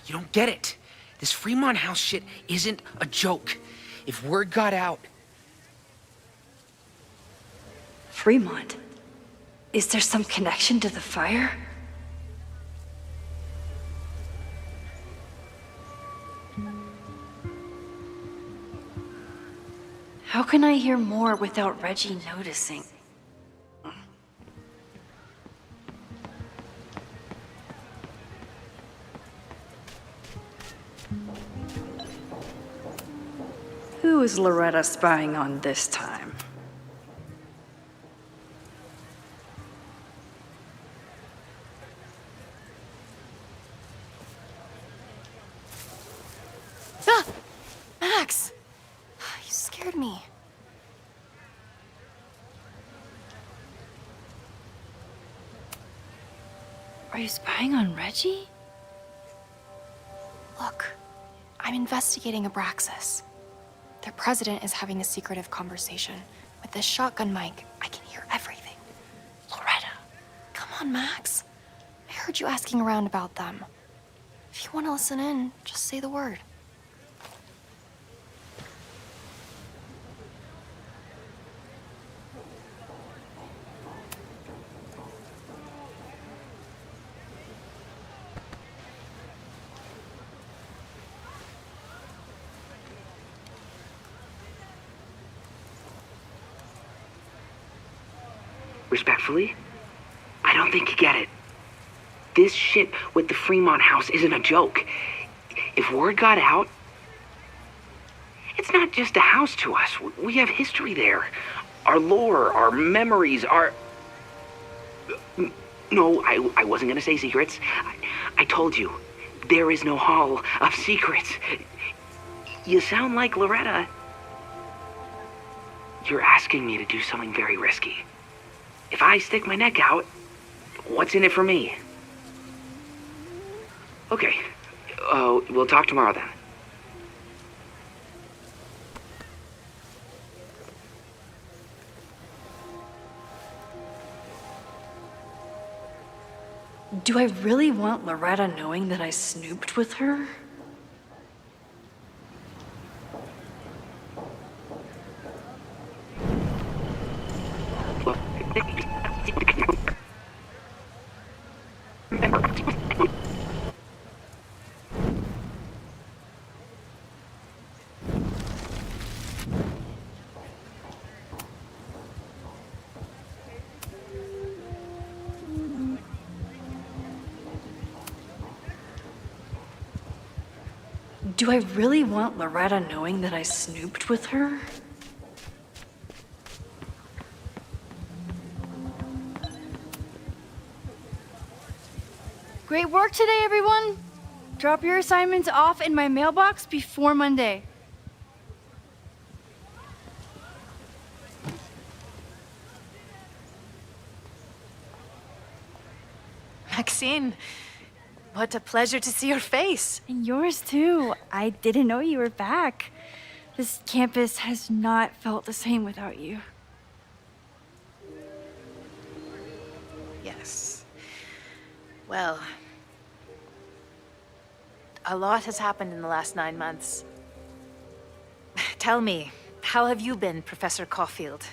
You don't get it. This Fremont House shit isn't a joke. If word got out... Fremont? Is there some connection to the fire? How can I hear more without Reggie noticing? Who is Loretta spying on this time? Ah! Max! You scared me. Are you spying on Reggie? Look, I'm investigating Abraxas. Their president is having a secretive conversation. With this shotgun mic, I can hear everything. Loretta, come on, Max. I heard you asking around about them. If you want to listen in, just say the word. Respectfully, I don't think you get it. This shit with the Fremont House isn't a joke. If word got out, it's not just a house to us. We have history there. Our lore, our memories, our... No, I wasn't gonna say secrets. I told you, there is no hall of secrets. You sound like Loretta. You're asking me to do something very risky. If I stick my neck out, what's in it for me? Okay, we'll talk tomorrow then. Do I really want Loretta knowing that I snooped with her? Do I really want Loretta knowing that I snooped with her? Great work today, everyone! Drop your assignments off in my mailbox before Monday. Maxine, what a pleasure to see your face. And yours too. I didn't know you were back. This campus has not felt the same without you. Yes. Well, a lot has happened in the last 9 months. Tell me, how have you been, Professor Caulfield?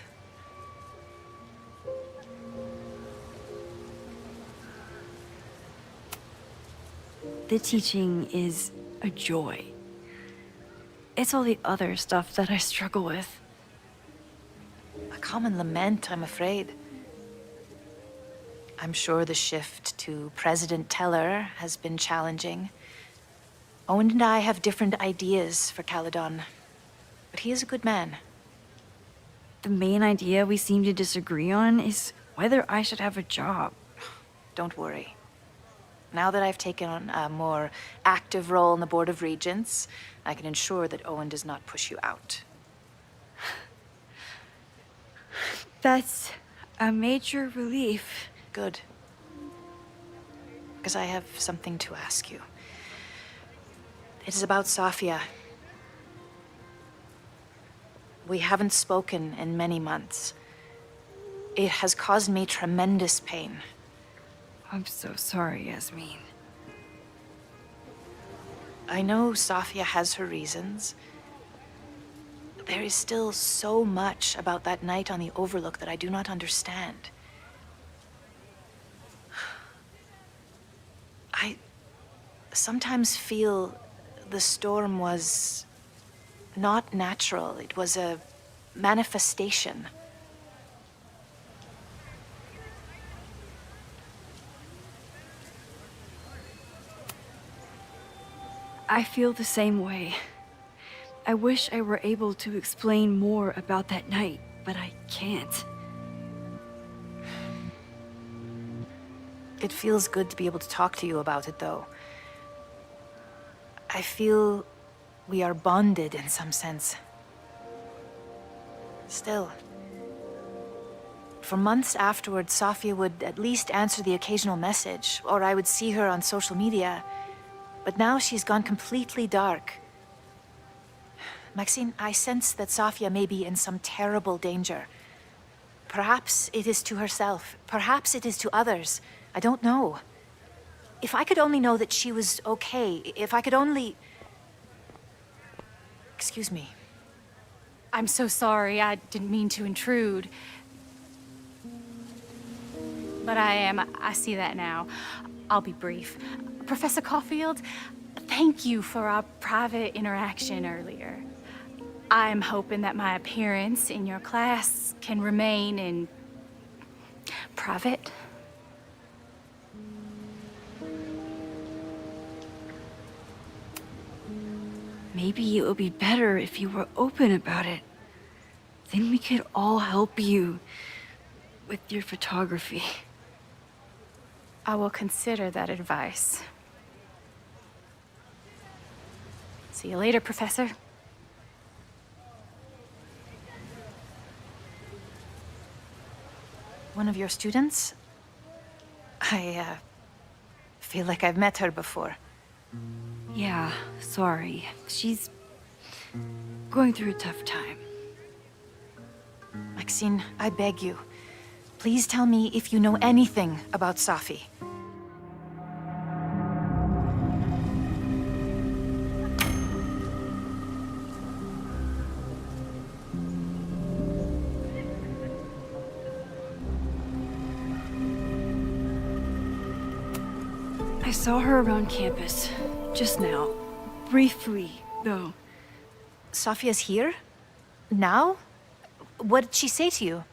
The teaching is a joy. It's all the other stuff that I struggle with. A common lament, I'm afraid. I'm sure the shift to President Teller has been challenging. Owen and I have different ideas for Caledon, but he is a good man. The main idea we seem to disagree on is whether I should have a job. Don't worry. Now that I've taken on a more active role in the Board of Regents, I can ensure that Owen does not push you out. That's a major relief. Good. Because I have something to ask you. It is about Safia. We haven't spoken in many months. It has caused me tremendous pain. I'm so sorry, Yasmin. I know Safia has her reasons. There is still so much about that night on the Overlook that I do not understand. I sometimes feel the storm was not natural. It was a manifestation. I feel the same way. I wish I were able to explain more about that night, but I can't. It feels good to be able to talk to you about it, though. I feel we are bonded in some sense. Still, for months afterwards, Safia would at least answer the occasional message, or I would see her on social media. But now she's gone completely dark. Maxine, I sense that Safia may be in some terrible danger. Perhaps it is to herself. Perhaps it is to others. I don't know. If I could only know that she was okay, if I could only... Excuse me. I'm so sorry. I didn't mean to intrude. But I see that now. I'll be brief. Professor Caulfield, thank you for our private interaction earlier. I'm hoping that my appearance in your class can remain in private. Maybe it would be better if you were open about it. Then we could all help you with your photography. I will consider that advice. See you later, Professor. One of your students? I feel like I've met her before. Yeah, sorry. She's going through a tough time. Maxine, I beg you. Please tell me if you know anything about Safi. I saw her around campus, just now. Briefly, though. Safia's here? Now? What did she say to you?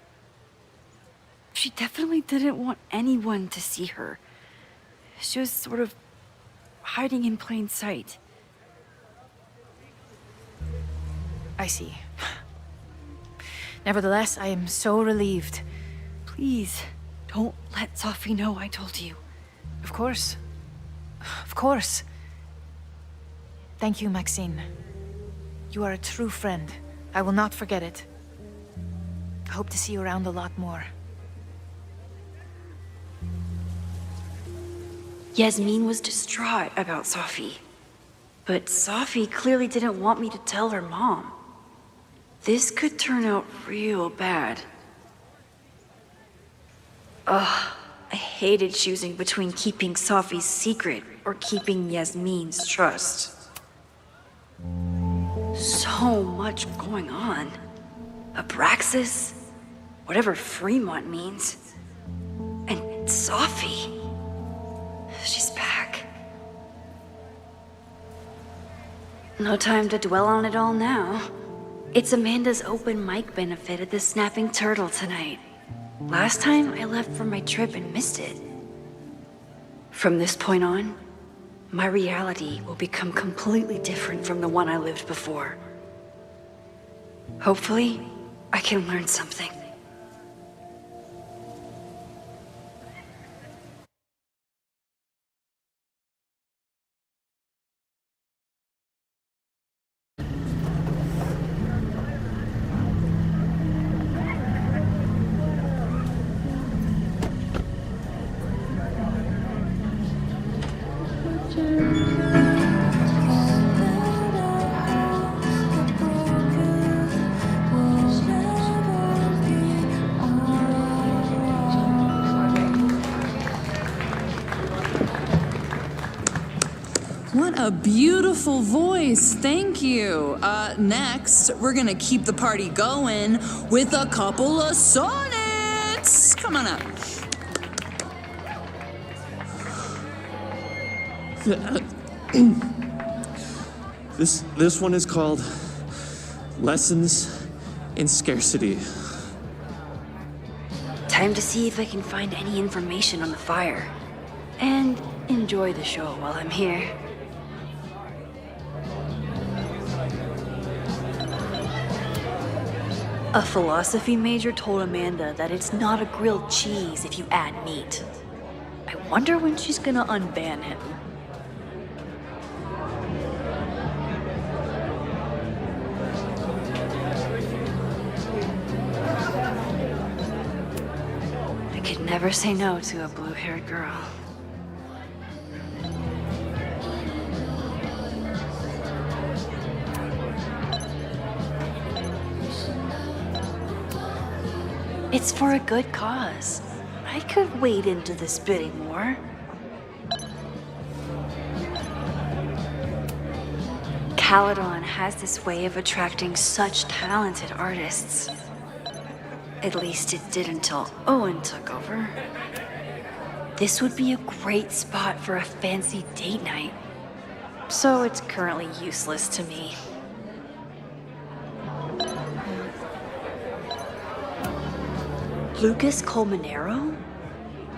She definitely didn't want anyone to see her. She was sort of hiding in plain sight. I see. Nevertheless, I am so relieved. Please, don't let Safi know I told you. Of course. Of course. Thank you, Maxine. You are a true friend. I will not forget it. I hope to see you around a lot more. Yasmin was distraught about Safi. But Safi clearly didn't want me to tell her mom. This could turn out real bad. Ugh, I hated choosing between keeping Safi's secret or keeping Yasmin's trust. So much going on. Abraxas, whatever Fremont means. And Safi. She's back. No time to dwell on it all now. It's Amanda's open mic benefit at the Snapping Turtle tonight. Last time I left for my trip and missed it. From this point on, my reality will become completely different from the one I lived before. Hopefully, I can learn something. a beautiful voice. Thank you. Next, we're gonna keep the party going with a couple of sonnets. Come on up. This one is called Lessons in Scarcity. Time to see if I can find any information on the fire. And enjoy the show while I'm here. A philosophy major told Amanda that it's not a grilled cheese if you add meat. I wonder when she's gonna unban him. I could never say no to a blue-haired girl. It's for a good cause. I could wade into this bidding war. Caledon has this way of attracting such talented artists. At least it did until Owen took over. This would be a great spot for a fancy date night. So it's currently useless to me. Lucas Colmenero?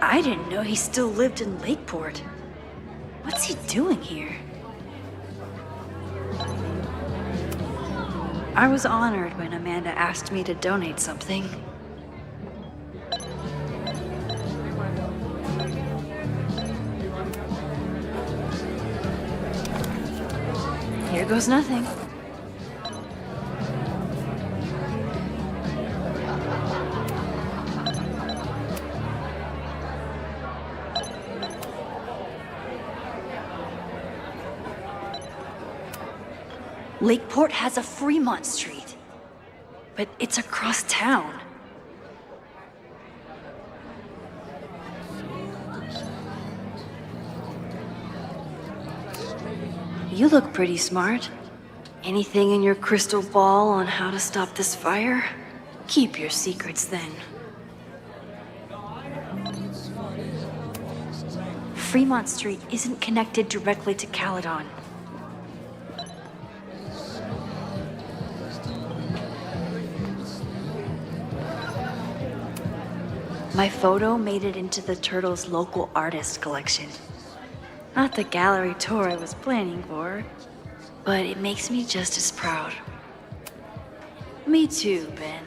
I didn't know he still lived in Lakeport. What's he doing here? I was honored when Amanda asked me to donate something. Here goes nothing. Lakeport has a Fremont Street, but it's across town. You look pretty smart. Anything in your crystal ball on how to stop this fire? Keep your secrets then. Fremont Street isn't connected directly to Caledon. My photo made it into the Turtle's local artist collection. Not the gallery tour I was planning for, but it makes me just as proud. Me too, Ben.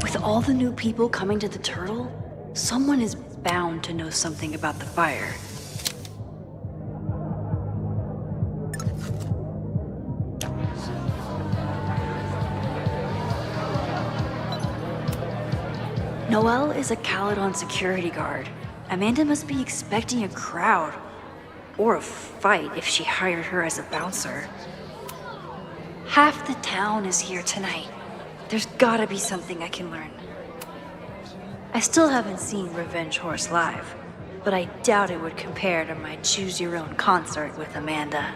With all the new people coming to the Turtle, someone is bound to know something about the fire. Noelle is a Caledon security guard. Amanda must be expecting a crowd. Or a fight if she hired her as a bouncer. Half the town is here tonight. There's gotta be something I can learn. I still haven't seen Revenge Horse live, but I doubt it would compare to my Choose Your Own concert with Amanda.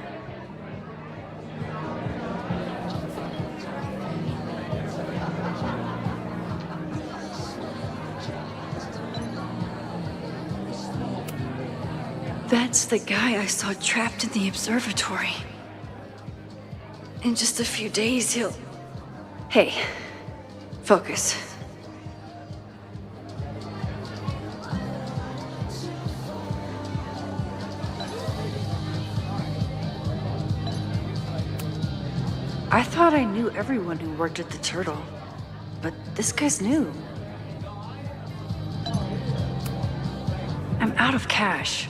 That's the guy I saw trapped in the observatory. In just a few days, he'll... Hey, focus. I thought I knew everyone who worked at the Turtle, but this guy's new. I'm out of cash,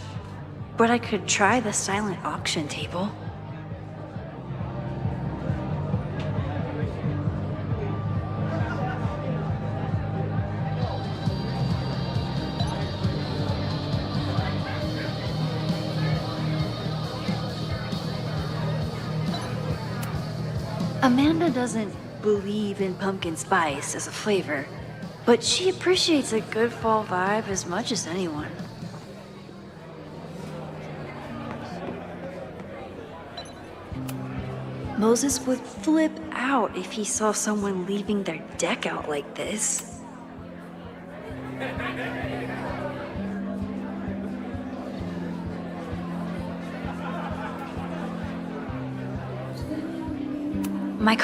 but I could try the silent auction table. Amanda doesn't believe in pumpkin spice as a flavor, but she appreciates a good fall vibe as much as anyone. Moses would flip out if he saw someone leaving their deck out like this. My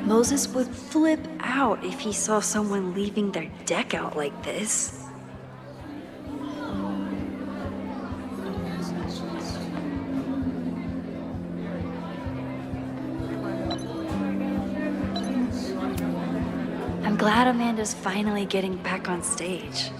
Moses would flip out if he saw someone leaving their deck out like this. I'm glad Amanda's finally getting back on stage.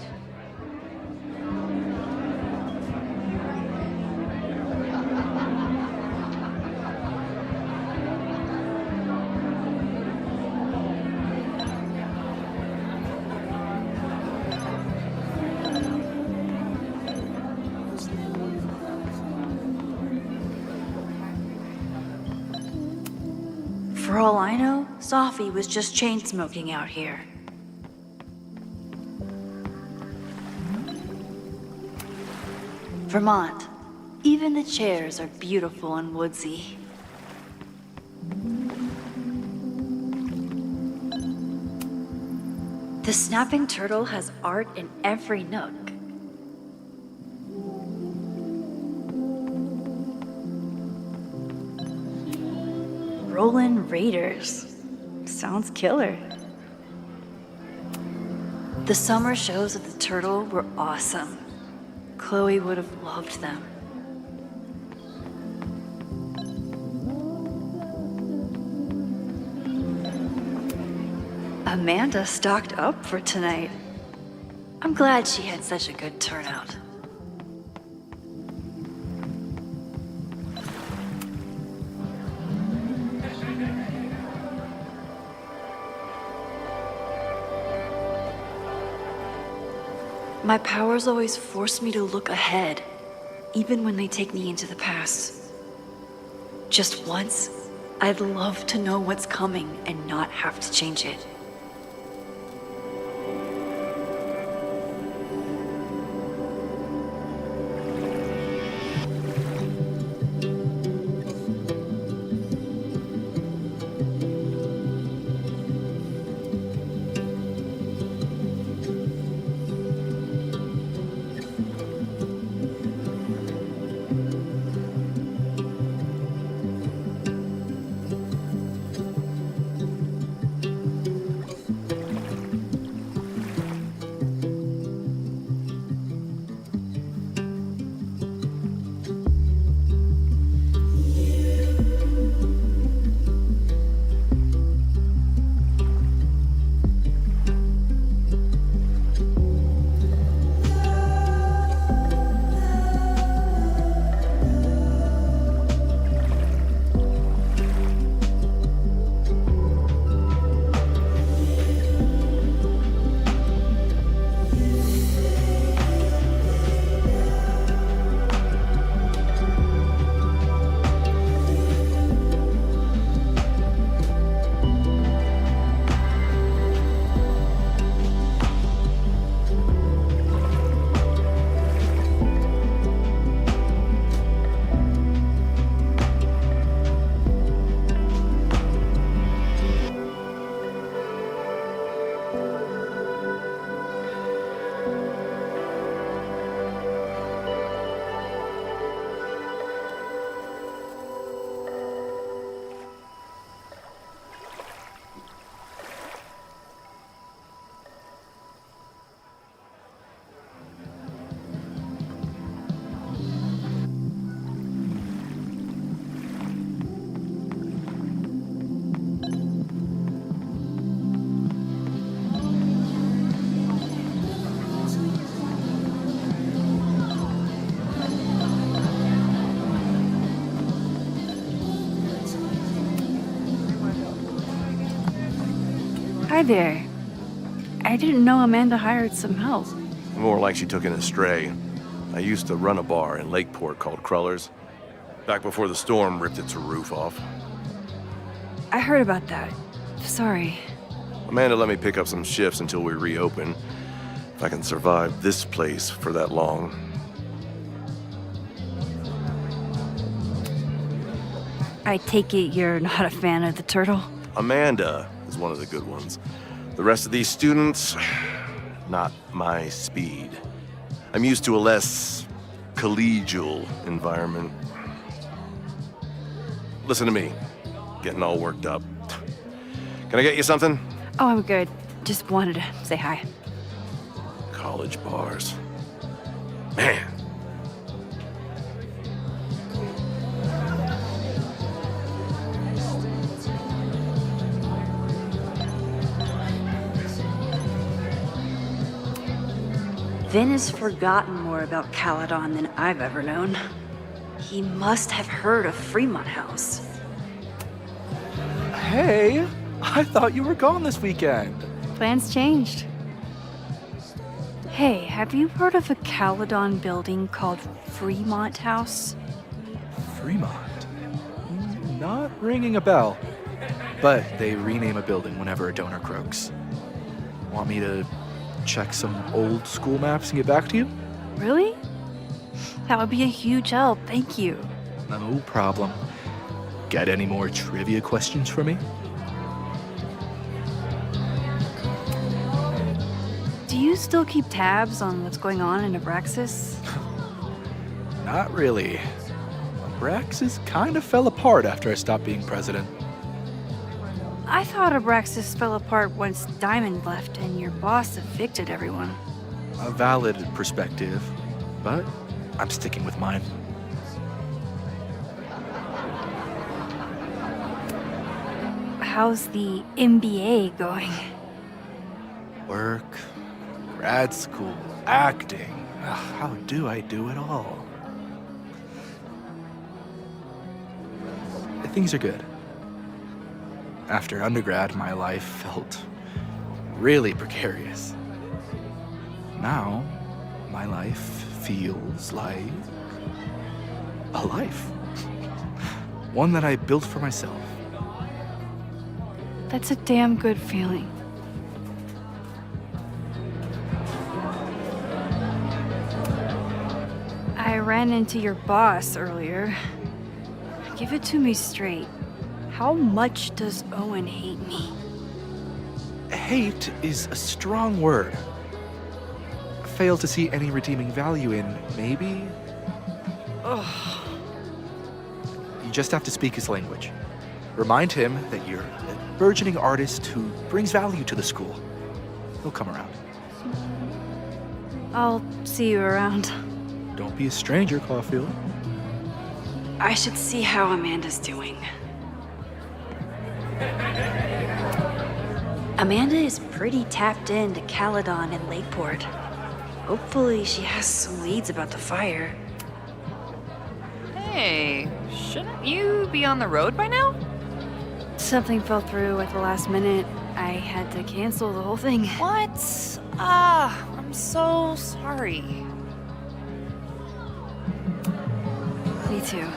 For all I know, Sophie was just chain smoking out here. Vermont. Even the chairs are beautiful and woodsy. The snapping turtle has art in every nook. Rollin' Raiders. Sounds killer. The summer shows at the Turtle were awesome. Chloe would have loved them. Amanda stocked up for tonight. I'm glad she had such a good turnout. My powers always force me to look ahead, even when they take me into the past. Just once, I'd love to know what's coming and not have to change it. Hi there. I didn't know Amanda hired some help. More like she took in a stray. I used to run a bar in Lakeport called Crullers, back before the storm ripped its roof off. I heard about that. Sorry. Amanda let me pick up some shifts until we reopen. If I can survive this place for that long. I take it you're not a fan of the turtle? Amanda is one of the good ones. The rest of these students, not my speed. I'm used to a less collegial environment. Listen to me, getting all worked up. Can I get you something? Oh, I'm good. Just wanted to say hi. College bars. Man. Vin has forgotten more about Caledon than I've ever known. He must have heard of Fremont House. Hey, I thought you were gone this weekend. Plans changed. Hey, have you heard of a Caledon building called Fremont House? Fremont? Not ringing a bell. But they rename a building whenever a donor croaks. Want me to check some old school maps and get back to you? Really? That would be a huge help, thank you. No problem. Got any more trivia questions for me? Do you still keep tabs on what's going on in Abraxas? Not really. Abraxas kind of fell apart after I stopped being president. I thought Abraxas fell apart once Diamond left and your boss evicted everyone. A valid perspective, but I'm sticking with mine. How's the MBA going? Work, grad school, acting. Ugh, how do I do it all? Things are good. After undergrad, my life felt really precarious. Now, my life feels like a life. One that I built for myself. That's a damn good feeling. I ran into your boss earlier. Give it to me straight. How much does Owen hate me? Hate is a strong word. Fail to see any redeeming value in, maybe? Ugh. You just have to speak his language. Remind him that you're a burgeoning artist who brings value to the school. He'll come around. I'll see you around. Don't be a stranger, Caulfield. I should see how Amanda's doing. Amanda is pretty tapped into Caledon and Lakeport. Hopefully she has some leads about the fire. Hey, shouldn't you be on the road by now? Something fell through at the last minute. I had to cancel the whole thing. What? I'm so sorry. Me too.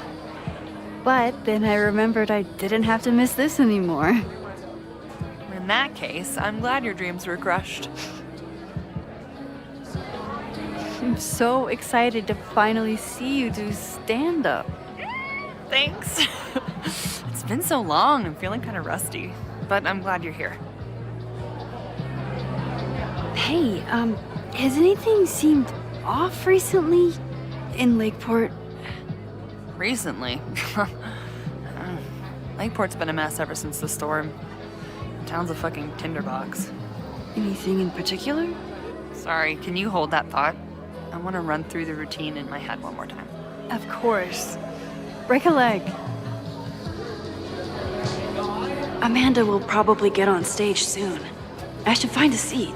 But then I remembered I didn't have to miss this anymore. In that case, I'm glad your dreams were crushed. I'm so excited to finally see you do stand-up. Thanks. It's been so long, I'm feeling kind of rusty. But I'm glad you're here. Hey, has anything seemed off recently in Lakeport? Recently? Lakeport's been a mess ever since the storm. The town's a fucking tinderbox. Anything in particular? Sorry, can you hold that thought? I want to run through the routine in my head one more time. Of course. Break a leg. Amanda will probably get on stage soon. I should find a seat.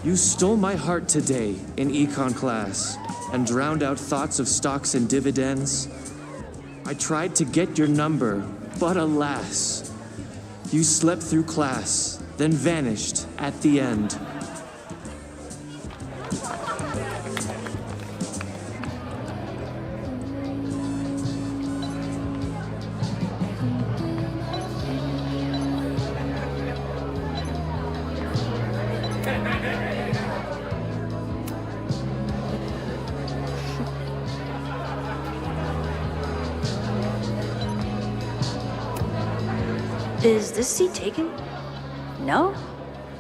You stole my heart today in econ class and drowned out thoughts of stocks and dividends. I tried to get your number, but alas, you slept through class, then vanished at the end. Is this seat taken? No?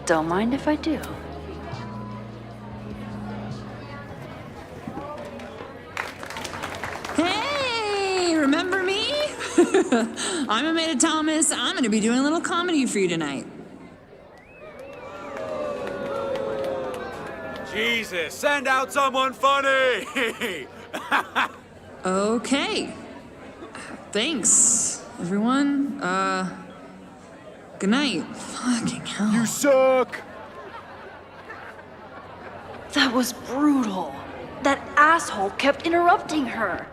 Don't mind if I do. Hey, remember me? I'm Amanda Thomas. I'm gonna be doing a little comedy for you tonight. Jesus, send out someone funny! Okay. Thanks, everyone. Good night. Fucking hell. You suck! That was brutal. That asshole kept interrupting her.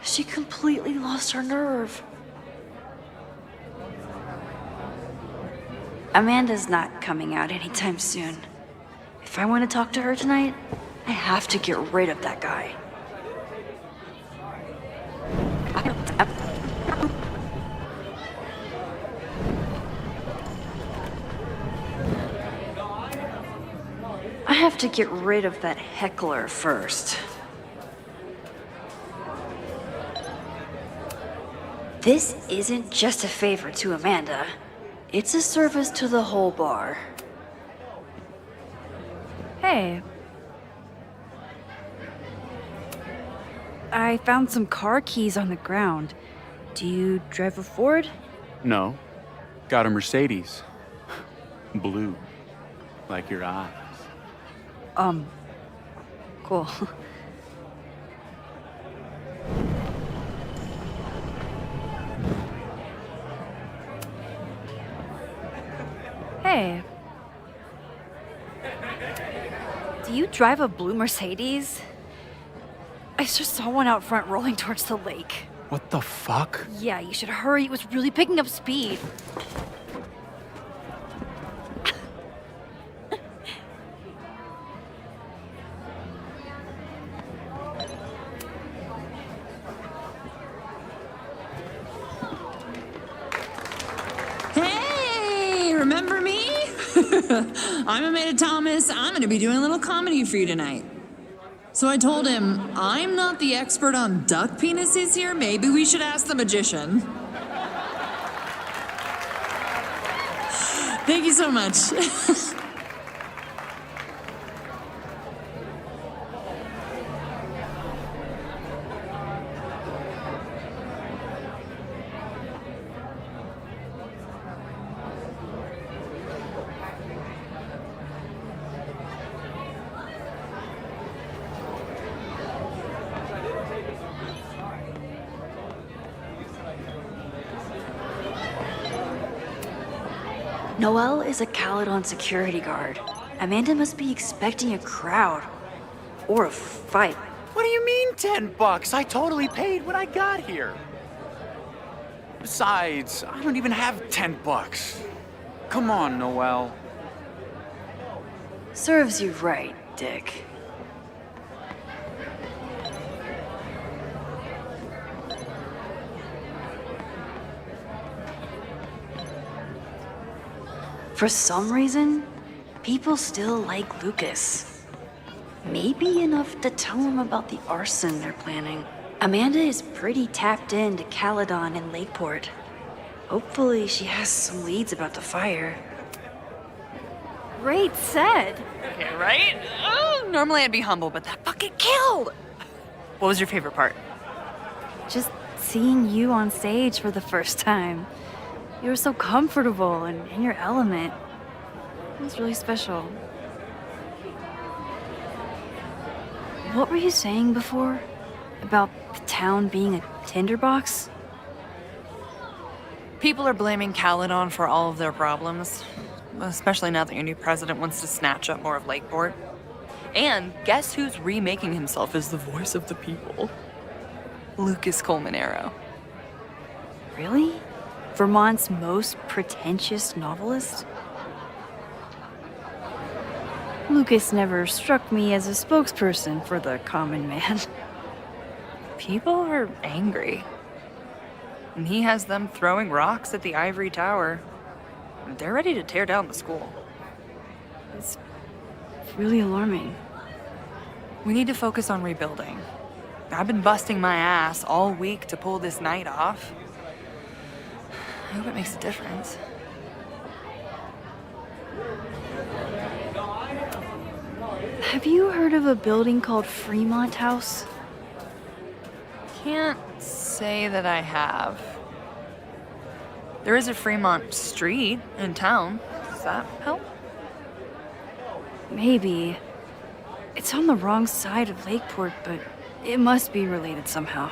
She completely lost her nerve. Amanda's not coming out anytime soon. If I want to talk to her tonight, I have to get rid of that guy. I have to get rid of that heckler first. This isn't just a favor to Amanda. It's a service to the whole bar. Hey. I found some car keys on the ground. Do you drive a Ford? No. Got a Mercedes. Blue. Like your eyes. Cool. Hey. Do you drive a blue Mercedes? I just saw one out front rolling towards the lake. What the fuck? Yeah, you should hurry. It was really picking up speed. Hey, remember me? I'm Amanda Thomas. I'm gonna be doing a little comedy for you tonight. So I told him, I'm not the expert on duck penises here. Maybe we should ask the magician. Thank you so much. Noelle is a Caledon security guard. Amanda must be expecting a crowd. Or a fight. What do you mean $10? I totally paid when I got here. Besides, I don't even have $10. Come on, Noelle. Serves you right, Dick. For some reason, people still like Lucas. Maybe enough to tell him about the arson they're planning. Amanda is pretty tapped into Caledon and Lakeport. Hopefully she has some leads about the fire. Great set. Okay, right? Oh, normally I'd be humble, but that fucking killed! What was your favorite part? Just seeing you on stage for the first time. You were so comfortable and in your element. It was really special. What were you saying before? About the town being a tinderbox? People are blaming Caledon for all of their problems. Especially now that your new president wants to snatch up more of Lakeport. And guess who's remaking himself as the voice of the people? Lucas Colmanero. Really? Vermont's most pretentious novelist? Lucas never struck me as a spokesperson for the common man. People are angry. And he has them throwing rocks at the ivory tower. They're ready to tear down the school. It's really alarming. We need to focus on rebuilding. I've been busting my ass all week to pull this night off. I hope it makes a difference. Have you heard of a building called Fremont House? Can't say that I have. There is a Fremont Street in town. Does that help? Maybe. It's on the wrong side of Lakeport, but it must be related somehow.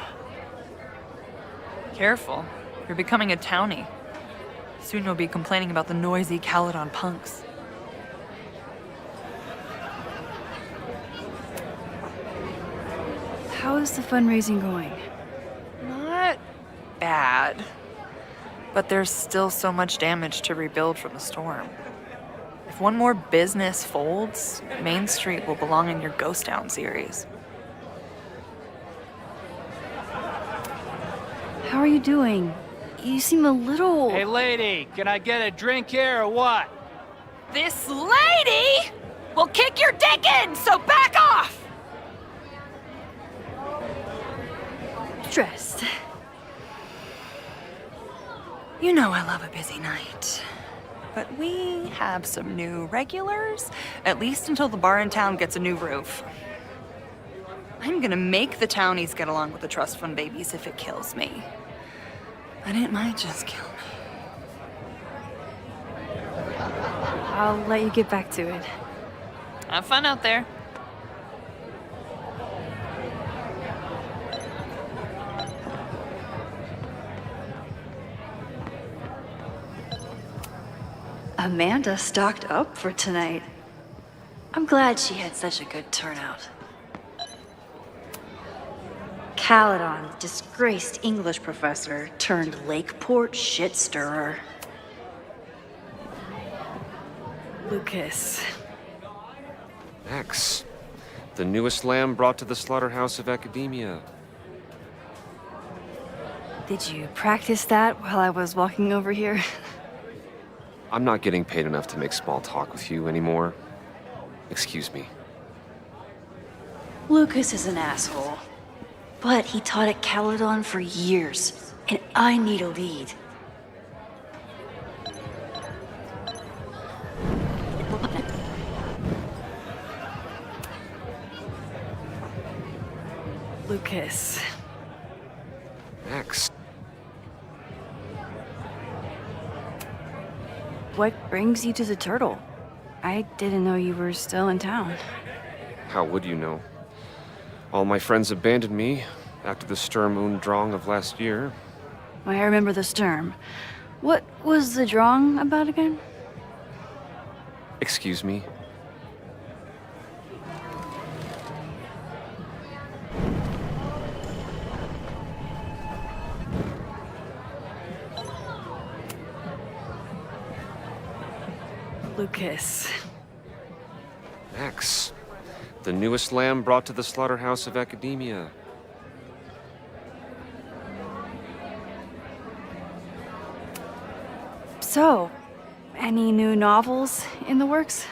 Careful. You're becoming a townie. Soon you'll be complaining about the noisy Caledon punks. How is the fundraising going? Not bad. But there's still so much damage to rebuild from the storm. If one more business folds, Main Street will belong in your Ghost Town series. How are you doing? You seem a little... Hey, lady, can I get a drink here or what? This lady will kick your dick in, so back off! Stressed. You know I love a busy night. But we have some new regulars, at least until the bar in town gets a new roof. I'm gonna make the townies get along with the trust fund babies if it kills me. But it might just kill me. I'll let you get back to it. Have fun out there. Amanda stocked up for tonight. I'm glad she had such a good turnout. Caledon, disgraced English professor turned Lakeport shit stirrer. Lucas. Max, the newest lamb brought to the slaughterhouse of academia. Did you practice that while I was walking over here? I'm not getting paid enough to make small talk with you anymore. Excuse me. Lucas is an asshole. But he taught at Caledon for years, and I need a lead. Lucas. Max. What brings you to the Turtle? I didn't know you were still in town. How would you know? All my friends abandoned me after the Sturm und Drang of last year. I remember the Sturm. What was the Drang about again? Excuse me? Lucas. Max, the newest lamb brought to the slaughterhouse of academia. So, any new novels in the works?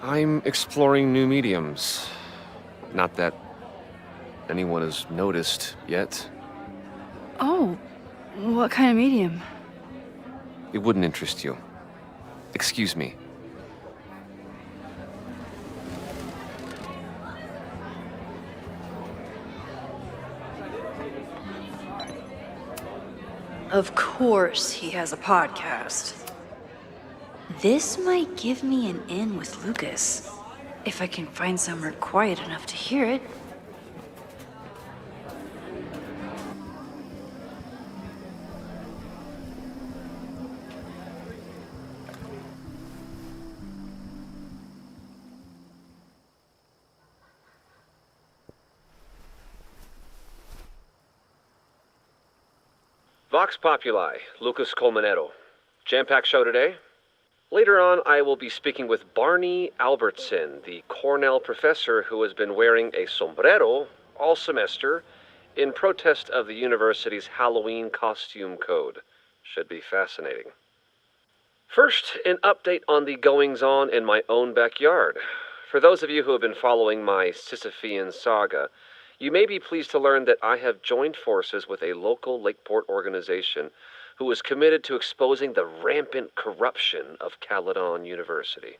I'm exploring new mediums. Not that anyone has noticed yet. Oh, what kind of medium? It wouldn't interest you. Excuse me. Of course he has a podcast. This might give me an in with Lucas, if I can find somewhere quiet enough to hear it. Vox Populi, Lucas Colmenero. Jam-packed show today? Later on, I will be speaking with Barney Albertson, the Cornell professor who has been wearing a sombrero all semester in protest of the university's Halloween costume code. Should be fascinating. First, an update on the goings-on in my own backyard. For those of you who have been following my Sisyphean saga, you may be pleased to learn that I have joined forces with a local Lakeport organization who is committed to exposing the rampant corruption of Caledon University.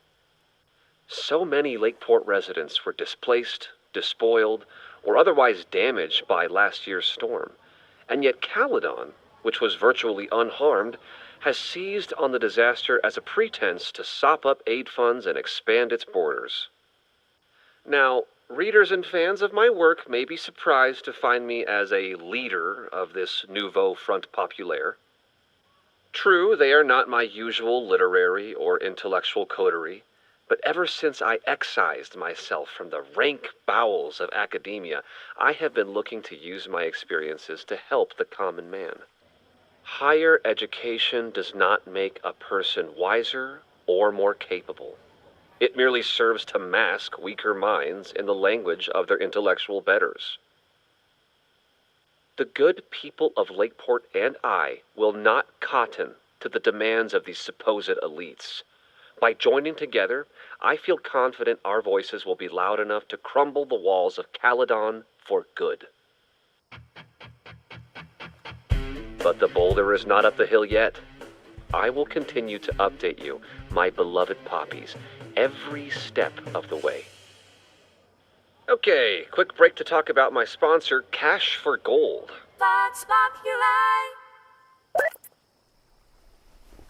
So many Lakeport residents were displaced, despoiled, or otherwise damaged by last year's storm, and yet Caledon, which was virtually unharmed, has seized on the disaster as a pretense to sop up aid funds and expand its borders. Now, readers and fans of my work may be surprised to find me as a leader of this nouveau front populaire. True, they are not my usual literary or intellectual coterie, but ever since I excised myself from the rank bowels of academia, I have been looking to use my experiences to help the common man. Higher education does not make a person wiser or more capable. It merely serves to mask weaker minds in the language of their intellectual betters. The good people of Lakeport and I will not cotton to the demands of these supposed elites. By joining together, I feel confident our voices will be loud enough to crumble the walls of Caledon for good. But the boulder is not up the hill yet. I will continue to update you, my beloved poppies, every step of the way. Okay, quick break to talk about my sponsor, Cash for Gold. Vox Populi.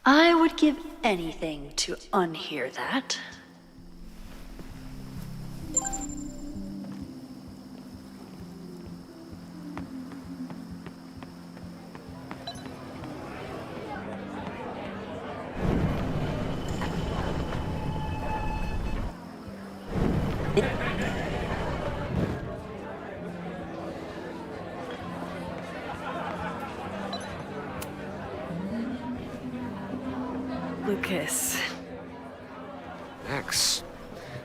I would give anything to unhear that. Lucas. Max,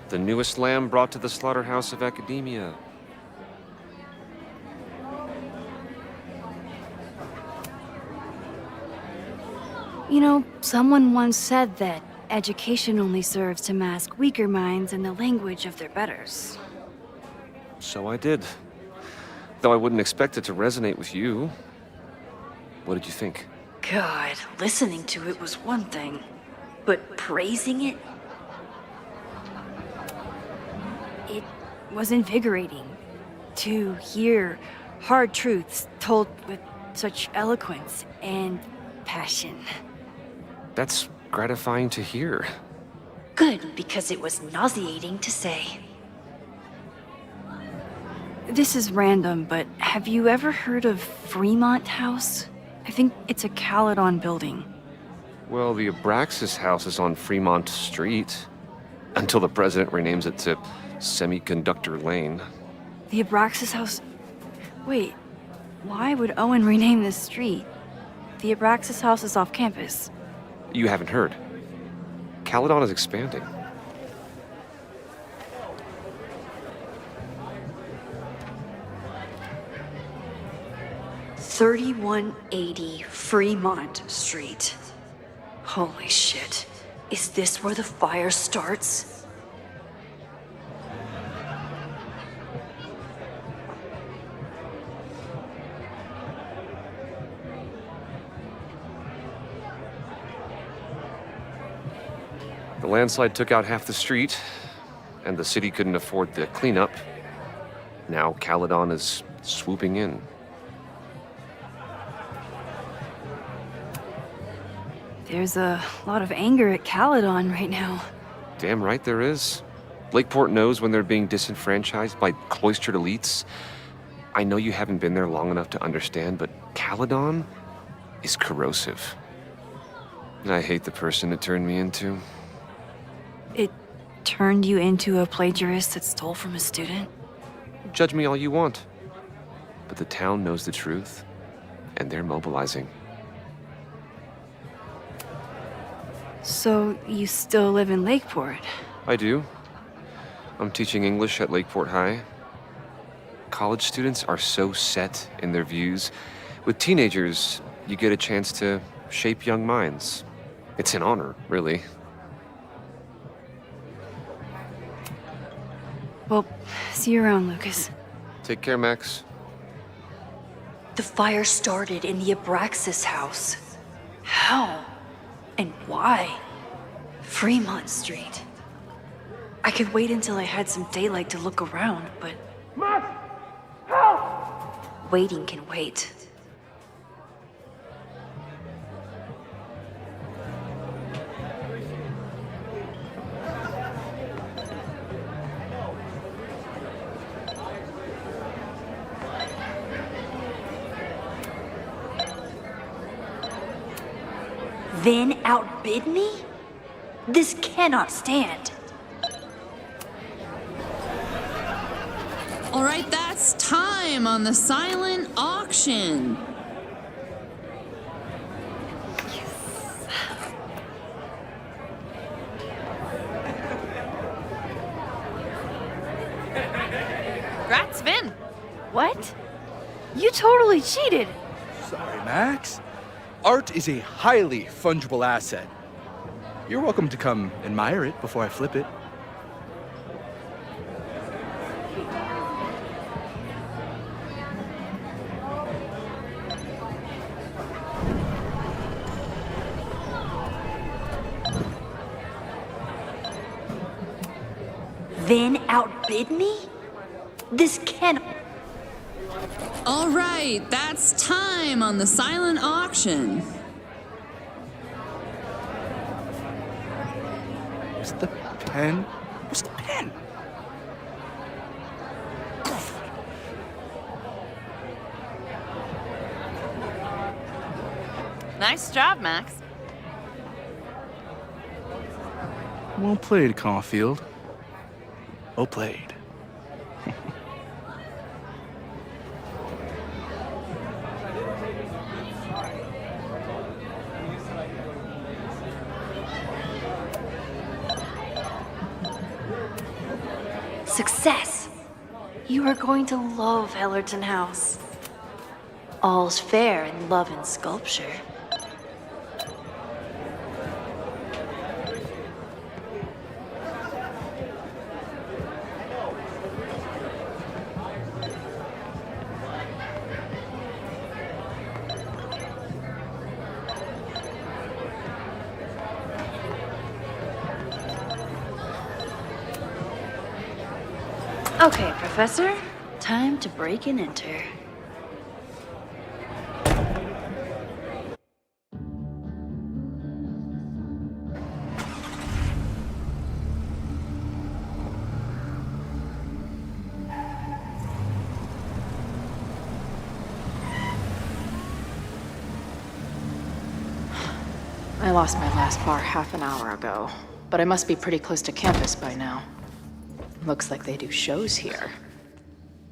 the newest lamb brought to the slaughterhouse of academia. You know, someone once said that education only serves to mask weaker minds in the language of their betters. So I did. Though I wouldn't expect it to resonate with you. What did you think? God, listening to it was one thing, but praising it? It was invigorating to hear hard truths told with such eloquence and passion. That's gratifying to hear. Good, because it was nauseating to say. This is random, but have you ever heard of Fremont House? I think it's a Caledon building. Well, the Abraxas house is on Fremont Street. Until the president renames it to Semiconductor Lane. The Abraxas house? Wait, why would Owen rename this street? The Abraxas house is off campus. You haven't heard. Caledon is expanding. $3180 Fremont Street. Holy shit. Is this where the fire starts? The landslide took out half the street, and the city couldn't afford the cleanup. Now Caledon is swooping in. There's a lot of anger at Caledon right now. Damn right there is. Lakeport knows when they're being disenfranchised by cloistered elites. I know you haven't been there long enough to understand, but Caledon is corrosive. I hate the person it turned me into. It turned you into a plagiarist that stole from a student? Judge me all you want. But the town knows the truth, and they're mobilizing. So, you still live in Lakeport? I do. I'm teaching English at Lakeport High. College students are so set in their views. With teenagers, you get a chance to shape young minds. It's an honor, really. Well, see you around, Lucas. Take care, Max. The fire started in the Abraxas house. How? And why? Fremont Street. I could wait until I had some daylight to look around, but... Max! Help! Waiting can wait. Then outbid me? This cannot stand. All right, that's time on the silent auction. Congrats, Vin. What? You totally cheated. Sorry, Max. Art is a highly fungible asset. You're welcome to come admire it before I flip it. Then outbid me? This cannot... All right, that's time on the silent auction. Where's the pen? Where's the pen? Nice job, Max. Well played, Caulfield. Well played. Success! You are going to love Hellerton House. All's fair in love and sculpture. Okay, Professor. Time to break and enter. I lost my last bar half an hour ago, but I must be pretty close to campus by now. Looks like they do shows here.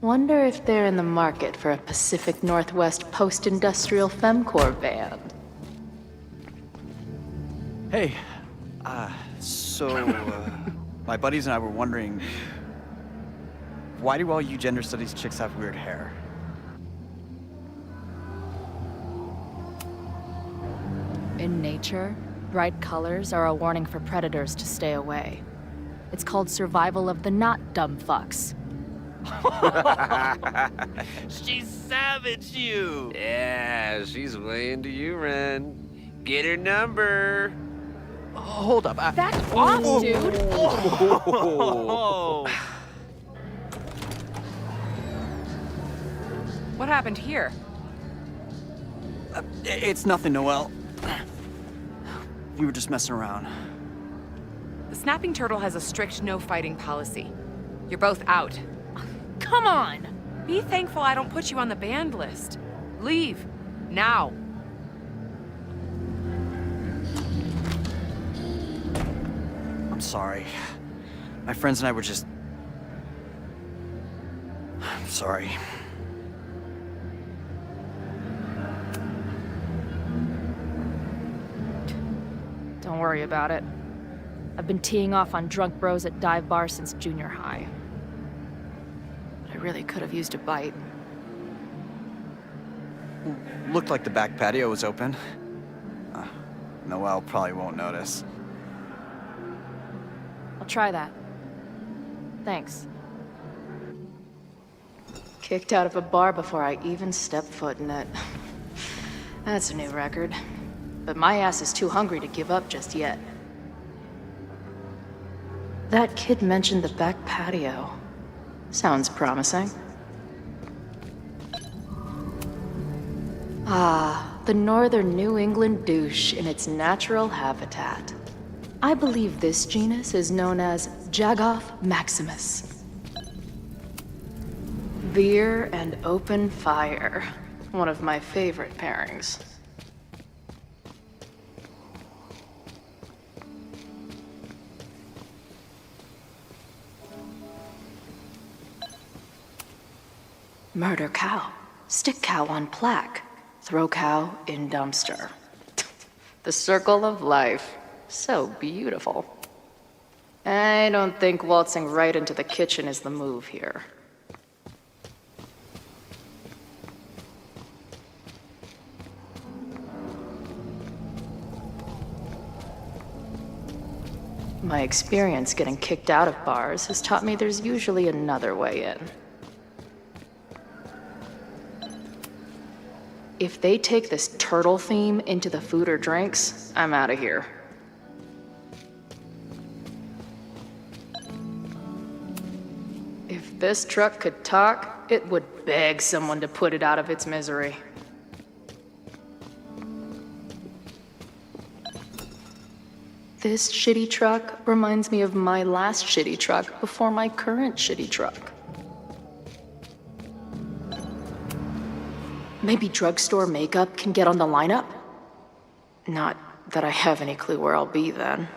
Wonder if they're in the market for a Pacific Northwest post-industrial femcore band. Hey, my buddies and I were wondering, why do all you gender studies chicks have weird hair? In nature, bright colors are a warning for predators to stay away. It's called survival of the not dumb fucks. She savaged you! Yeah, she's way into you, Ren. Get her number. Hold up. Back off, dude! What happened here? It's nothing, Noelle. We were just messing around. The snapping turtle has a strict no-fighting policy. You're both out. Come on! Be thankful I don't put you on the banned list. Leave. Now. I'm sorry. My friends and I were just... I'm sorry. Don't worry about it. I've been teeing off on drunk bros at dive bars since junior high. But I really could have used a bite. Looked like the back patio was open. Noelle probably won't notice. I'll try that. Thanks. Kicked out of a bar before I even stepped foot in it. That's a new record. But my ass is too hungry to give up just yet. That kid mentioned the back patio. Sounds promising. Ah, the northern New England douche in its natural habitat. I believe this genus is known as Jagoff maximus. Beer and open fire. One of my favorite pairings. Murder cow. Stick cow on plaque. Throw cow in dumpster. The circle of life. So beautiful. I don't think waltzing right into the kitchen is the move here. My experience getting kicked out of bars has taught me there's usually another way in. If they take this turtle theme into the food or drinks, I'm out of here. If this truck could talk, it would beg someone to put it out of its misery. This shitty truck reminds me of my last shitty truck before my current shitty truck. Maybe drugstore makeup can get on the lineup? Not that I have any clue where I'll be then.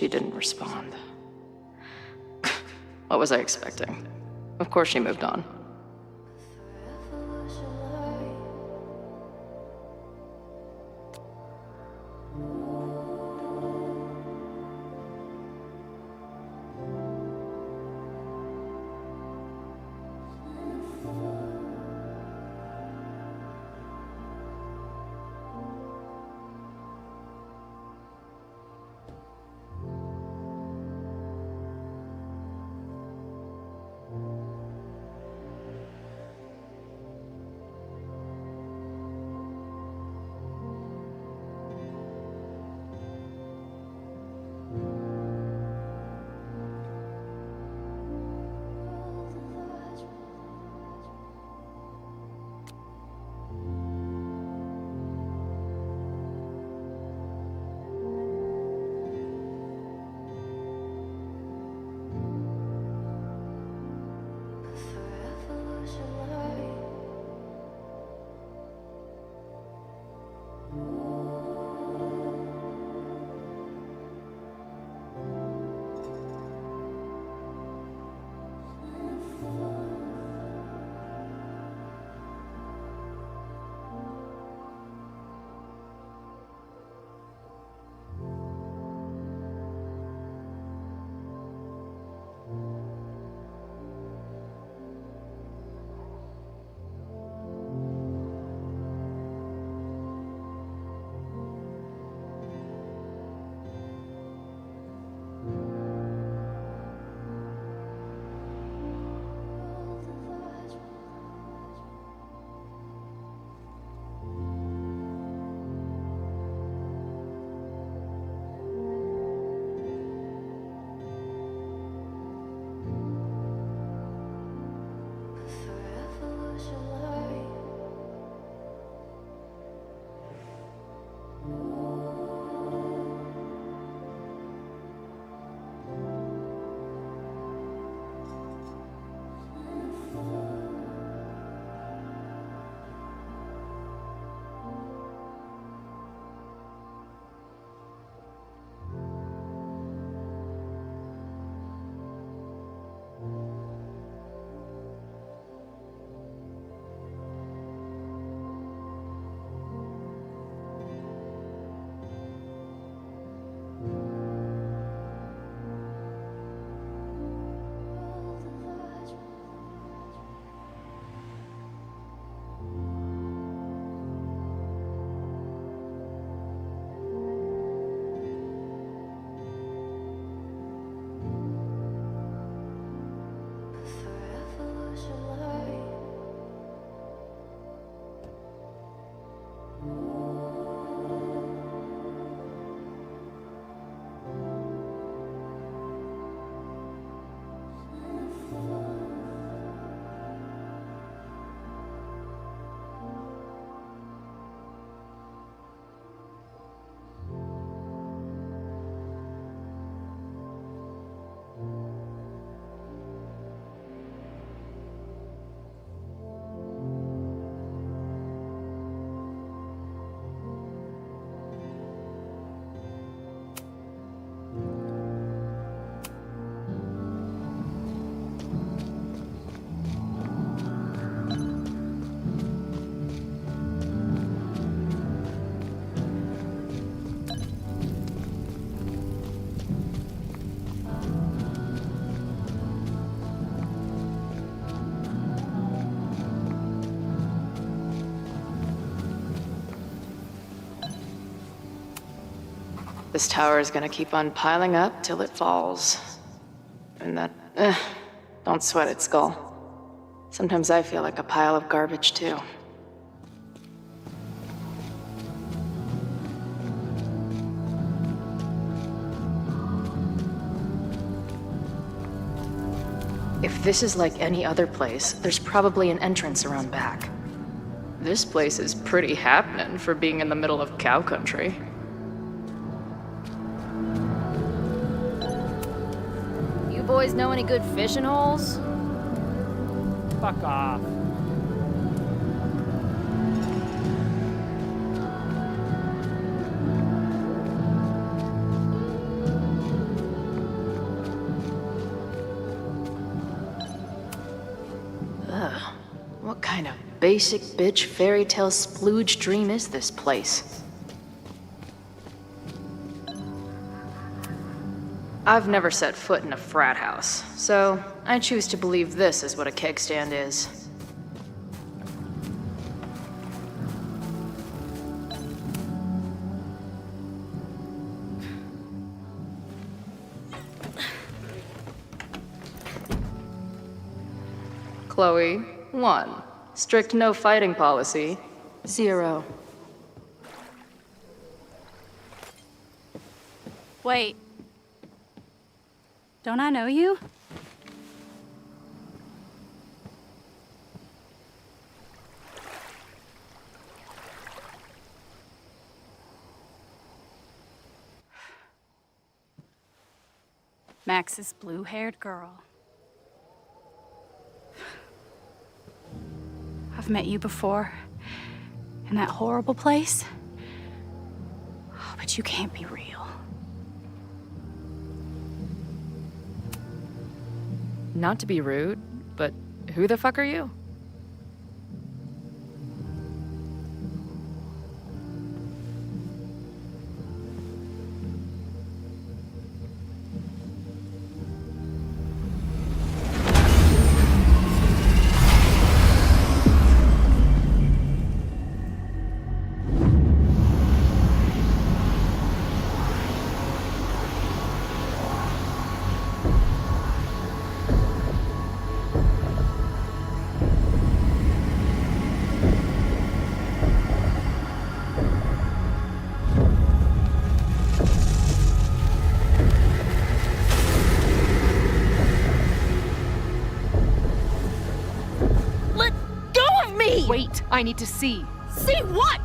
she didn't respond. What was I expecting? Of course she moved on. This tower is gonna keep on piling up till it falls. And that, don't sweat it, Skull. Sometimes I feel like a pile of garbage, too. If this is like any other place, there's probably an entrance around back. This place is pretty happening for being in the middle of cow country. You boys know any good fishing holes? Fuck off. Ugh. What kind of basic bitch fairy tale splooge dream is this place? I've never set foot in a frat house, so I choose to believe this is what a keg stand is. Chloe, 1. Strict no fighting policy. 0. Wait. Don't I know you? Max's blue-haired girl. I've met you before. In that horrible place. But you can't be real. Not to be rude, but who the fuck are you? Wait, I need to see. See what?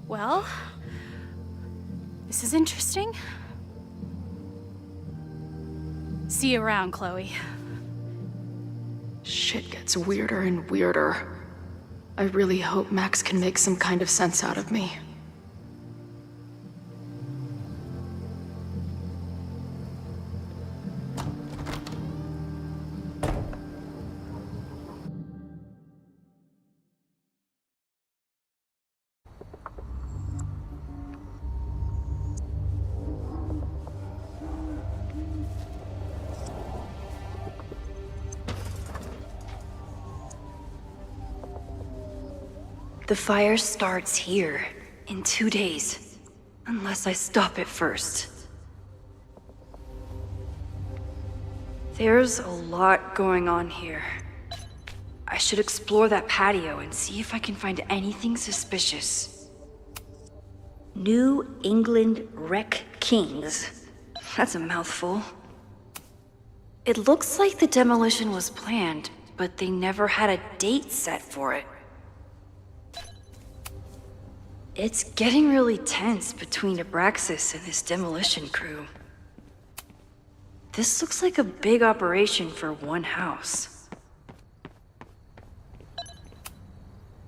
Well, this is interesting. See you around, Chloe. Shit gets weirder and weirder. I really hope Max can make some kind of sense out of me. The fire starts here in 2 days, unless I stop it first. There's a lot going on here. I should explore that patio and see if I can find anything suspicious. New England Wreck Kings. That's a mouthful. It looks like the demolition was planned, but they never had a date set for it. It's getting really tense between Abraxas and this demolition crew. This looks like a big operation for one house.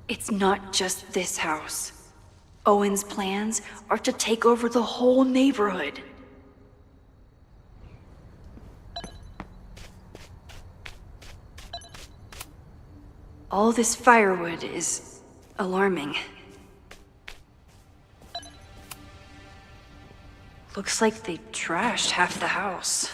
It's not just this house. Owen's plans are to take over the whole neighborhood. All this firewood is alarming. Looks like they trashed half the house.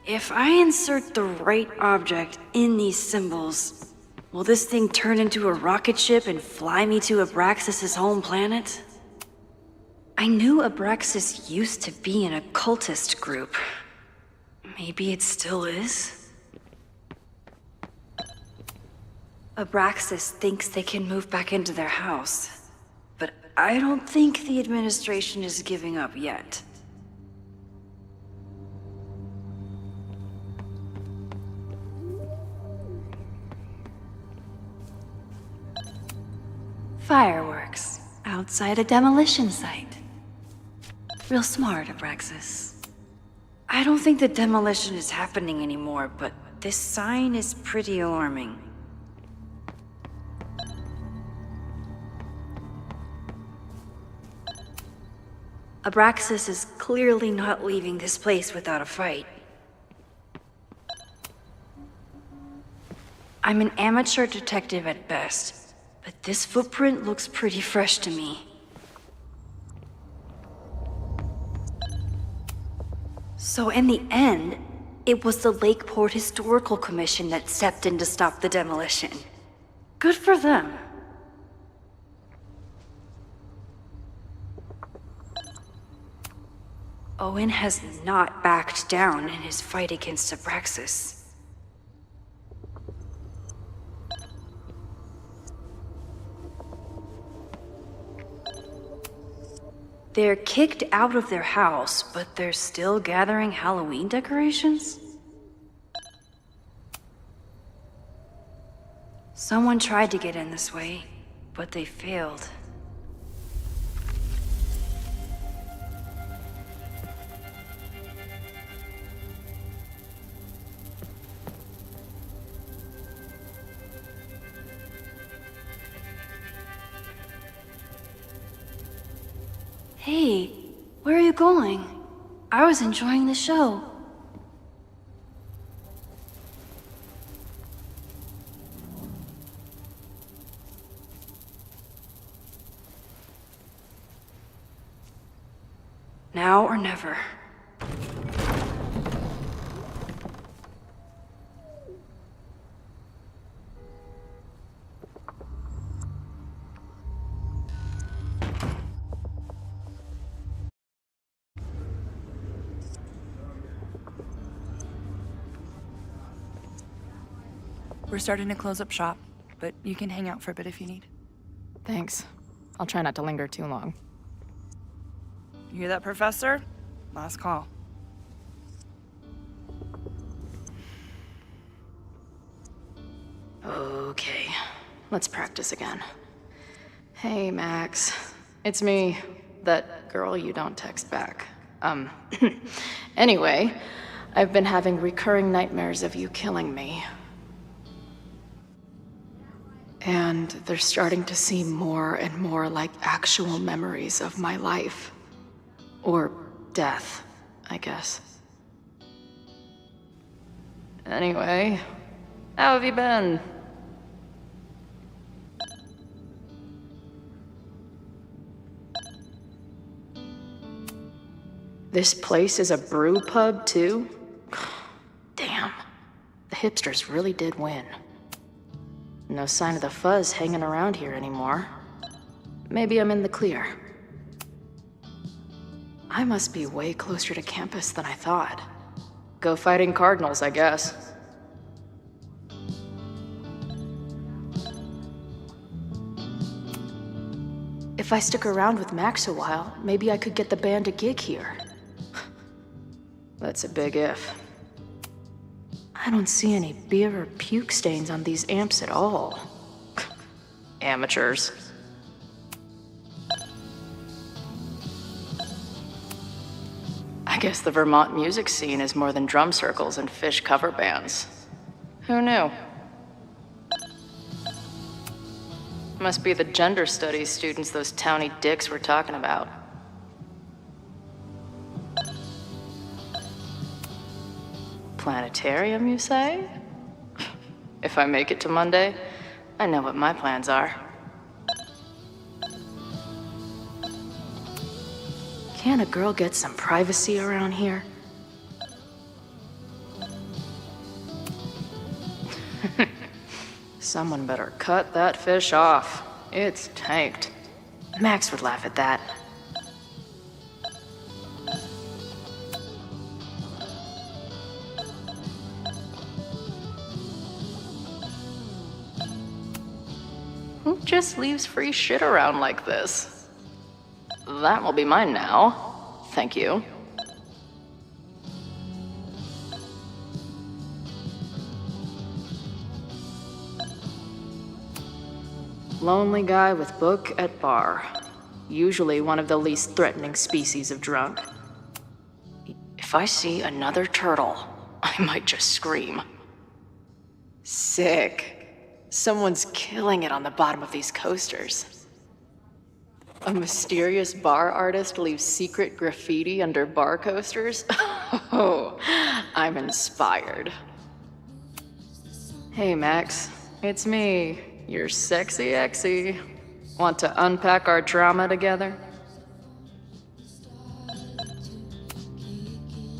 If I insert the right object in these symbols, will this thing turn into a rocket ship and fly me to Abraxas' home planet? I knew Abraxas used to be an occultist group. Maybe it still is? Abraxas thinks they can move back into their house, but I don't think the administration is giving up yet. Fireworks outside a demolition site. Real smart, Abraxas. I don't think the demolition is happening anymore, but this sign is pretty alarming. Abraxas is clearly not leaving this place without a fight. I'm an amateur detective at best, but this footprint looks pretty fresh to me. So in the end, it was the Lakeport Historical Commission that stepped in to stop the demolition. Good for them. Owen has not backed down in his fight against Abraxas. They're kicked out of their house, but they're still gathering Halloween decorations? Someone tried to get in this way, but they failed. Hey, where are you going? I was enjoying the show. Now or never. We're starting to close up shop, but you can hang out for a bit if you need. Thanks. I'll try not to linger too long. You hear that, Professor? Last call. Okay, let's practice again. Hey, Max. It's me. That girl you don't text back. Anyway, I've been having recurring nightmares of you killing me. And they're starting to seem more and more like actual memories of my life. Or death, I guess. Anyway, how have you been? This place is a brew pub, too? Damn. The hipsters really did win. No sign of the fuzz hanging around here anymore. Maybe I'm in the clear. I must be way closer to campus than I thought. Go fighting cardinals, I guess. If I stick around with Max a while, maybe I could get the band a gig here. That's a big if. I don't see any beer or puke stains on these amps at all. Amateurs. I guess the Vermont music scene is more than drum circles and Fish cover bands. Who knew? Must be the gender studies students those towny dicks were talking about. Planetarium, you say? If I make it to Monday, I know what my plans are. Can't a girl get some privacy around here? Someone better cut that fish off. It's tanked. Max would laugh at that. Who just leaves free shit around like this? That will be mine now. Thank you. Lonely guy with book at bar. Usually one of the least threatening species of drunk. If I see another turtle, I might just scream. Sick. Someone's killing it on the bottom of these coasters. A mysterious bar artist leaves secret graffiti under bar coasters? Oh, I'm inspired. Hey, Max. It's me, your sexy exy. Want to unpack our trauma together?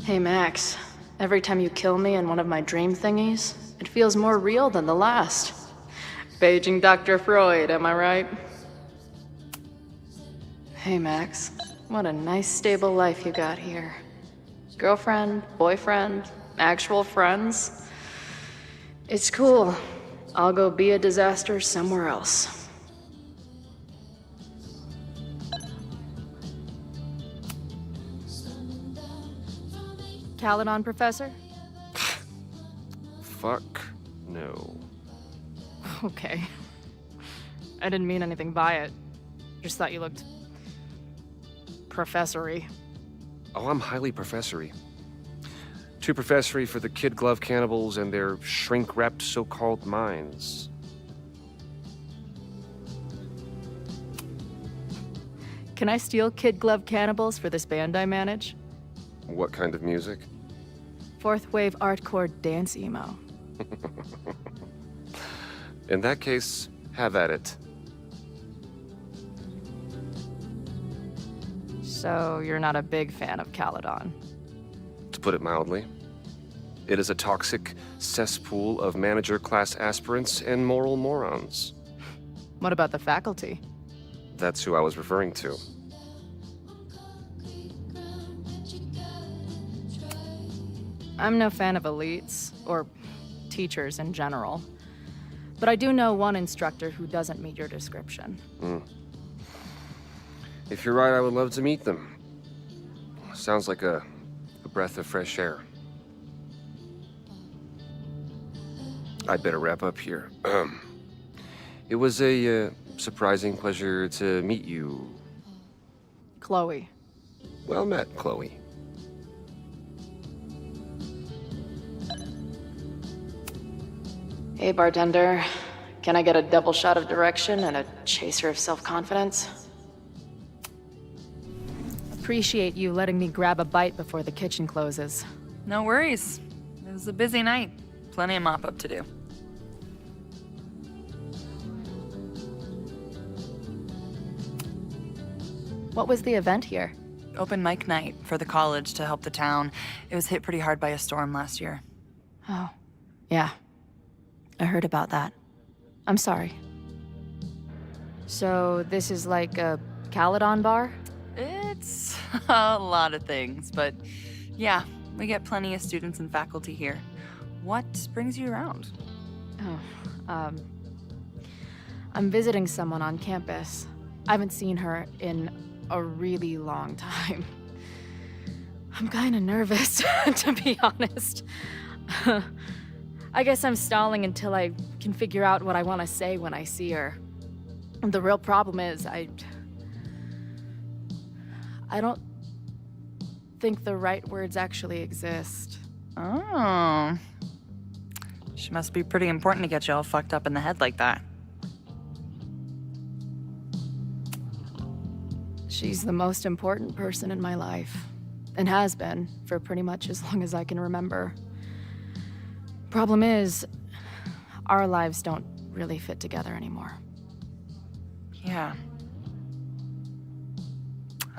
Hey, Max. Every time you kill me in one of my dream thingies, it feels more real than the last. Paging Dr. Freud, am I right? Hey, Max. What a nice, stable life you got here. Girlfriend, boyfriend, actual friends. It's cool. I'll go be a disaster somewhere else. Caledon, Professor? Fuck no. Okay. I didn't mean anything by it. Just thought you looked... professory. Oh, I'm highly professory. Too professory for the kid glove cannibals and their shrink-wrapped so-called minds. Can I steal kid glove cannibals for this band I manage? What kind of music? Fourth wave artcore dance emo. In that case, have at it. So you're not a big fan of Caledon? To put it mildly. It is a toxic cesspool of manager-class aspirants and moral morons. What about the faculty? That's who I was referring to. I'm no fan of elites, or teachers in general. But I do know one instructor who doesn't meet your description. If you're right, I would love to meet them. Sounds like a breath of fresh air. I'd better wrap up here. It was a surprising pleasure to meet you. Chloe. Well met, Chloe. Hey, bartender. Can I get a double shot of direction and a chaser of self-confidence? Appreciate you letting me grab a bite before the kitchen closes. No worries. It was a busy night. Plenty of mop-up to do. What was the event here? Open mic night for the college to help the town. It was hit pretty hard by a storm last year. Oh, yeah. I heard about that. I'm sorry. So this is like a Caledon bar? It's a lot of things, but yeah, we get plenty of students and faculty here. What brings you around? Oh, I'm visiting someone on campus. I haven't seen her in a really long time. I'm kinda nervous, to be honest. I guess I'm stalling until I can figure out what I want to say when I see her. The real problem is, I don't think the right words actually exist. Oh. She must be pretty important to get you all fucked up in the head like that. She's the most important person in my life, and has been for pretty much as long as I can remember. Problem is, our lives don't really fit together anymore. Yeah.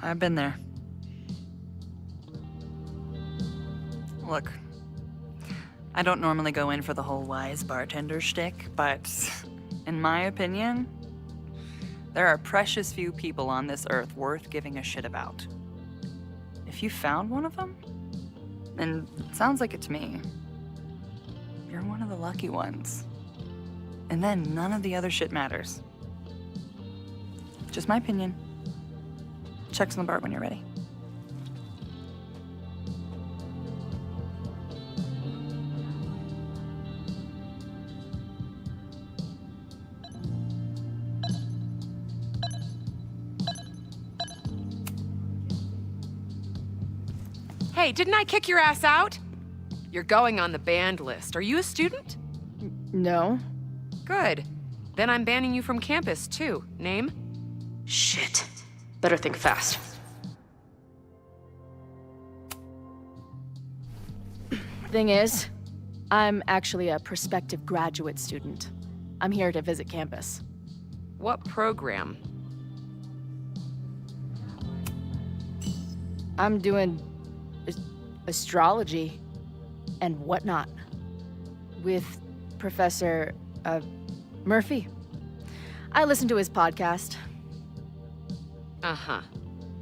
I've been there. Look, I don't normally go in for the whole wise bartender shtick, but in my opinion, there are precious few people on this earth worth giving a shit about. If you found one of them, and it sounds like it to me, you're one of the lucky ones. And then none of the other shit matters. Just my opinion. Check's on the bar when you're ready. Hey, didn't I kick your ass out? You're going on the banned list. Are you a student? No. Good. Then I'm banning you from campus, too. Name? Shit. Better think fast. Thing is, I'm actually a prospective graduate student. I'm here to visit campus. What program? I'm doing astrology and whatnot with Professor Murphy. I listen to his podcast. Uh-huh.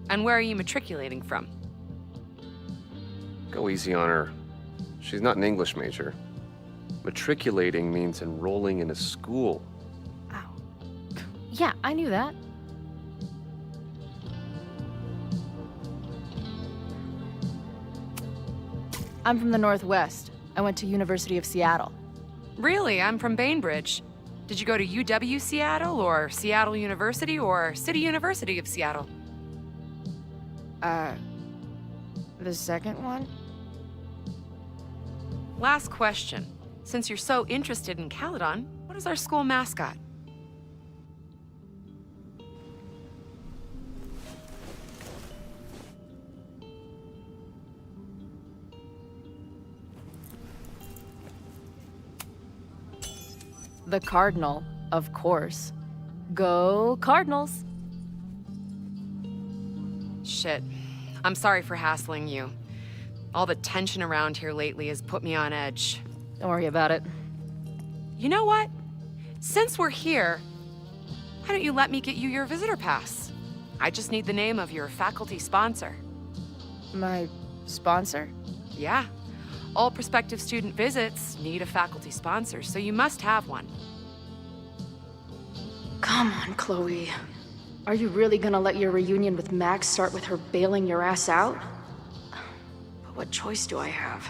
And where are you matriculating from? Go easy on her. She's not an English major. Matriculating means enrolling in a school. Yeah, I knew that. I'm from the Northwest. I went to University of Seattle. Really? I'm from Bainbridge. Did you go to UW Seattle, or Seattle University, or City University of Seattle? The second one? Last question. Since you're so interested in Caledon, what is our school mascot? The Cardinal, of course. Go Cardinals! Shit. I'm sorry for hassling you. All the tension around here lately has put me on edge. Don't worry about it. You know what? Since we're here, why don't you let me get you your visitor pass? I just need the name of your faculty sponsor. My sponsor? Yeah. All prospective student visits need a faculty sponsor, so you must have one. Come on, Chloe. Are you really gonna let your reunion with Max start with her bailing your ass out? But what choice do I have?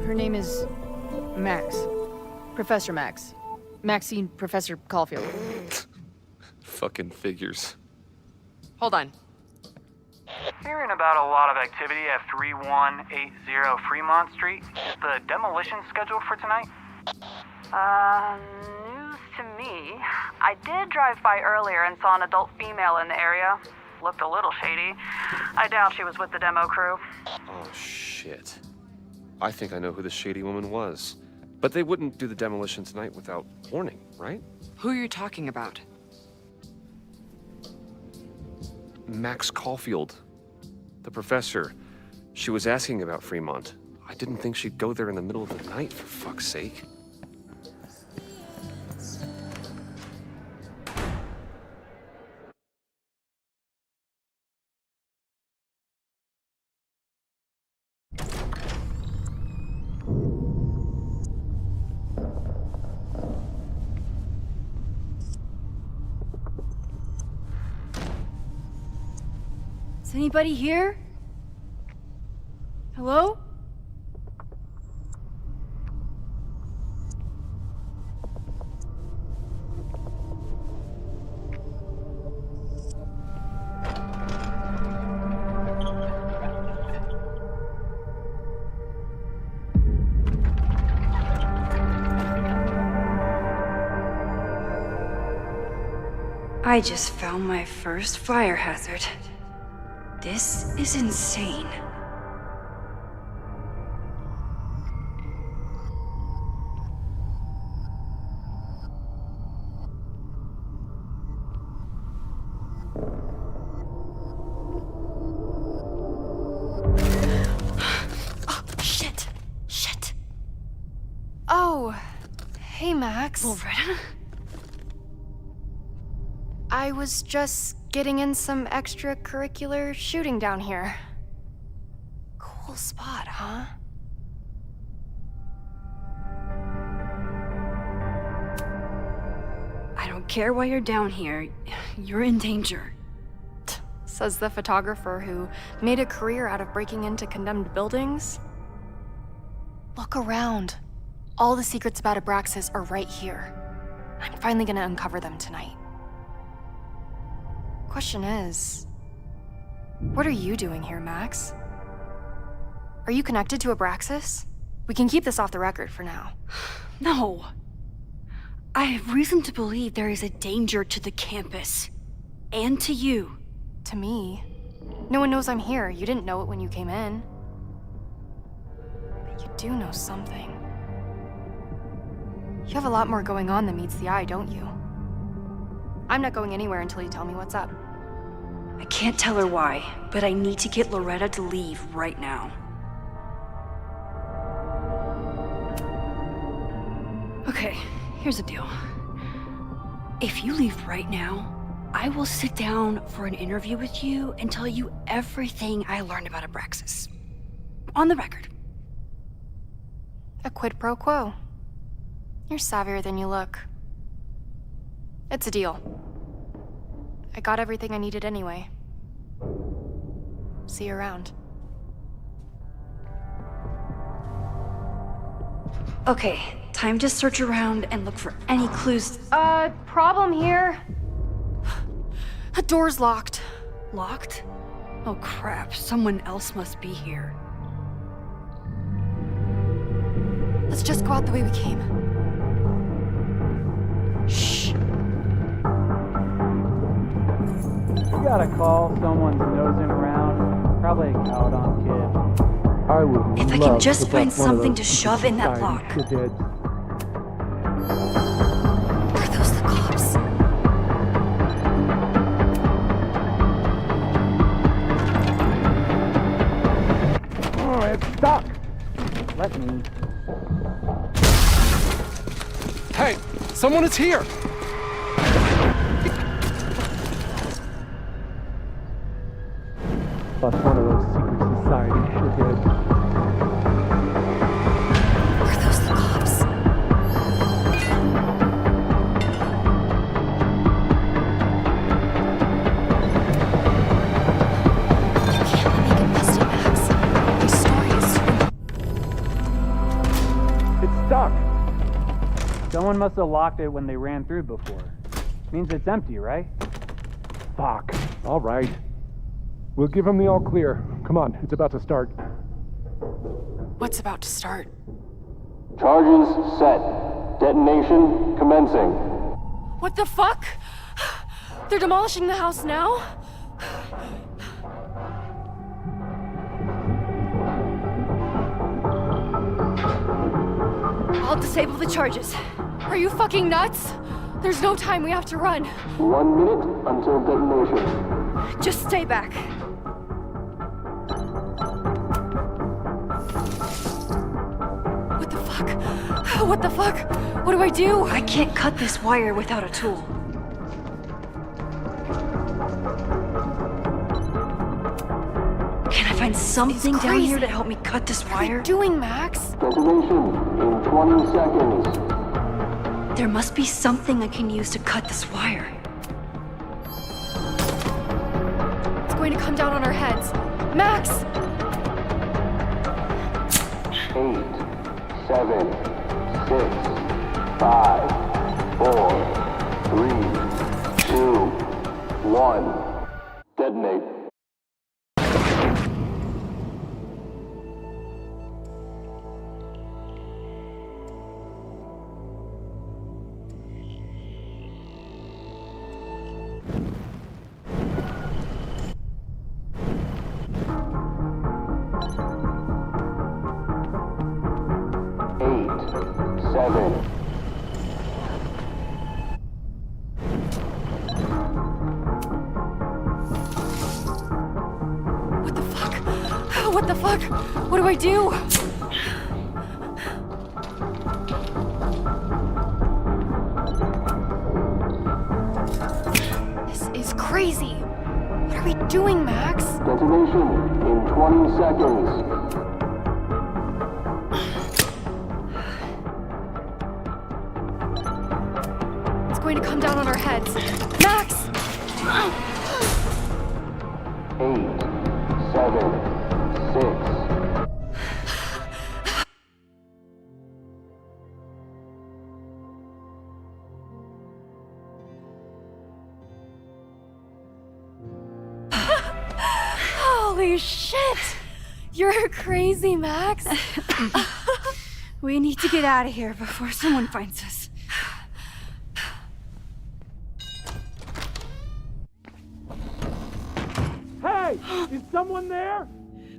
Her name is Max. Professor Max. Maxine Professor Caulfield. Fucking figures. Hold on. Hearing about a lot of activity at 3180 Fremont Street. Is the demolition scheduled for tonight? News to me. I did drive by earlier and saw an adult female in the area. Looked a little shady. I doubt she was with the demo crew. Oh, shit. I think I know who the shady woman was. But they wouldn't do the demolition tonight without warning, right? Who are you talking about? Max Caulfield. The professor. She was asking about Fremont. I didn't think she'd go there in the middle of the night, for fuck's sake. Is anybody here? Hello? I just found my first fire hazard. This is insane. Oh, shit. Shit. Oh, hey, Max. Loretta? I was just getting in some extracurricular shooting down here. Cool spot, huh? I don't care why you're down here. You're in danger. Says the photographer who made a career out of breaking into condemned buildings. Look around. All the secrets about Abraxas are right here. I'm finally gonna uncover them tonight. Question is, what are you doing here, Max? Are you connected to Abraxas? We can keep this off the record for now. No. I have reason to believe there is a danger to the campus. And to you. To me? No one knows I'm here. You didn't know it when you came in. But you do know something. You have a lot more going on than meets the eye, don't you? I'm not going anywhere until you tell me what's up. I can't tell her why, but I need to get Loretta to leave right now. Okay, here's the deal. If you leave right now, I will sit down for an interview with you and tell you everything I learned about Abraxas. On the record. A quid pro quo. You're savvier than you look. It's a deal. I got everything I needed anyway. See you around. Okay, time to search around and look for any clues. Problem here. The door's locked. Locked? Oh crap, someone else must be here. Let's just go out the way we came. Shh. You gotta call someone's nosing around. Probably a cowed-on kid. I would If I love can just to find bust one of something those to shove in that society lock. shitheads. Are those the cops? Oh, it's stuck. Let me. Hey, someone is here! Bust one of those secret society shitheads. Are those the cops? You can't let me get busted, Max. My story is It's stuck. Someone must have locked it when they ran through before. Means it's empty, right? Fuck. All right. We'll give him the all clear. Come on, it's about to start. What's about to start? Charges set. Detonation commencing. What the fuck? They're demolishing the house now? I'll disable the charges. Are you fucking nuts? There's no time, we have to run. 1 minute until detonation. Just stay back. What the fuck? What the fuck? What do I do? I can't cut this wire without a tool. Can I find something down here to help me cut this What are wire? you doing, Max? Detonation in 20 seconds. There must be something I can use to cut this wire. It's going to come down on our heads. Max! 8, 7, 6, 5, 4, 3, 2, 1. Detonate. What the fuck? What do I do? This is crazy. What are we doing, Max? Detonation in 20 seconds. It's going to come down on our heads. Max! Holy shit! You're crazy, Max. We need to get out of here before someone finds us. Hey! Is someone there?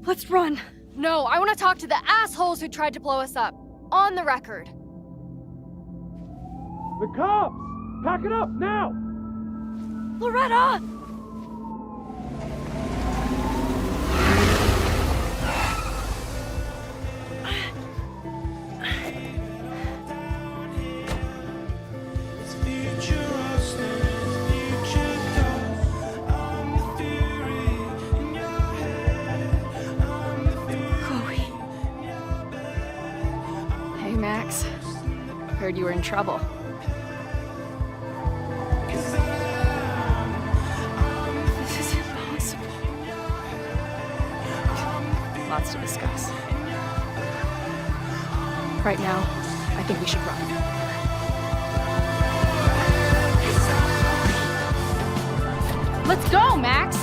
Let's run. No, I want to talk to the assholes who tried to blow us up. On the record. The cops! Pack it up, now! Loretta! Hey, Max. Heard you were in trouble. This is impossible. Lots to discuss. Right now, I think we should run. Let's go, Max!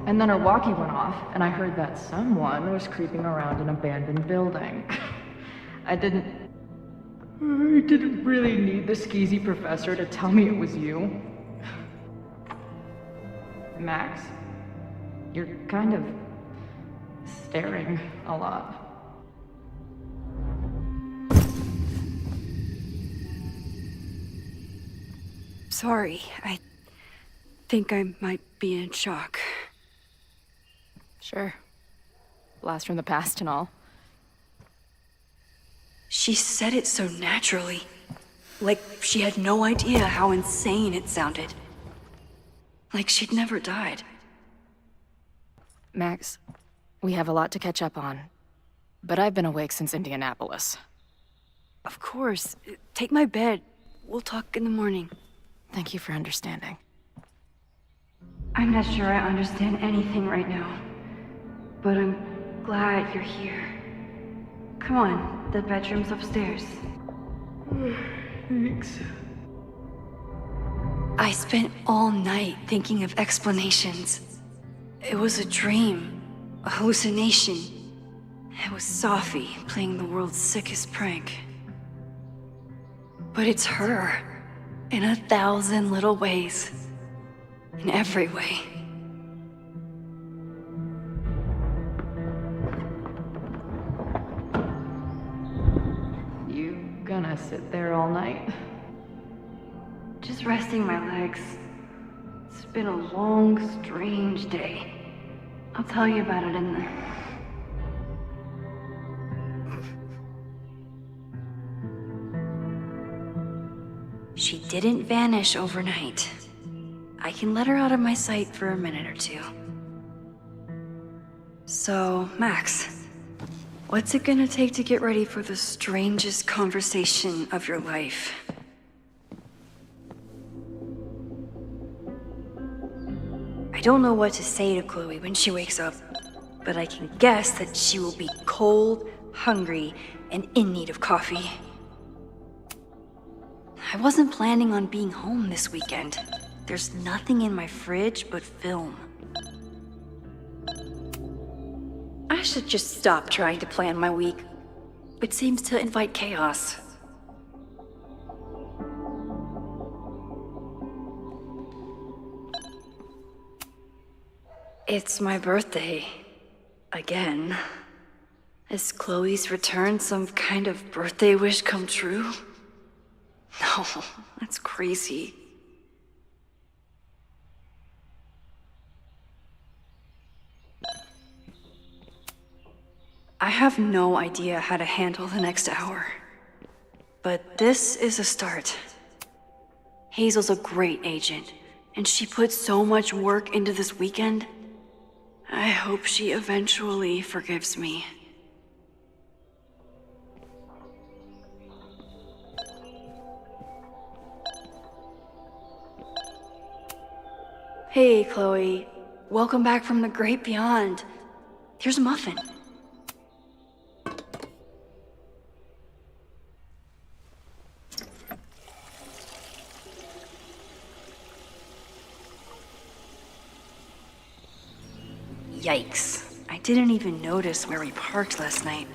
And then her walkie went off, and I heard that someone was creeping around an abandoned building. I didn't really need the skeezy professor to tell me it was you. Max, you're kind of staring a lot. Sorry, I think I might be in shock. Sure. Blast from the past and all. She said it so naturally. Like she had no idea how insane it sounded. Like she'd never died. Max, we have a lot to catch up on. But I've been awake since Indianapolis. Of course. Take my bed. We'll talk in the morning. Thank you for understanding. I'm not sure I understand anything right now. But I'm glad you're here. Come on, the bedroom's upstairs. Thanks. I spent all night thinking of explanations. It was a dream, a hallucination. It was Sophie playing the world's sickest prank. But it's her, in 1,000 little ways. In every way. Gonna sit there all night? Just resting my legs. It's been a long, strange day. I'll tell you about it in the... She didn't vanish overnight. I can let her out of my sight for a minute or two. So, Max, what's it gonna take to get ready for the strangest conversation of your life? I don't know what to say to Chloe when she wakes up, but I can guess that she will be cold, hungry, and in need of coffee. I wasn't planning on being home this weekend. There's nothing in my fridge but film. I should just stop trying to plan my week. It seems to invite chaos. It's my birthday. Again. Is Chloe's return some kind of birthday wish come true? No, that's crazy. I have no idea how to handle the next hour. But this is a start. Hazel's a great agent, and she put so much work into this weekend. I hope she eventually forgives me. Hey, Chloe. Welcome back from the great beyond. Here's a muffin. Yikes. I didn't even notice where we parked last night.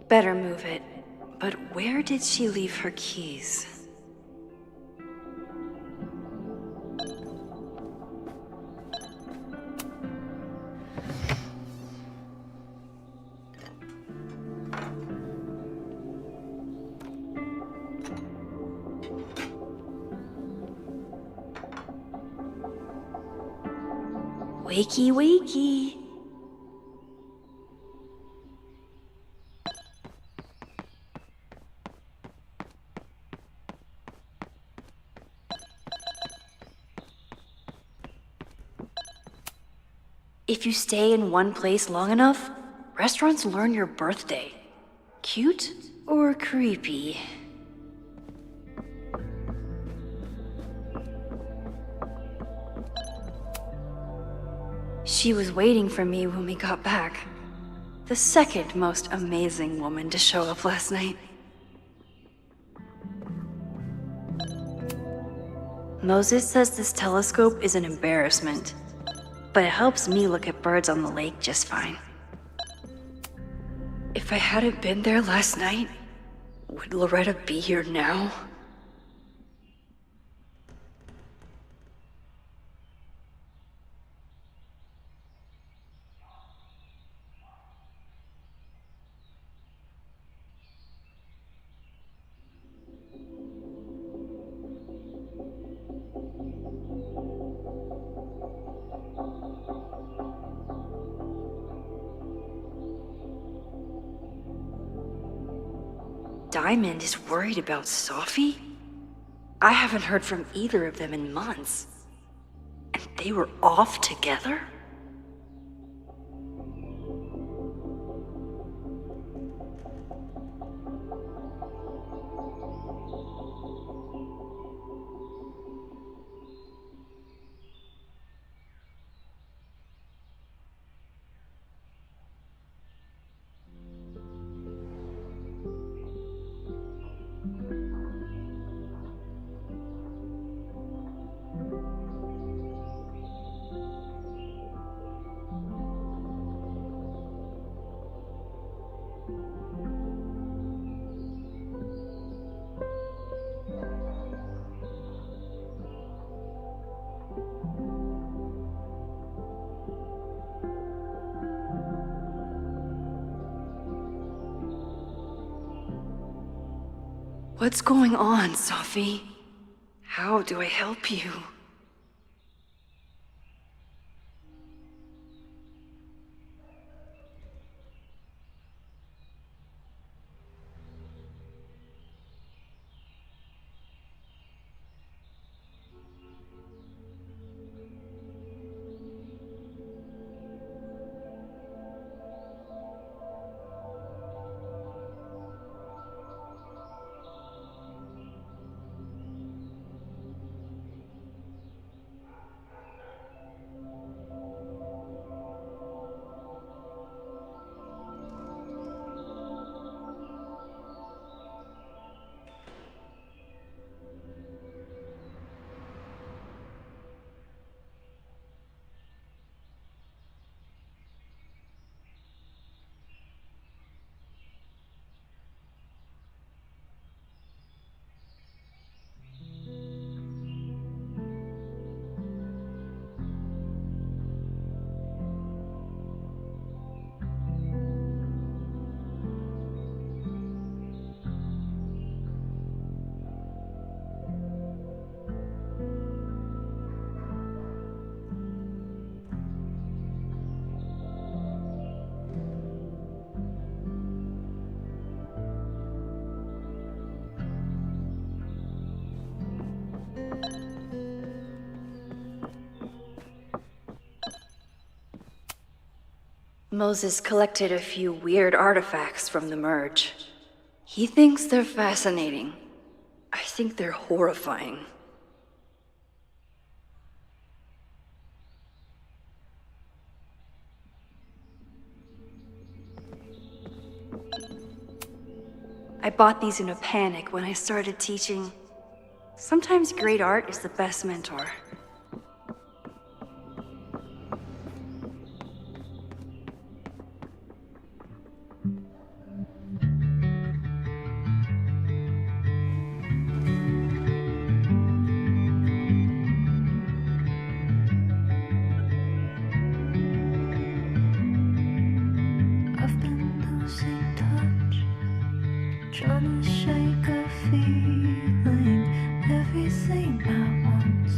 Better move it. But where did she leave her keys? Wakey, wakey. If you stay in one place long enough, restaurants learn your birthday. Cute or creepy? She was waiting for me when we got back. The second most amazing woman to show up last night. Moses says this telescope is an embarrassment, but it helps me look at birds on the lake just fine. If I hadn't been there last night, would Loretta be here now? Diamond is worried about Sophie? I haven't heard from either of them in months. And they were off together? What's going on, Sophie? How do I help you? Moses collected a few weird artifacts from the merge. He thinks they're fascinating. I think they're horrifying. I bought these in a panic when I started teaching. Sometimes great art is the best mentor. I've been losing touch, trying to shake a feeling, everything at once.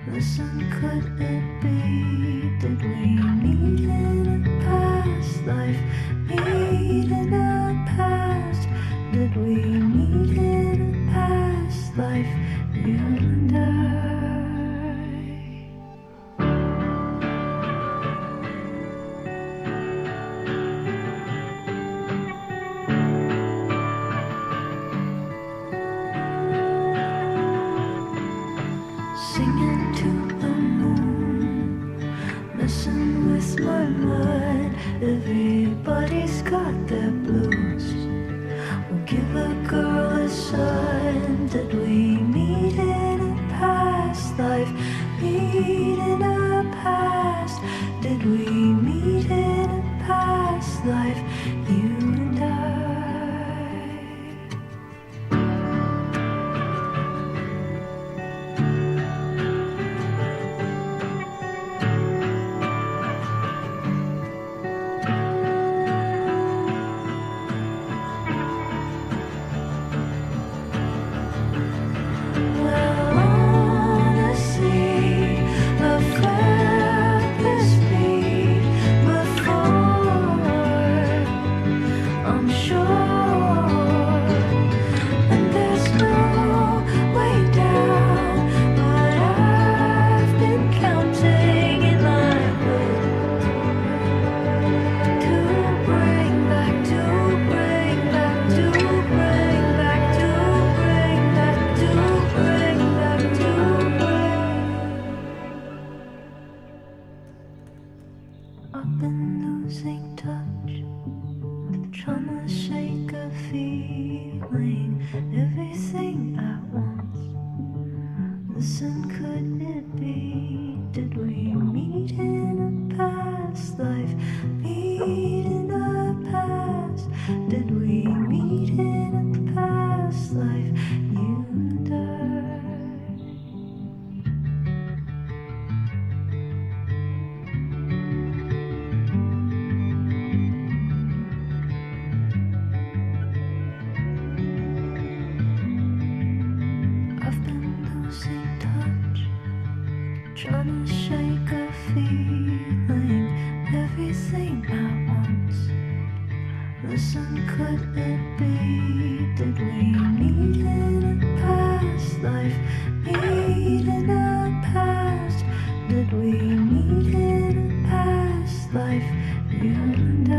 Listen, could it be? Did we meet in a past life? Meet in a past? Did we meet in a past life? You and I. Singing to the moon, messing with my mind. Everybody's got their blues. We'll give a girl a sign. Did we meet in a past life? Meet in a past? Did we meet in a past life? You and I. I've been losing touch, trying to shake a feeling, everything at once. Listen, could it be? Did we meet in a past life? Meet in a past? Did we meet in a past life? You and I. I've been losing touch, trying to shake a feeling, everything at once. Listen, could it be? Did we meet in a past life? Meet in a past? Did we meet in a past life? You and I.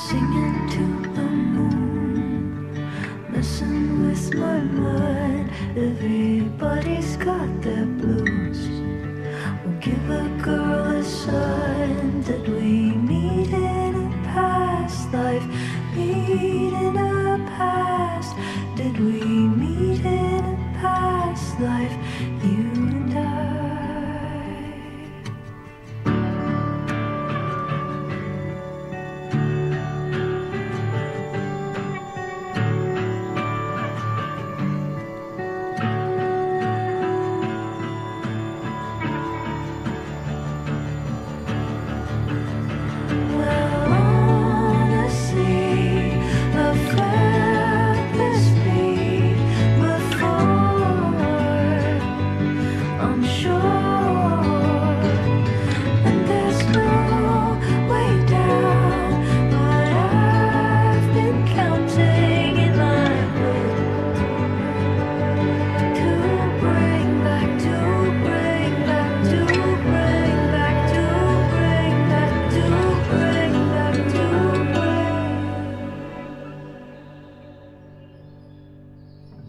Singing to the moon, messing with my mind. Everybody's got their blues. We'll give a girl a sign. Did we meet in a past life? Meet in a past? Did we meet in a past life? You and I.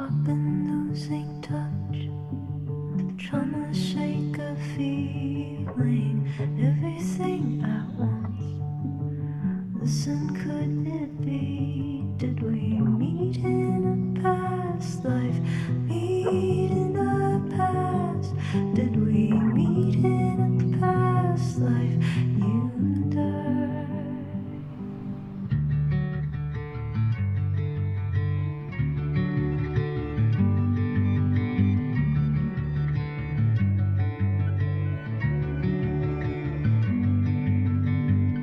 I've been losing touch, trying to shake a feeling, everything at once. Listen, could it be? Did we meet in a past life? Meet in a past? Did we meet in a past life? You and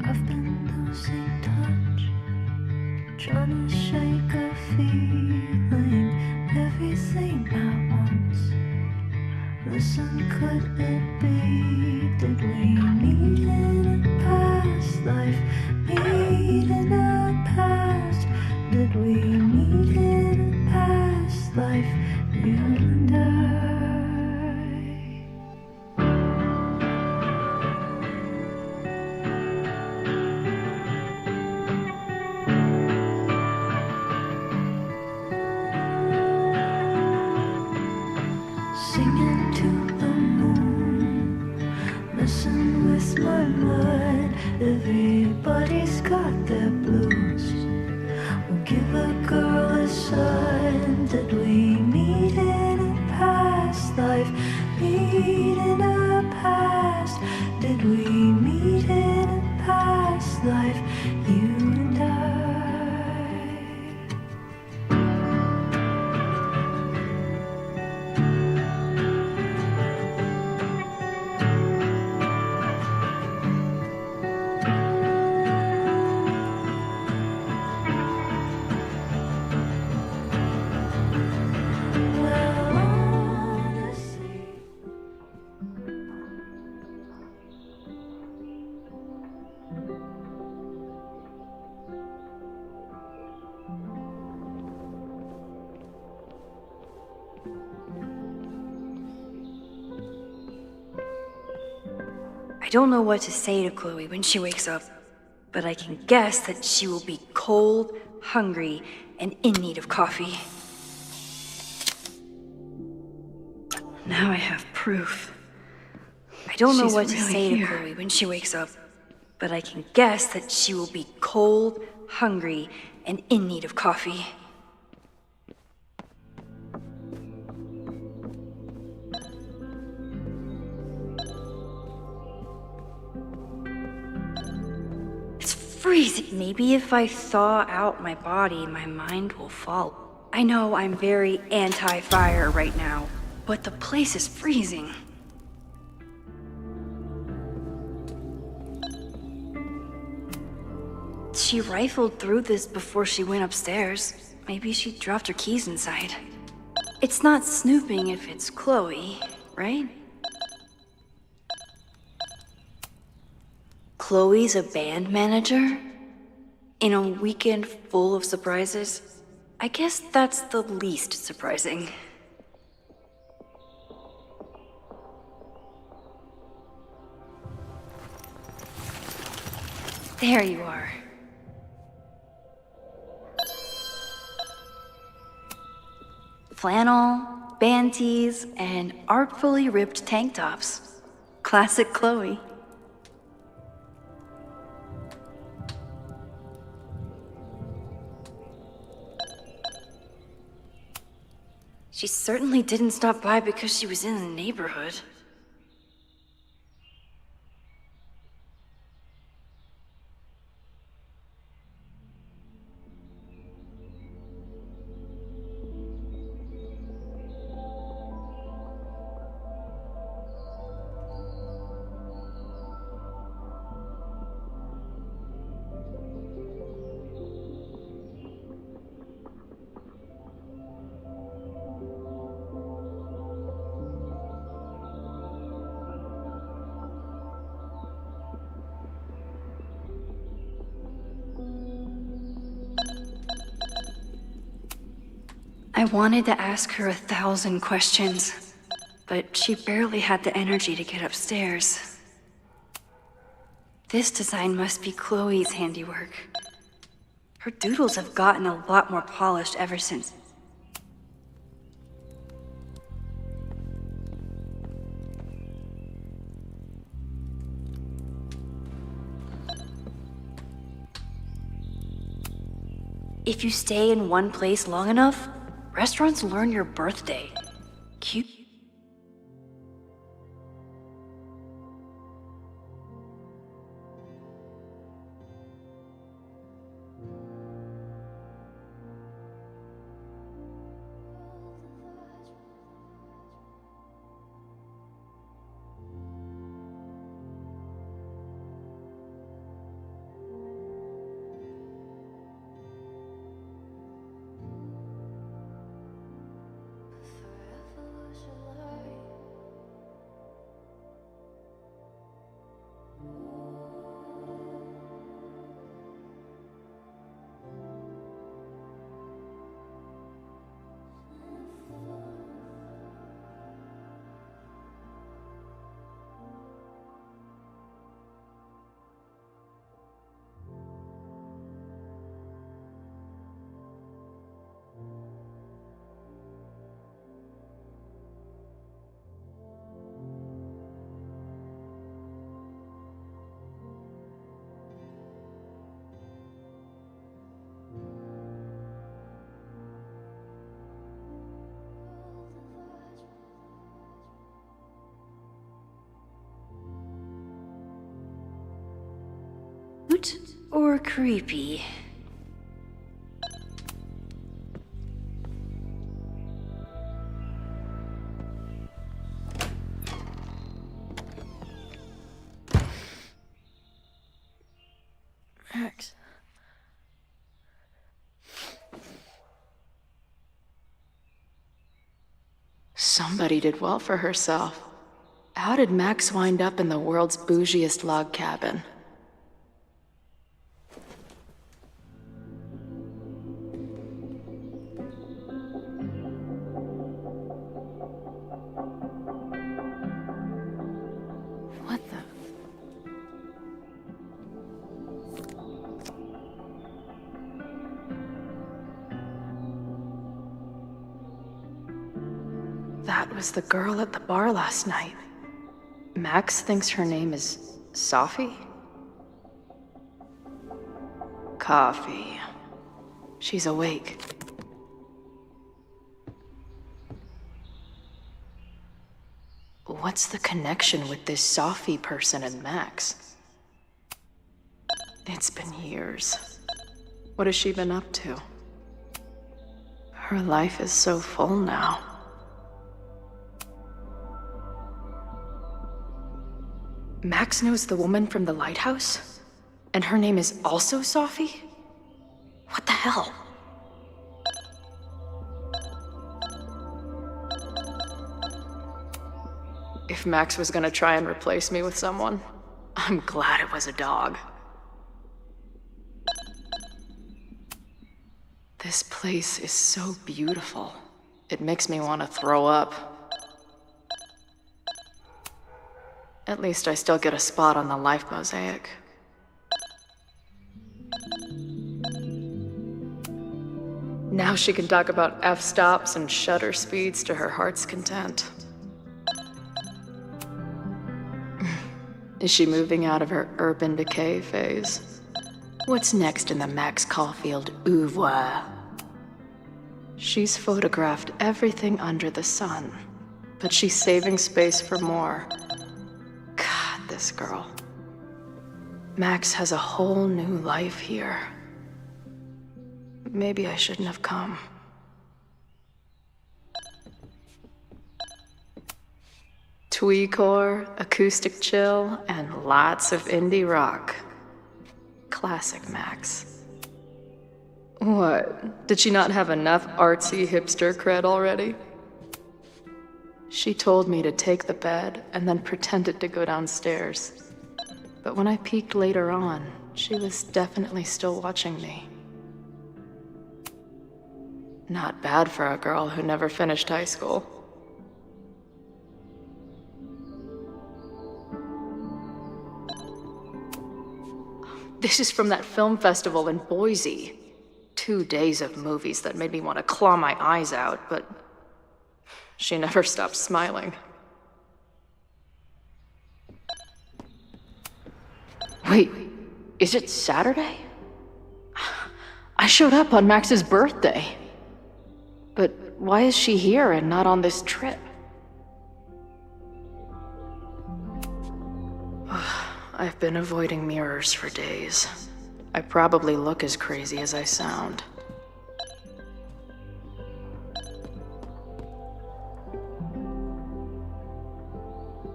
I've been losing touch, trying to shake a feeling, everything at once. Listen, could it be? Did we meet in a past life? Meet in a past? Did we meet in a past life? You and I. Singing to the moon, messing with my mind. Everybody's got their blues. We'll give a girl a sign. Did we meet in a past life? Meet in a past? Did we meet in a past life? You and I. I don't know what to say to Chloe when she wakes up, but I can guess that she will be cold, hungry, and in need of coffee. Now I have proof. I don't know what to say to Chloe when she wakes up, but I can guess that she will be cold, hungry, and in need of coffee. Freezing. Maybe if I thaw out my body, my mind will fall. I know I'm very anti-fire right now, but the place is freezing. She rifled through this before she went upstairs. Maybe she dropped her keys inside. It's not snooping if it's Chloe, right? Chloe's a band manager? In a weekend full of surprises? I guess that's the least surprising. There you are. Flannel, band tees, and artfully ripped tank tops. Classic Chloe. She certainly didn't stop by because she was in the neighborhood. I wanted to ask her 1,000 questions, but she barely had the energy to get upstairs. This design must be Chloe's handiwork. Her doodles have gotten a lot more polished ever since. If you stay in one place long enough, restaurants learn your birthday. Cute. Cute or creepy? Max. Somebody did well for herself. How did Max wind up in the world's bougiest log cabin? What the? That was the girl at the bar last night. Max thinks her name is Sophie? Coffee. She's awake. What's the connection with this Sophie person and Max? It's been years. What has she been up to? Her life is so full now. Max knows the woman from the lighthouse? And her name is also Sophie? What the hell? If Max was gonna try and replace me with someone, I'm glad it was a dog. This place is so beautiful. It makes me want to throw up. At least I still get a spot on the life mosaic. Now she can talk about f-stops and shutter speeds to her heart's content. Is she moving out of her urban decay phase? What's next in the Max Caulfield oeuvre? She's photographed everything under the sun, but she's saving space for more. God, this girl. Max has a whole new life here. Maybe I shouldn't have come. Tweecore, acoustic chill, and lots of indie rock. Classic Max. What? Did she not have enough artsy hipster cred already? She told me to take the bed and then pretended to go downstairs. But when I peeked later on, she was definitely still watching me. Not bad for a girl who never finished high school. This is from that film festival in Boise. 2 days of movies that made me want to claw my eyes out, but she never stopped smiling. Wait, is it Saturday? I showed up on Max's birthday. But why is she here and not on this trip? I've been avoiding mirrors for days. I probably look as crazy as I sound.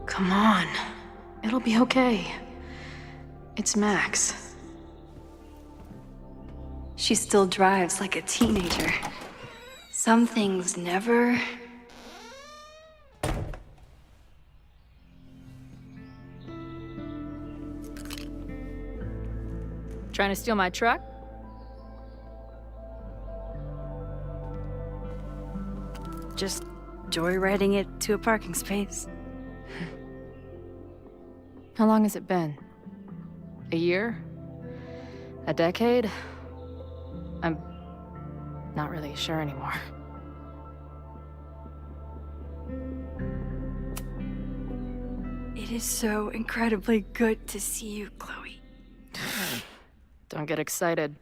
Come on. It'll be okay. It's Max. She still drives like a teenager. Some things never... Trying to steal my truck? Just joyriding it to a parking space. How long has it been? A year? A decade? I'm not really sure anymore. It is so incredibly good to see you, Chloe. Don't get excited.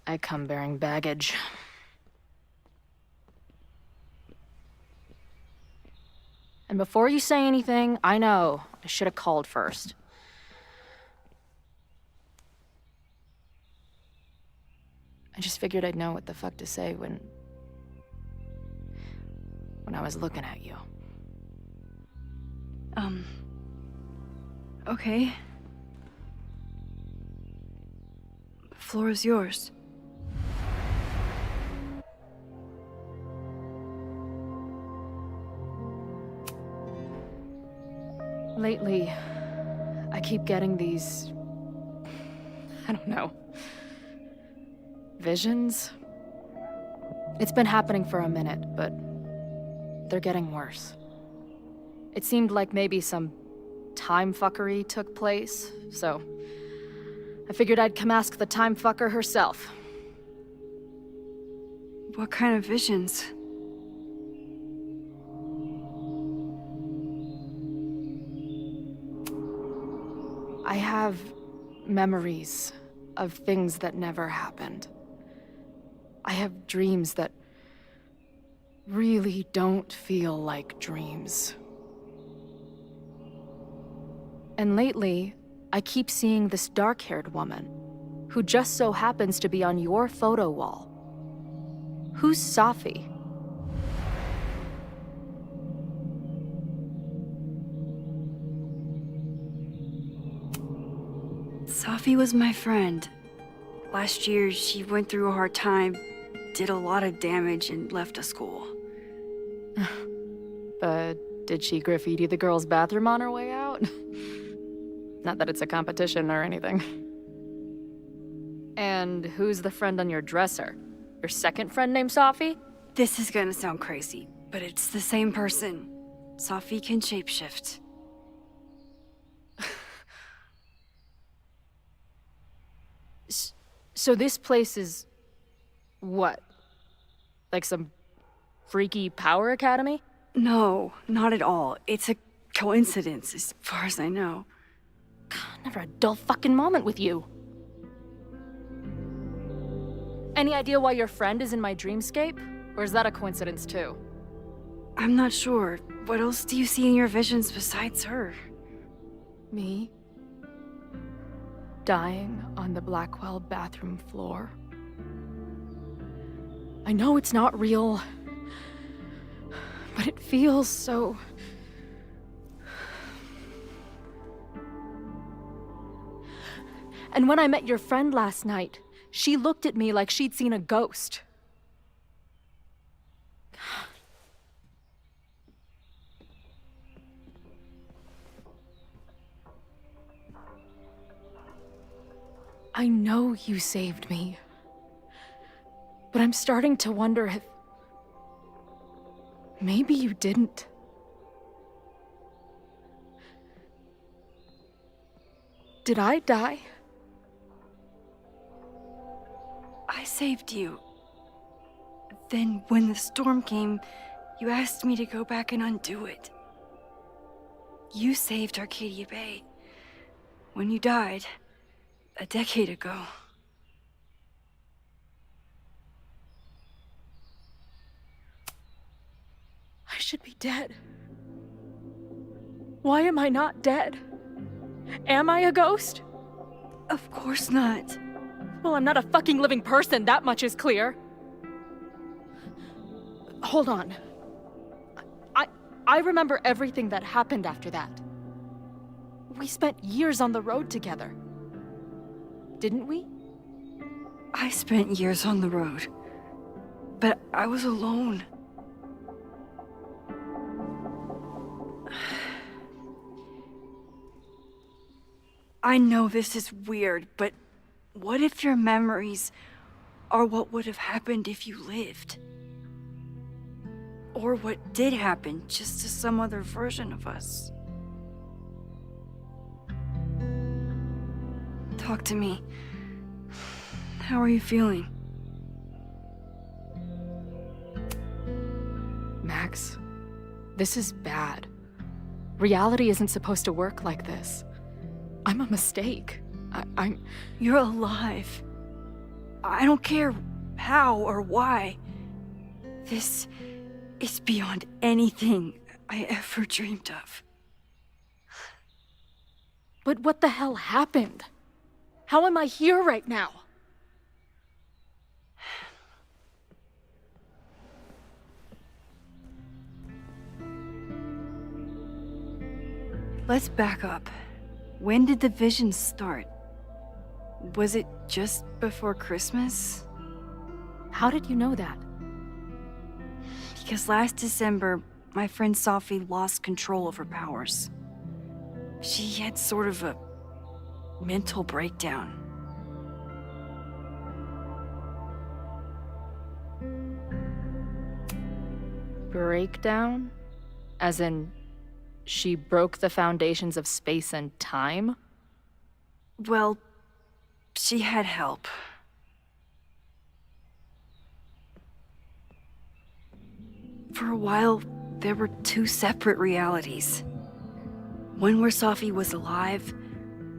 I come bearing baggage. And before you say anything, I know I should have called first. I just figured I'd know what the fuck to say when I was looking at you. Okay. The floor is yours. Lately, I keep getting these... I don't know. Visions? It's been happening for a minute, but they're getting worse. It seemed like maybe some time fuckery took place, so I figured I'd come ask the time fucker herself. What kind of visions? I have memories of things that never happened. I have dreams that really don't feel like dreams. And lately, I keep seeing this dark-haired woman, who just so happens to be on your photo wall. Who's Safi? Safi was my friend. Last year, she went through a hard time, did a lot of damage, and left the school. But did she graffiti the girls' bathroom on her way out? Not that it's a competition or anything. And who's the friend on your dresser? Your second friend named Safi? This is gonna sound crazy, but it's the same person. Safi can shapeshift. So this place is... what? Like some freaky power academy? No, not at all. It's a coincidence, as far as I know. Never a dull fucking moment with you. Any idea why your friend is in my dreamscape? Or is that a coincidence too? I'm not sure. What else do you see in your visions besides her? Me? Dying on the Blackwell bathroom floor. I know it's not real, but it feels so... And when I met your friend last night, she looked at me like she'd seen a ghost. I know you saved me, but I'm starting to wonder if... maybe you didn't. Did I die? I saved you. Then, when the storm came, you asked me to go back and undo it. You saved Arcadia Bay. When you died, a decade ago. should be dead. Why am I not dead? Am I a ghost? Of course not. Well, I'm not a fucking living person, that much is clear. Hold on. I remember everything that happened after that. We spent years on the road together. Didn't we? I spent years on the road, but I was alone. I know this is weird, but what if your memories are what would have happened if you lived? Or what did happen, just to some other version of us? Talk to me. How are you feeling? Max, this is bad. Reality isn't supposed to work like this. I'm a mistake. I'm... You're alive. I don't care how or why. This is beyond anything I ever dreamed of. But what the hell happened? How am I here right now? Let's back up. When did the visions start? Was it just before Christmas? How did you know that? Because last December, my friend Sophie lost control of her powers. She had sort of a mental breakdown. Breakdown? As in, she broke the foundations of space and time? Well, she had help. For a while, there were two separate realities. One where Sophie was alive,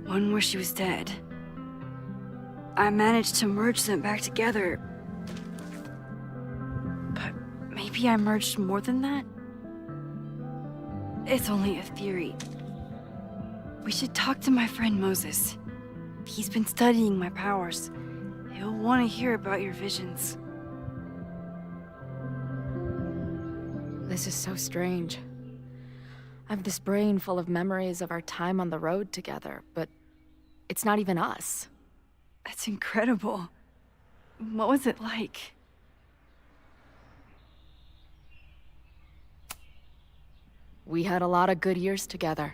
one where she was dead. I managed to merge them back together. But maybe I merged more than that? It's only a theory. We should talk to my friend Moses. He's been studying my powers. He'll want to hear about your visions. This is so strange. I have this brain full of memories of our time on the road together, but it's not even us. That's incredible. What was it like? We had a lot of good years together.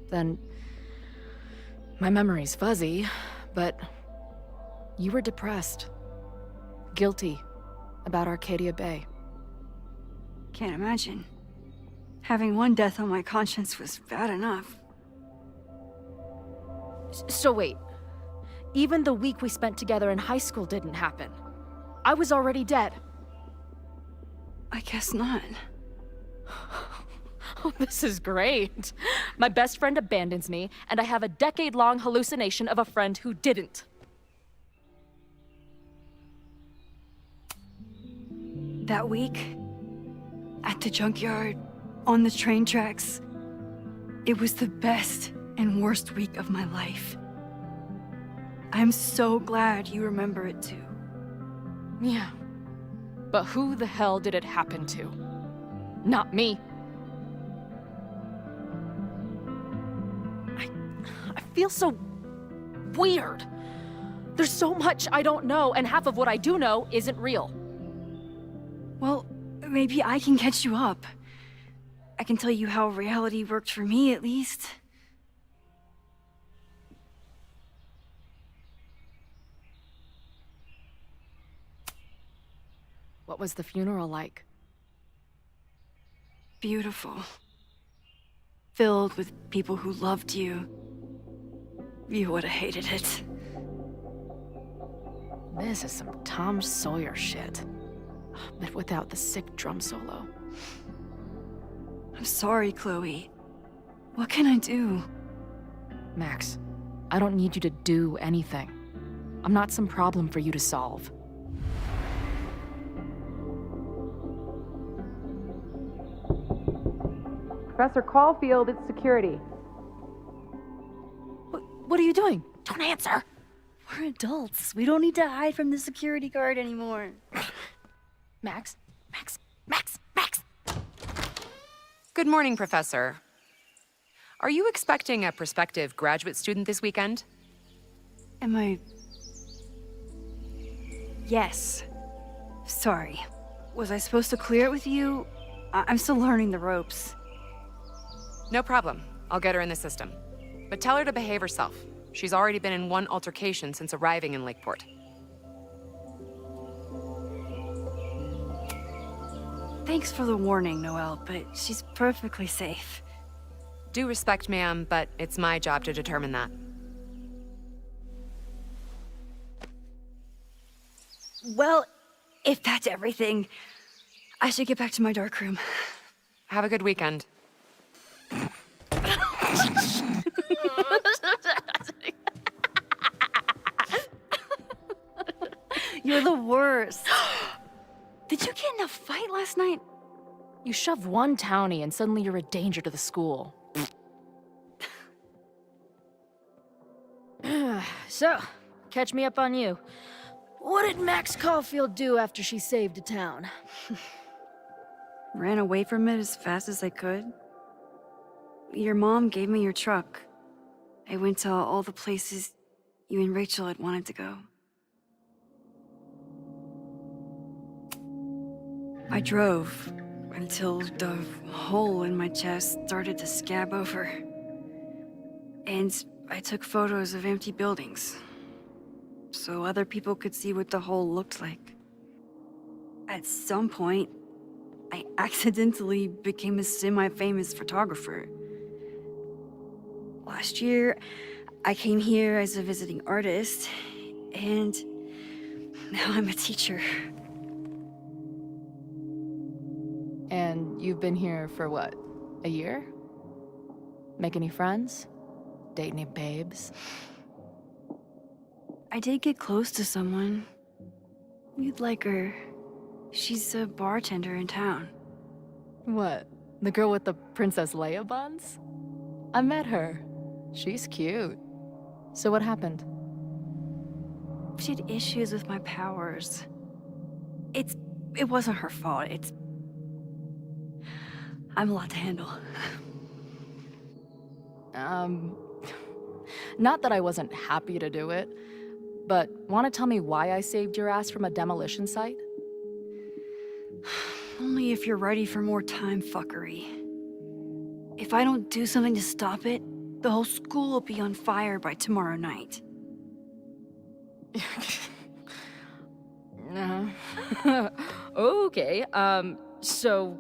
Then, my memory's fuzzy, but you were depressed. Guilty about Arcadia Bay. Can't imagine. Having one death on my conscience was bad enough. So wait, even the week we spent together in high school didn't happen. I was already dead. I guess not. Oh, this is great. My best friend abandons me, and I have a decade-long hallucination of a friend who didn't. That week, at the junkyard, on the train tracks, it was the best and worst week of my life. I'm so glad you remember it too. Yeah. But who the hell did it happen to? Not me. I feel so weird. There's so much I don't know, and half of what I do know isn't real. Well, maybe I can catch you up. I can tell you how reality worked for me, at least. What was the funeral like? Beautiful. Filled with people who loved you. You would have hated it. This is some Tom Sawyer shit. But without the sick drum solo. I'm sorry, Chloe. What can I do? Max, I don't need you to do anything. I'm not some problem for you to solve. Professor Caulfield, it's security. What are you doing? Don't answer. We're adults. We don't need to hide from the security guard anymore. Max? Max! Good morning, Professor. Are you expecting a prospective graduate student this weekend? Am I... Yes. Sorry. Was I supposed to clear it with you? I'm still learning the ropes. No problem. I'll get her in the system. But tell her to behave herself. She's already been in one altercation since arriving in Lakeport. Thanks for the warning, Noelle, but she's perfectly safe. Due respect, ma'am, but it's my job to determine that. Well, if that's everything, I should get back to my dark room. Have a good weekend. You're the worst. Did you get in a fight last night? You shove one townie and suddenly you're a danger to the school. So, catch me up on you. What did Max Caulfield do after she saved a town? Ran away from it as fast as I could. Your mom gave me your truck. I went to all the places you and Rachel had wanted to go. I drove until the hole in my chest started to scab over. And I took photos of empty buildings, so other people could see what the hole looked like. At some point, I accidentally became a semi-famous photographer. Last year, I came here as a visiting artist, and now I'm a teacher. And you've been here for what, a year? Make any friends? Date any babes? I did get close to someone. You'd like her. She's a bartender in town. What? The girl with the Princess Leia buns? I met her. She's cute. So what happened? She had issues with my powers. It wasn't her fault. I'm a lot to handle. Not that I wasn't happy to do it, but want to tell me why I saved your ass from a demolition site? Only if you're ready for more time fuckery. If I don't do something to stop it, the whole school will be on fire by tomorrow night. Okay, so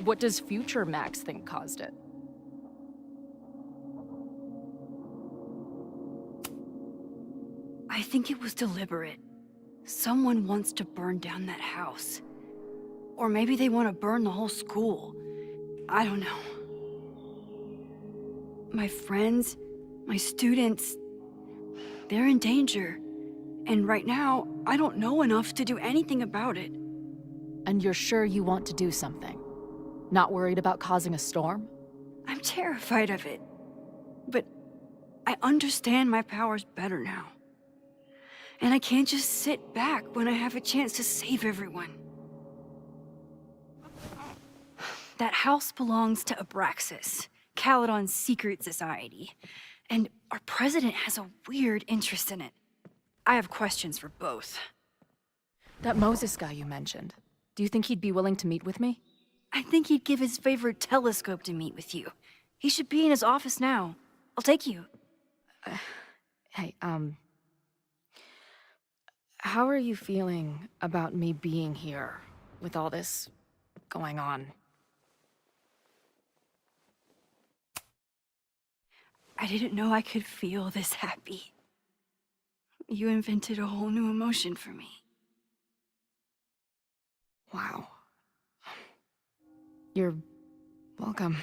what does future Max think caused it? I think it was deliberate. Someone wants to burn down that house. Or maybe they want to burn the whole school. I don't know. My friends, my students, they're in danger. And right now, I don't know enough to do anything about it. And you're sure you want to do something? Not worried about causing a storm? I'm terrified of it. But I understand my powers better now. And I can't just sit back when I have a chance to save everyone. That house belongs to Abraxas, Caledon's secret society. And our president has a weird interest in it. I have questions for both. That Moses guy you mentioned, do you think he'd be willing to meet with me? I think he'd give his favorite telescope to meet with you. He should be in his office now. I'll take you. Hey, how are you feeling about me being here with all this going on? I didn't know I could feel this happy. You invented a whole new emotion for me. Wow. You're welcome.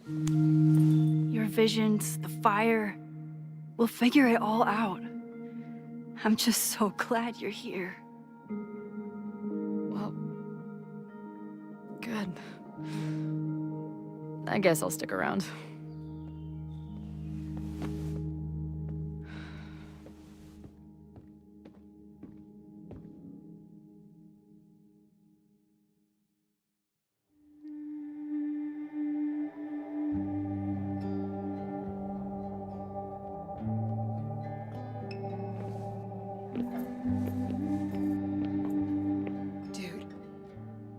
Your visions, the fire, we'll figure it all out. I'm just so glad you're here. Well, good. I guess I'll stick around.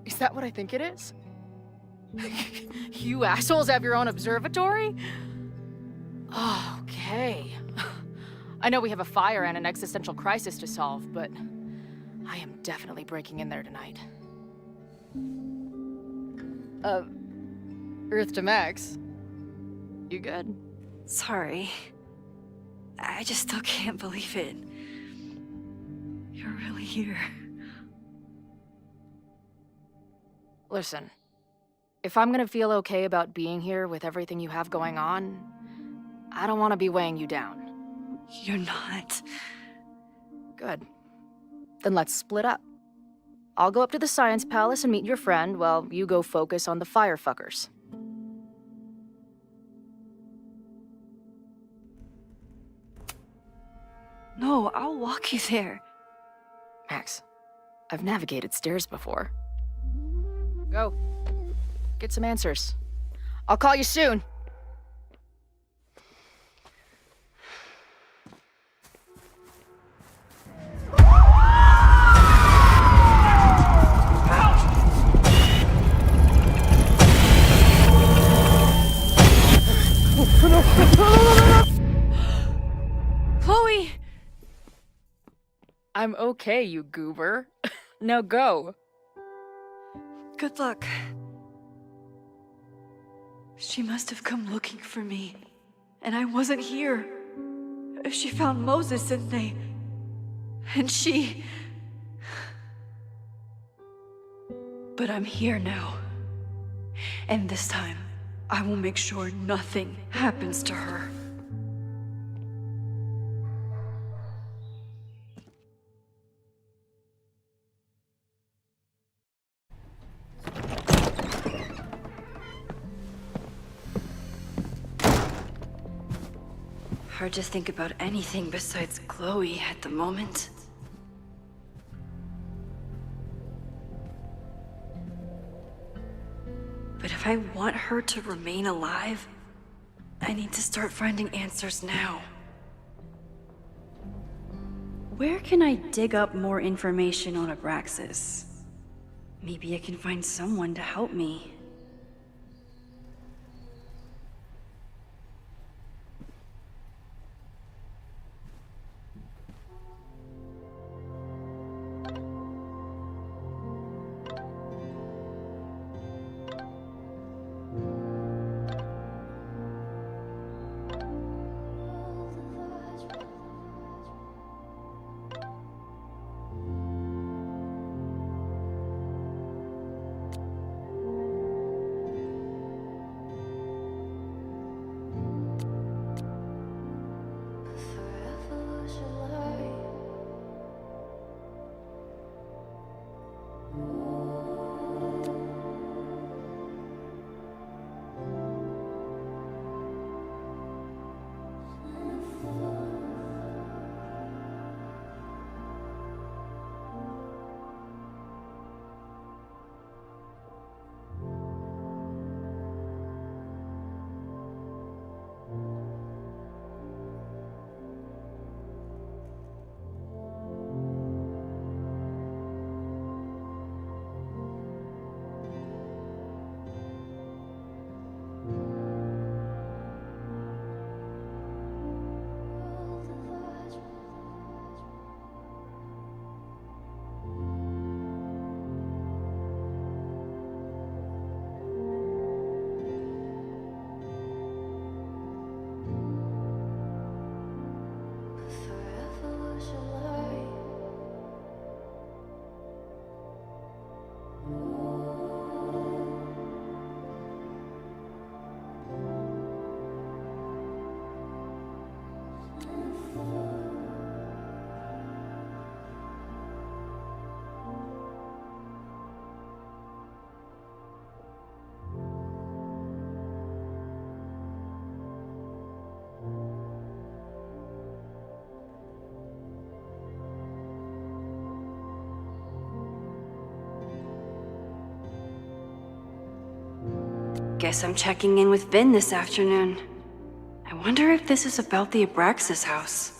Is that what I think it is? You assholes have your own observatory? Oh, okay. I know we have a fire and an existential crisis to solve, but I am definitely breaking in there tonight. Earth to Max. You good? Sorry. I just still can't believe it. You're really here. Listen, if I'm gonna feel okay about being here with everything you have going on, I don't want to be weighing you down. You're not. Good. Then let's split up. I'll go up to the Science Palace and meet your friend while you go focus on the firefuckers. No, I'll walk you there. Max, I've navigated stairs before. Go. Get some answers. I'll call you soon. Chloe! I'm okay, you goober. Now go. Good luck. She must have come looking for me, and I wasn't here. She found Moses, and she... But I'm here now. And this time, I will make sure nothing happens to her. Hard to think about anything besides Chloe at the moment. But if I want her to remain alive, I need to start finding answers now. Where can I dig up more information on Abraxas? Maybe I can find someone to help me. Guess I'm checking in with Vin this afternoon. I wonder if this is about the Abraxas house.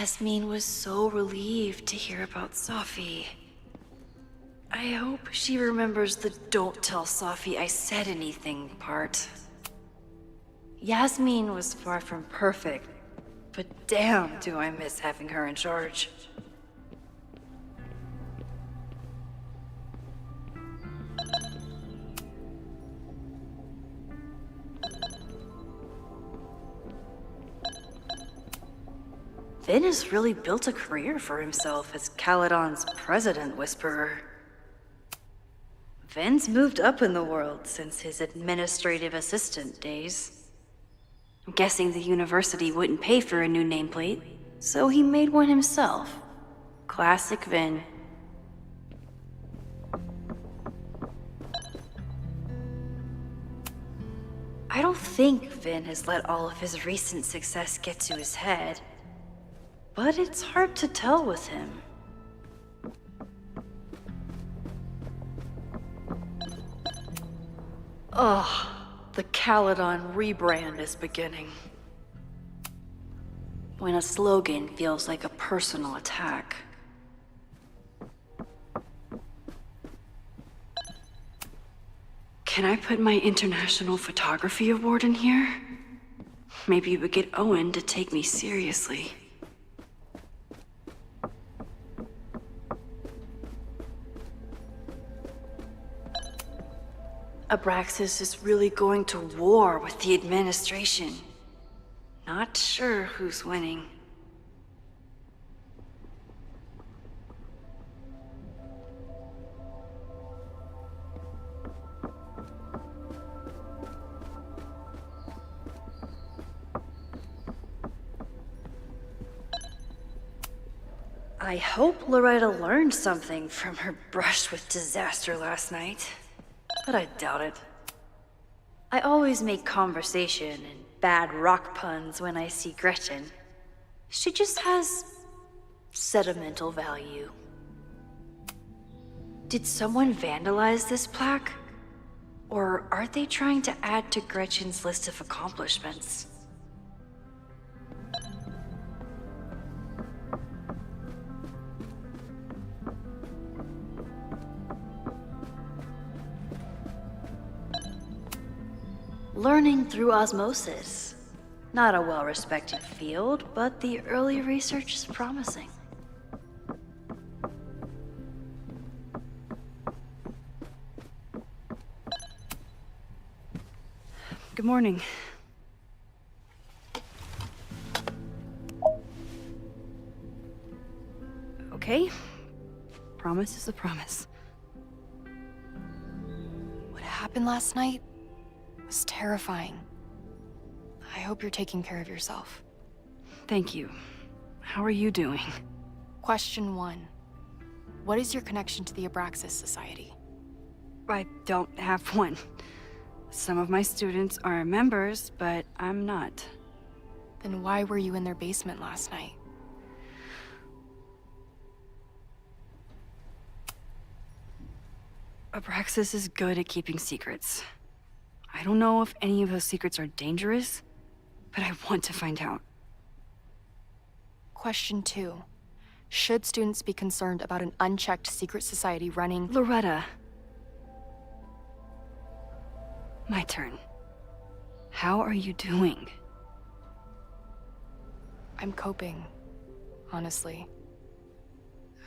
Yasmin was so relieved to hear about Safi. I hope she remembers the "don't tell Safi I said anything" part. Yasmin was far from perfect, but damn do I miss having her in charge. Vin has really built a career for himself as Caledon's president whisperer. Vin's moved up in the world since his administrative assistant days. I'm guessing the university wouldn't pay for a new nameplate, so he made one himself. Classic Vin. I don't think Vin has let all of his recent success get to his head. But it's hard to tell with him. Ugh, the Caledon rebrand is beginning. When a slogan feels like a personal attack. Can I put my International Photography Award in here? Maybe we get Owen to take me seriously. Abraxas is really going to war with the administration. Not sure who's winning. I hope Loretta learned something from her brush with disaster last night. But I doubt it. I always make conversation and bad rock puns when I see Gretchen. She just has sentimental value. Did someone vandalize this plaque? Or are they trying to add to Gretchen's list of accomplishments? Learning through osmosis. Not a well-respected field, but the early research is promising. Good morning. Okay. Promise is a promise. What happened last night was terrifying. I hope you're taking care of yourself. Thank you. How are you doing? Question 1. What is your connection to the Abraxas Society? I don't have one. Some of my students are members, but I'm not. Then why were you in their basement last night? Abraxas is good at keeping secrets. I don't know if any of those secrets are dangerous, but I want to find out. Question 2. Should students be concerned about an unchecked secret society running— Loretta. My turn. How are you doing? I'm coping, honestly.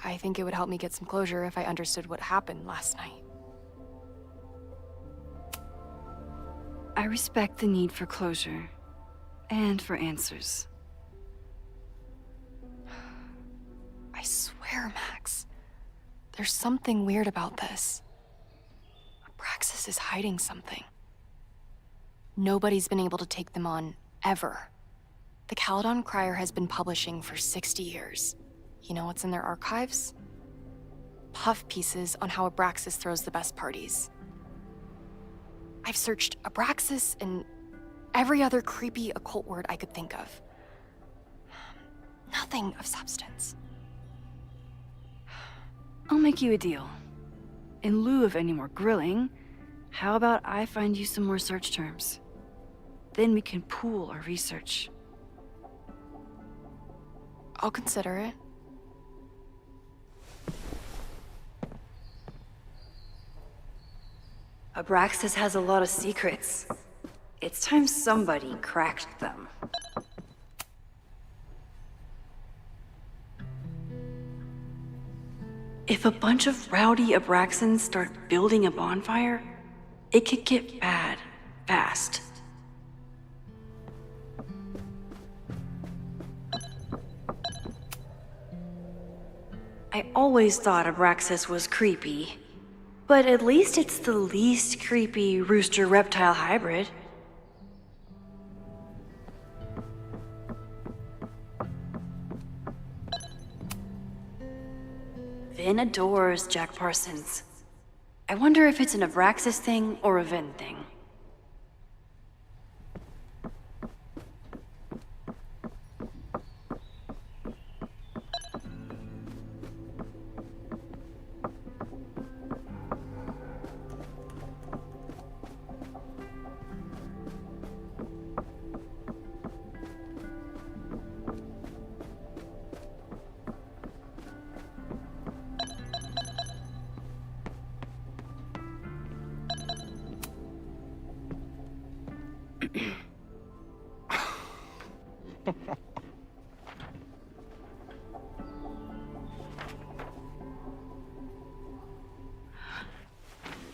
I think it would help me get some closure if I understood what happened last night. I respect the need for closure, and for answers. I swear, Max, there's something weird about this. Abraxas is hiding something. Nobody's been able to take them on, ever. The Caledon Crier has been publishing for 60 years. You know what's in their archives? Puff pieces on how Abraxas throws the best parties. I've searched Abraxas and every other creepy occult word I could think of. Nothing of substance. I'll make you a deal. In lieu of any more grilling, how about I find you some more search terms? Then we can pool our research. I'll consider it. Abraxas has a lot of secrets. It's time somebody cracked them. If a bunch of rowdy Abraxans start building a bonfire, it could get bad, fast. I always thought Abraxas was creepy, but at least it's the least creepy rooster-reptile hybrid. Vin adores Jack Parsons. I wonder if it's an Abraxas thing or a Vin thing.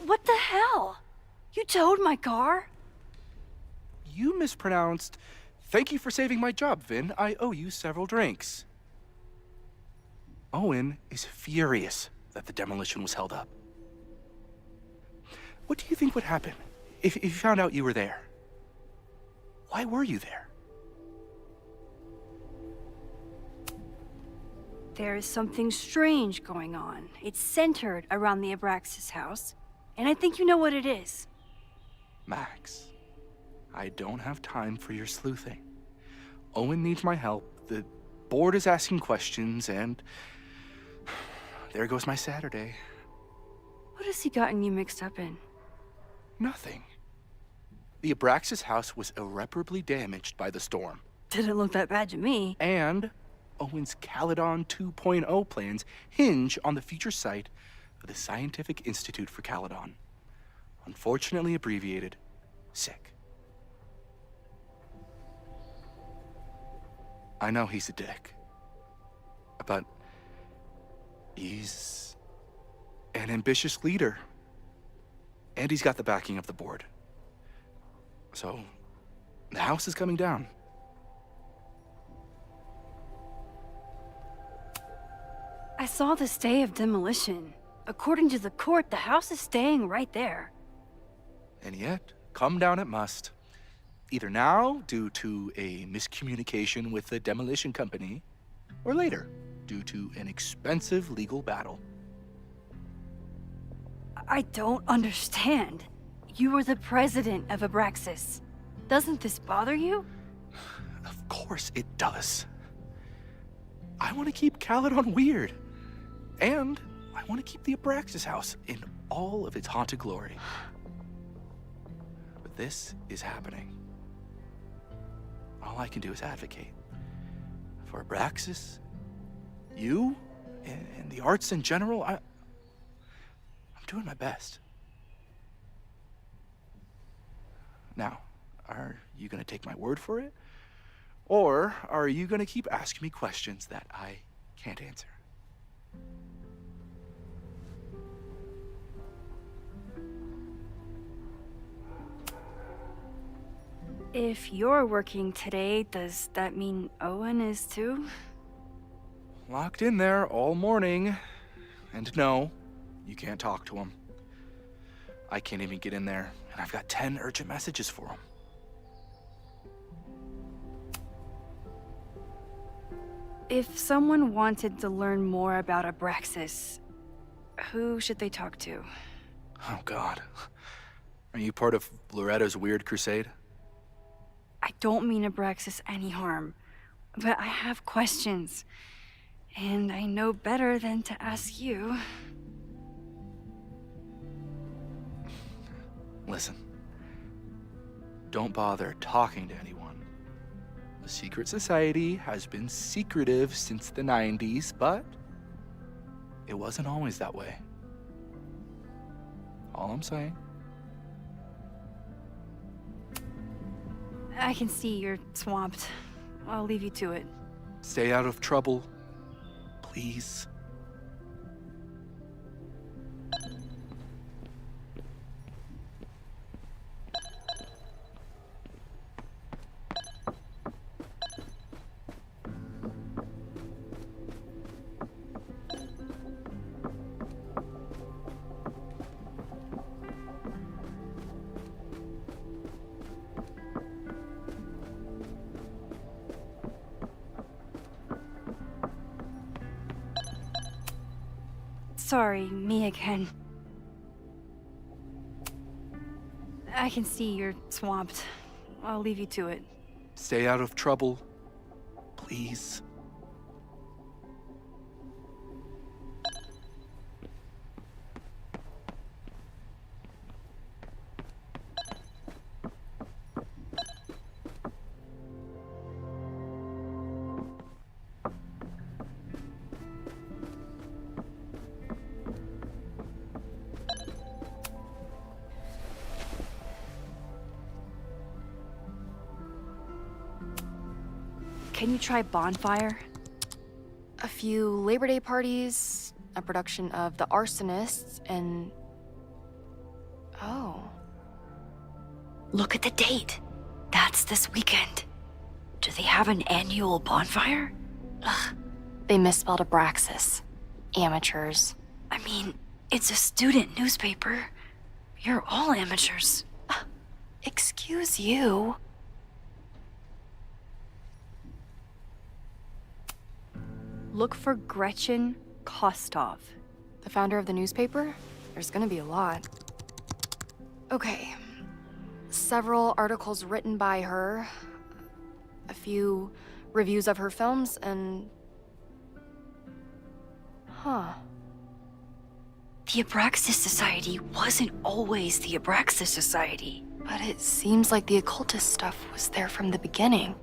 What the hell? You towed my car? You mispronounced. Thank you for saving my job, Vin. I owe you several drinks. Owen is furious that the demolition was held up. What do you think would happen if you found out you were there? Why were you there? There is something strange going on. It's centered around the Abraxas house, and I think you know what it is. Max, I don't have time for your sleuthing. Owen needs my help, the board is asking questions, and there goes my Saturday. What has he gotten you mixed up in? Nothing. The Abraxas house was irreparably damaged by the storm. Didn't look that bad to me. And Owen's Caledon 2.0 plans hinge on the future site of the Scientific Institute for Caledon. Unfortunately abbreviated, SICK. I know he's a dick. But he's an ambitious leader. And he's got the backing of the board. So, the house is coming down. I saw the stay of demolition. According to the court, the house is staying right there. And yet, come down it must. Either now, due to a miscommunication with the demolition company, or later, due to an expensive legal battle. I don't understand. You were the president of Abraxas. Doesn't this bother you? Of course it does. I want to keep Caledon weird. And I want to keep the Abraxas house in all of its haunted glory. But this is happening. All I can do is advocate. For Abraxas, you, and the arts in general, I'm doing my best. Now, are you gonna take my word for it? Or are you gonna keep asking me questions that I can't answer? If you're working today, does that mean Owen is too? Locked in there all morning. And no, you can't talk to him. I can't even get in there, and I've got 10 urgent messages for him. If someone wanted to learn more about Abraxas, who should they talk to? Oh, God. Are you part of Loretta's weird crusade? I don't mean Abraxas any harm, but I have questions, and I know better than to ask you. Listen, don't bother talking to anyone. The secret society has been secretive since the 90s, but it wasn't always that way. All I'm saying. I can see you're swamped. I'll leave you to it. Stay out of trouble, please. Sorry, me again. I can see you're swamped. I'll leave you to it. Stay out of trouble, please. Can you try Bonfire? A few Labor Day parties, a production of The Arsonists, and... Oh. Look at the date. That's this weekend. Do they have an annual bonfire? Ugh. They misspelled Abraxas. Amateurs. I mean, it's a student newspaper. You're all amateurs. Excuse you. Look for Gretchen Kostov. The founder of the newspaper? There's gonna be a lot. Okay. Several articles written by her. A few reviews of her films, and... Huh. The Abraxas Society wasn't always the Abraxas Society. But it seems like the occultist stuff was there from the beginning.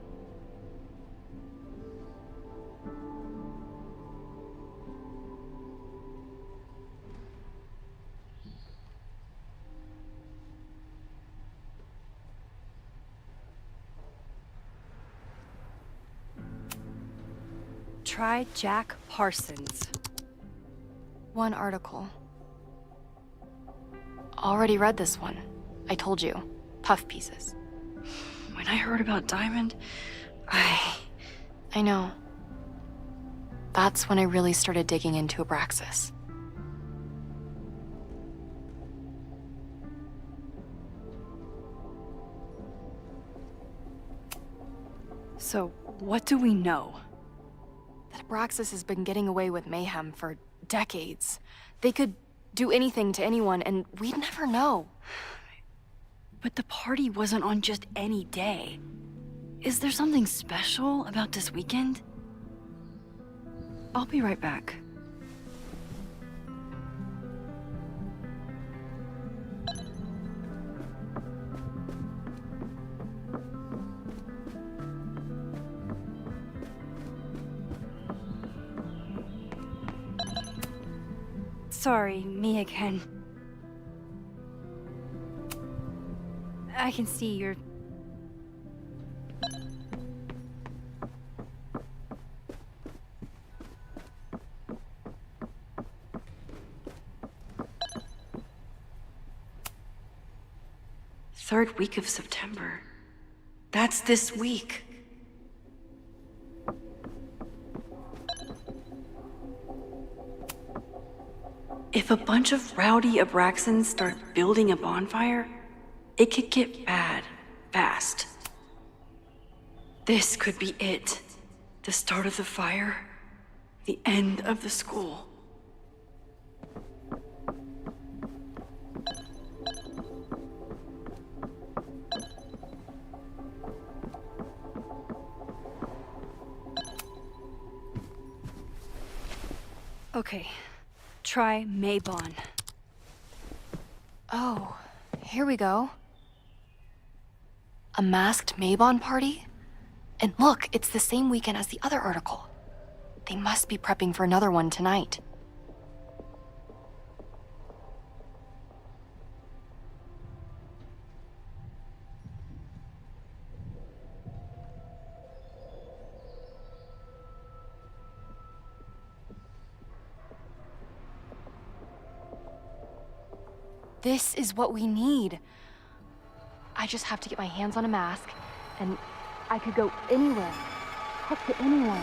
Try Jack Parsons. One article. Already read this one. I told you. Puff pieces. When I heard about Diamond, I know. That's when I really started digging into Abraxas. So, what do we know? That Abraxas has been getting away with mayhem for decades. They could do anything to anyone, and we'd never know. But the party wasn't on just any day. Is there something special about this weekend? I'll be right back. Sorry, me again. I can see you're... Third week of September. That's this week. If a bunch of rowdy Abraxans start building a bonfire, it could get bad, fast. This could be it. The start of the fire, the end of the school. Okay, try Maybon. Oh, here we go. A masked Maybon party? And look, it's the same weekend as the other article. They must be prepping for another one tonight. This is what we need. I just have to get my hands on a mask, and I could go anywhere, talk to anyone.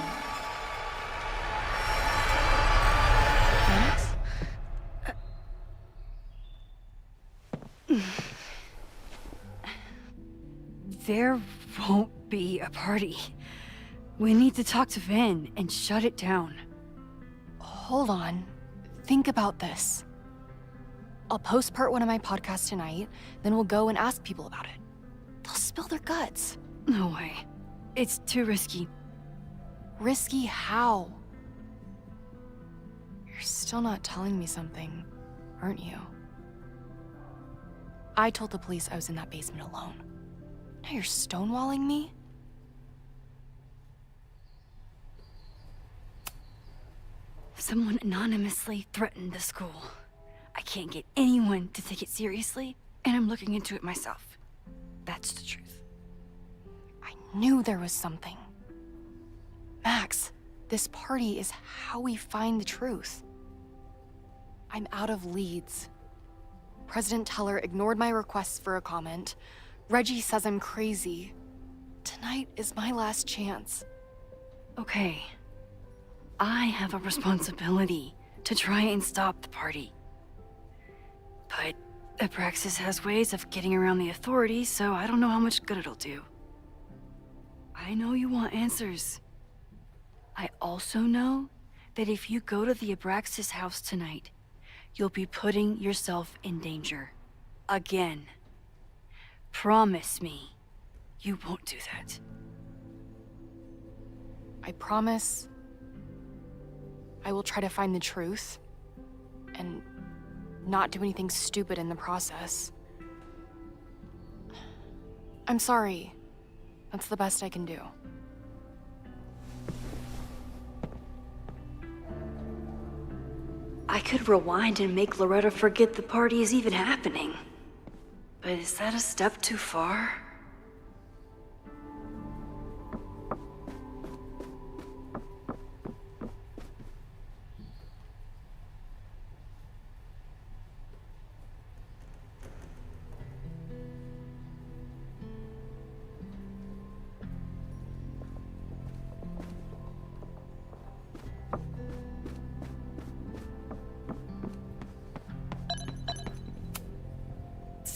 Max? There won't be a party. We need to talk to Vin and shut it down. Hold on. Think about this. I'll post-part one of my podcasts tonight, then we'll go and ask people about it. They'll spill their guts. No way. It's too risky. Risky how? You're still not telling me something, aren't you? I told the police I was in that basement alone. Now you're stonewalling me? Someone anonymously threatened the school. I can't get anyone to take it seriously, and I'm looking into it myself. That's the truth. I knew there was something. Max, this party is how we find the truth. I'm out of leads. President Teller ignored my requests for a comment. Reggie says I'm crazy. Tonight is my last chance. Okay. I have a responsibility to try and stop the party. But Abraxas has ways of getting around the authorities, so I don't know how much good it'll do. I know you want answers. I also know that if you go to the Abraxas house tonight, you'll be putting yourself in danger. Again. Promise me you won't do that. I promise I will try to find the truth and not do anything stupid in the process. I'm sorry. That's the best I can do. I could rewind and make Loretta forget the party is even happening. But is that a step too far?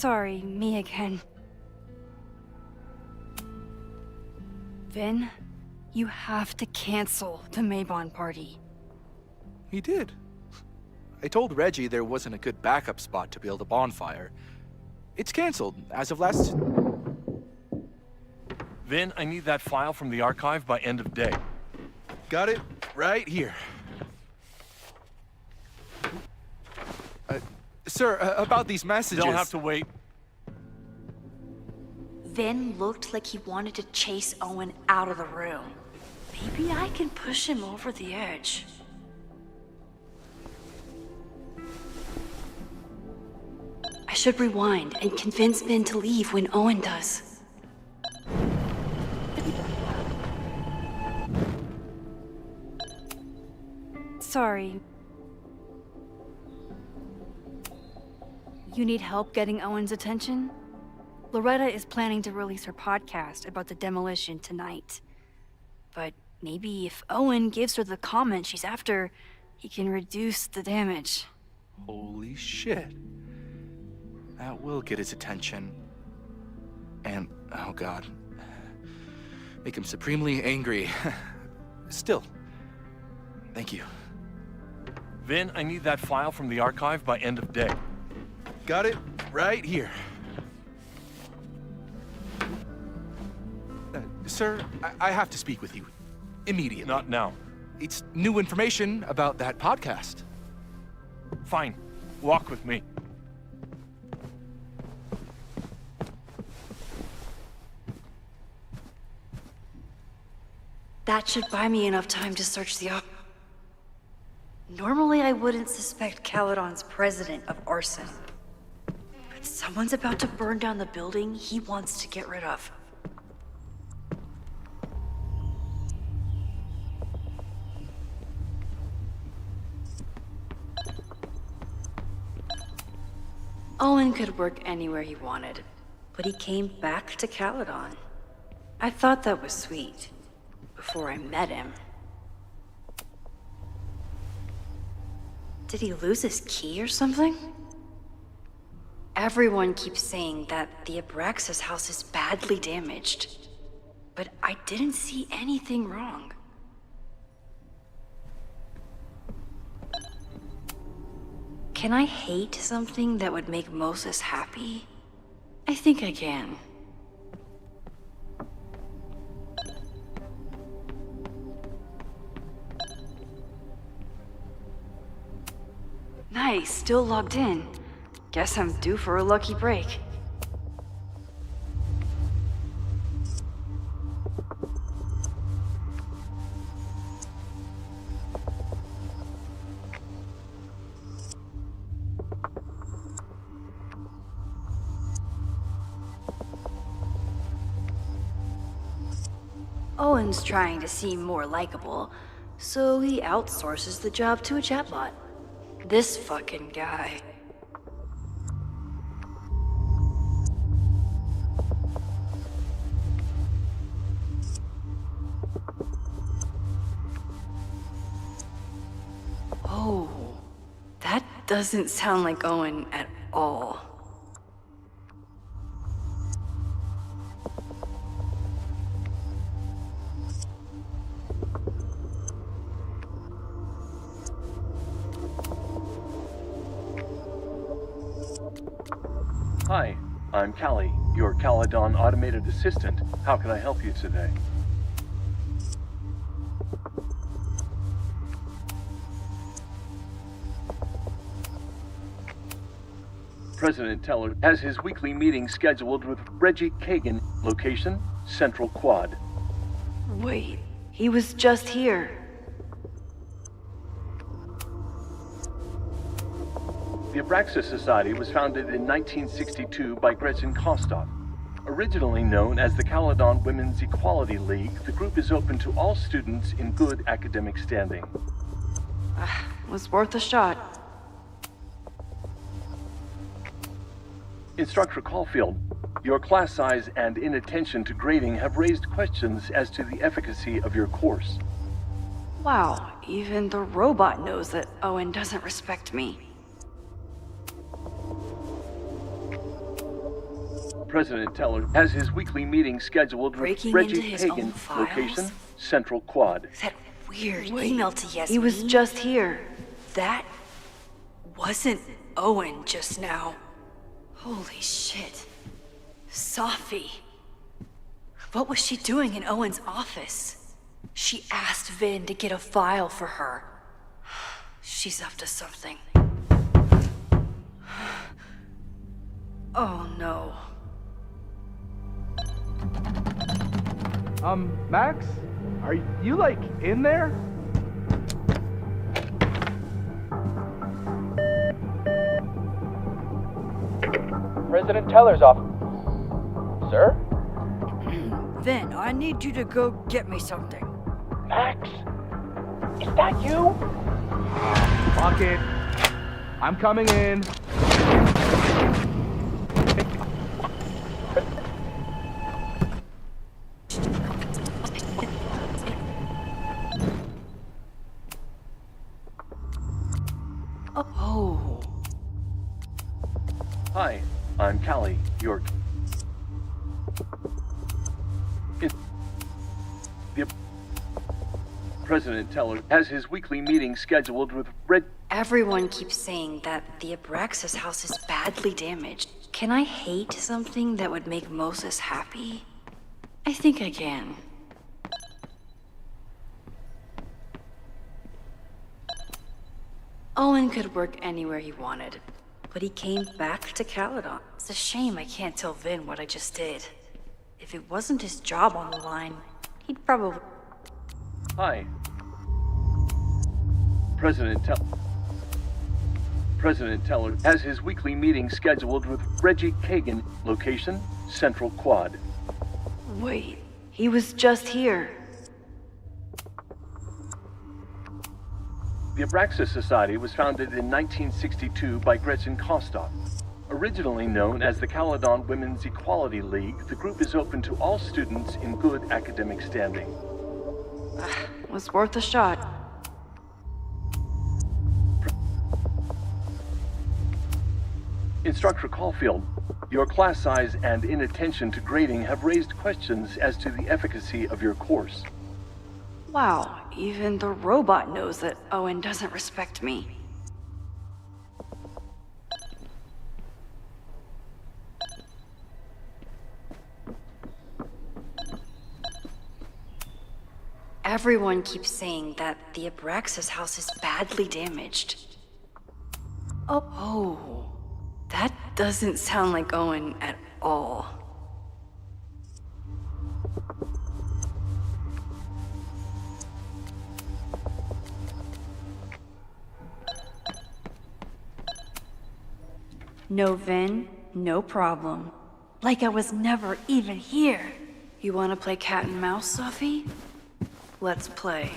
Sorry, me again. Vin, you have to cancel the Maybon party. He did. I told Reggie there wasn't a good backup spot to build a bonfire. It's canceled as of last... Vin, I need that file from the archive by end of day. Got it right here. Sir, about these messages... They'll have to wait. Vin looked like he wanted to chase Owen out of the room. Maybe I can push him over the edge. I should rewind and convince Vin to leave when Owen does. Sorry. You need help getting Owen's attention? Loretta is planning to release her podcast about the demolition tonight. But maybe if Owen gives her the comment she's after, he can reduce the damage. Holy shit. That will get his attention. And, oh god, make him supremely angry. Still, thank you. Vin, I need that file from the archive by end of day. Got it right here. Sir, I have to speak with you. Immediately. Not now. It's new information about that podcast. Fine. Walk with me. That should buy me enough time to search the op. Normally I wouldn't suspect Caledon's president of arson. But someone's about to burn down the building he wants to get rid of. Owen could work anywhere he wanted, but he came back to Caledon. I thought that was sweet, before I met him. Did he lose his key or something? Everyone keeps saying that the Abraxas house is badly damaged, but I didn't see anything wrong. Can I hate something that would make Moses happy? I think I can. Nice, still logged in. Guess I'm due for a lucky break. Owen's trying to seem more likable, so he outsources the job to a chatbot. This fucking guy. Oh, that doesn't sound like Owen at all. Hi, I'm Callie, your Caledon automated assistant. How can I help you today? President Teller has his weekly meeting scheduled with Reggie Kagan. Location, Central Quad. Wait, he was just here. The Abraxas Society was founded in 1962 by Gretchen Kostov. Originally known as the Caledon Women's Equality League, the group is open to all students in good academic standing. Was worth a shot. Instructor Caulfield, your class size and inattention to grading have raised questions as to the efficacy of your course. Wow, even the robot knows that Owen doesn't respect me. President Teller has his weekly meeting scheduled with Breaking Reggie into his own Kagan, files? location Central Quad. That weird email to Yasmin. He was just here. That wasn't Owen just now. Holy shit. Sophie. What was she doing in Owen's office? She asked Vin to get a file for her. She's up to something. Oh no. Max? Are you, like, in there? President Teller's office. Sir? Vin, I need you to go get me something. Max? Is that you? Fuck it. I'm coming in. Oh. Hi, I'm Callie, your... President Teller has his weekly meeting scheduled with Everyone keeps saying that the Abraxas house is badly damaged. Can I hate something that would make Moses happy? I think I can. Owen could work anywhere he wanted, but he came back to Caledon. It's a shame I can't tell Vin what I just did. If it wasn't his job on the line, he'd probably... Hi. President Teller has his weekly meeting scheduled with Reggie Kagan, location Central Quad. Wait, he was just here. The Abraxas Society was founded in 1962 by Gretchen Kostov. Originally known as the Caledon Women's Equality League, the group is open to all students in good academic standing. Was worth a shot. Instructor Caulfield, your class size and inattention to grading have raised questions as to the efficacy of your course. Wow, even the robot knows that Owen doesn't respect me. Everyone keeps saying that the Abraxas house is badly damaged. Oh, that doesn't sound like Owen at all. No Vin, no problem. Like I was never even here. You wanna play cat and mouse, Sophie? Let's play.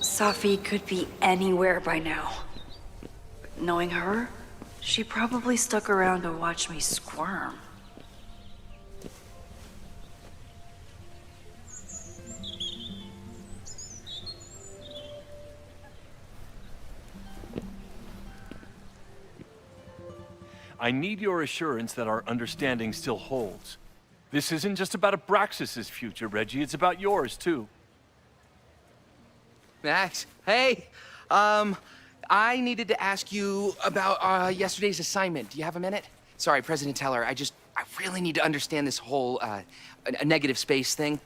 Sophie could be anywhere by now. But knowing her, she probably stuck around to watch me squirm. I need your assurance that our understanding still holds. This isn't just about Abraxas' future, Reggie. It's about yours, too. Max, hey! I needed to ask you about yesterday's assignment. Do you have a minute? Sorry, President Teller, I really need to understand this whole, a negative space thing.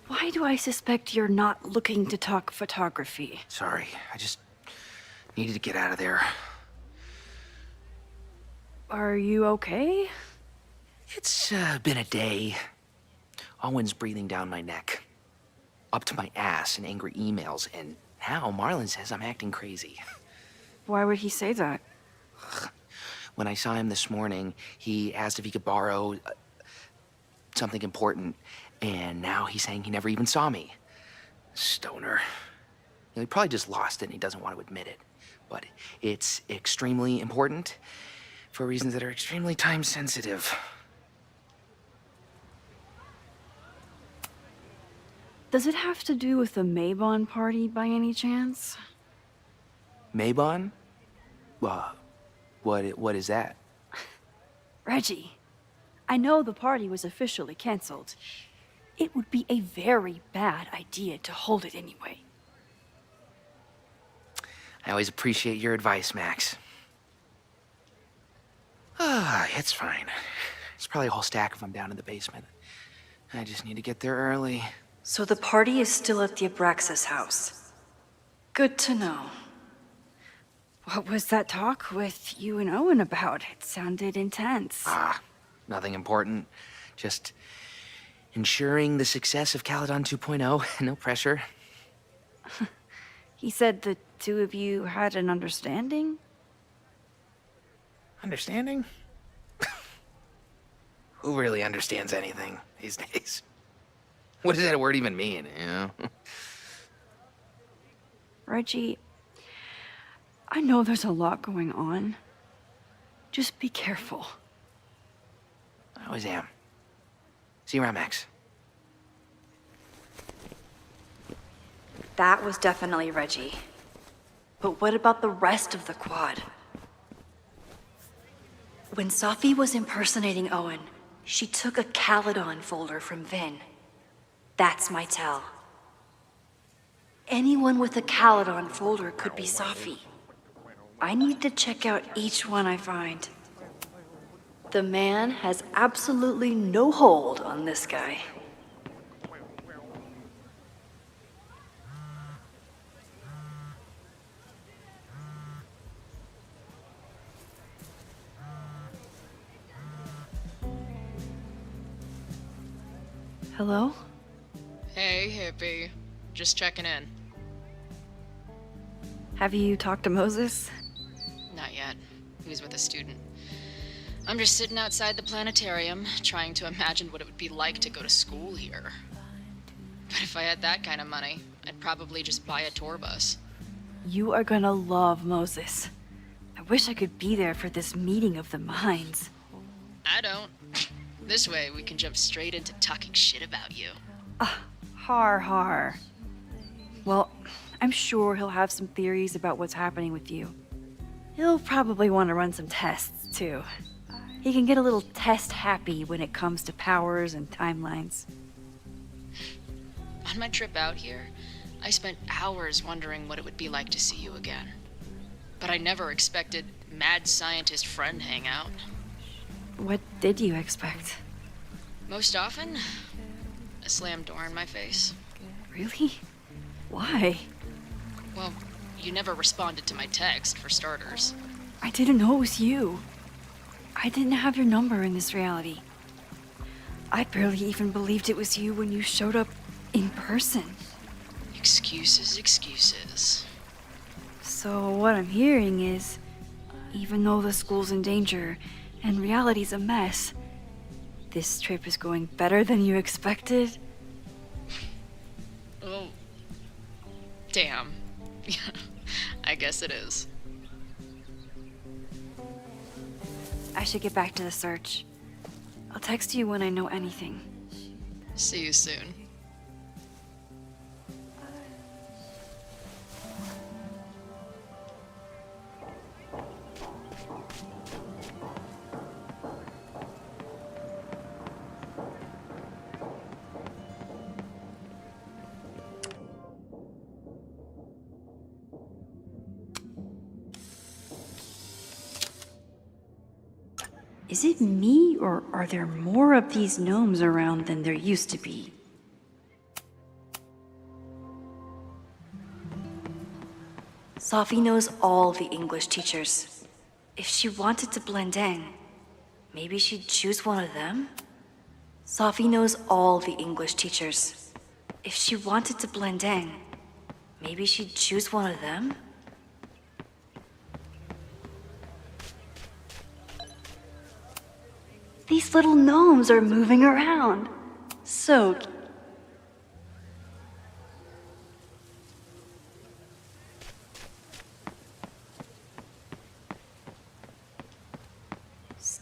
Why do I suspect you're not looking to talk photography? Sorry, I just needed to get out of there. Are you okay? It's been a day. Owen's breathing down my neck, up to my ass in angry emails, and now Marlon says I'm acting crazy. Why would he say that? When I saw him this morning, he asked if he could borrow something important, and now he's saying he never even saw me. Stoner. He probably just lost it and he doesn't want to admit it. but it's extremely important for reasons that are extremely time sensitive. Does it have to do with the Maybon party by any chance? Maybon? What is that? Reggie, I know the party was officially canceled. It would be a very bad idea to hold it anyway. I always appreciate your advice, Max. It's fine. There's probably a whole stack of them down in the basement. I just need to get there early. So the party is still at the Abraxas house. Good to know. What was that talk with you and Owen about? It sounded intense. Nothing important. Just ensuring the success of Caledon 2.0. No pressure. He said the two of you had an understanding? Understanding? Who really understands anything these days? What does that word even mean, you know? Reggie, I know there's a lot going on. Just be careful. I always am. See you around, Max. That was definitely Reggie. But what about the rest of the quad? When Safi was impersonating Owen, she took a Caledon folder from Vin. That's my tell. Anyone with a Caledon folder could be Safi. I need to check out each one I find. The man has absolutely no hold on this guy. Hello? Hey, hippie. Just checking in. Have you talked to Moses? Not yet. He was with a student. I'm just sitting outside the planetarium, trying to imagine what it would be like to go to school here. But if I had that kind of money, I'd probably just buy a tour bus. You are gonna love Moses. I wish I could be there for this meeting of the minds. I don't. This way, we can jump straight into talking shit about you. Har har. Well, I'm sure he'll have some theories about what's happening with you. He'll probably want to run some tests, too. He can get a little test happy when it comes to powers and timelines. On my trip out here, I spent hours wondering what it would be like to see you again. But I never expected mad scientist friend hangout. What did you expect? Most often, a slam door in my face. Really? Why? Well, you never responded to my text, for starters. I didn't know it was you. I didn't have your number in this reality. I barely even believed it was you when you showed up in person. Excuses, excuses. So what I'm hearing is, even though the school's in danger and reality's a mess, this trip is going better than you expected? Oh. Damn. I guess it is. I should get back to the search. I'll text you when I know anything. See you soon. Is it me, or are there more of these gnomes around than there used to be? Safi knows all the English teachers. If she wanted to blend in, maybe she'd choose one of them? Safi knows all the English teachers. If she wanted to blend in, maybe she'd choose one of them? These little gnomes are moving around. So cute.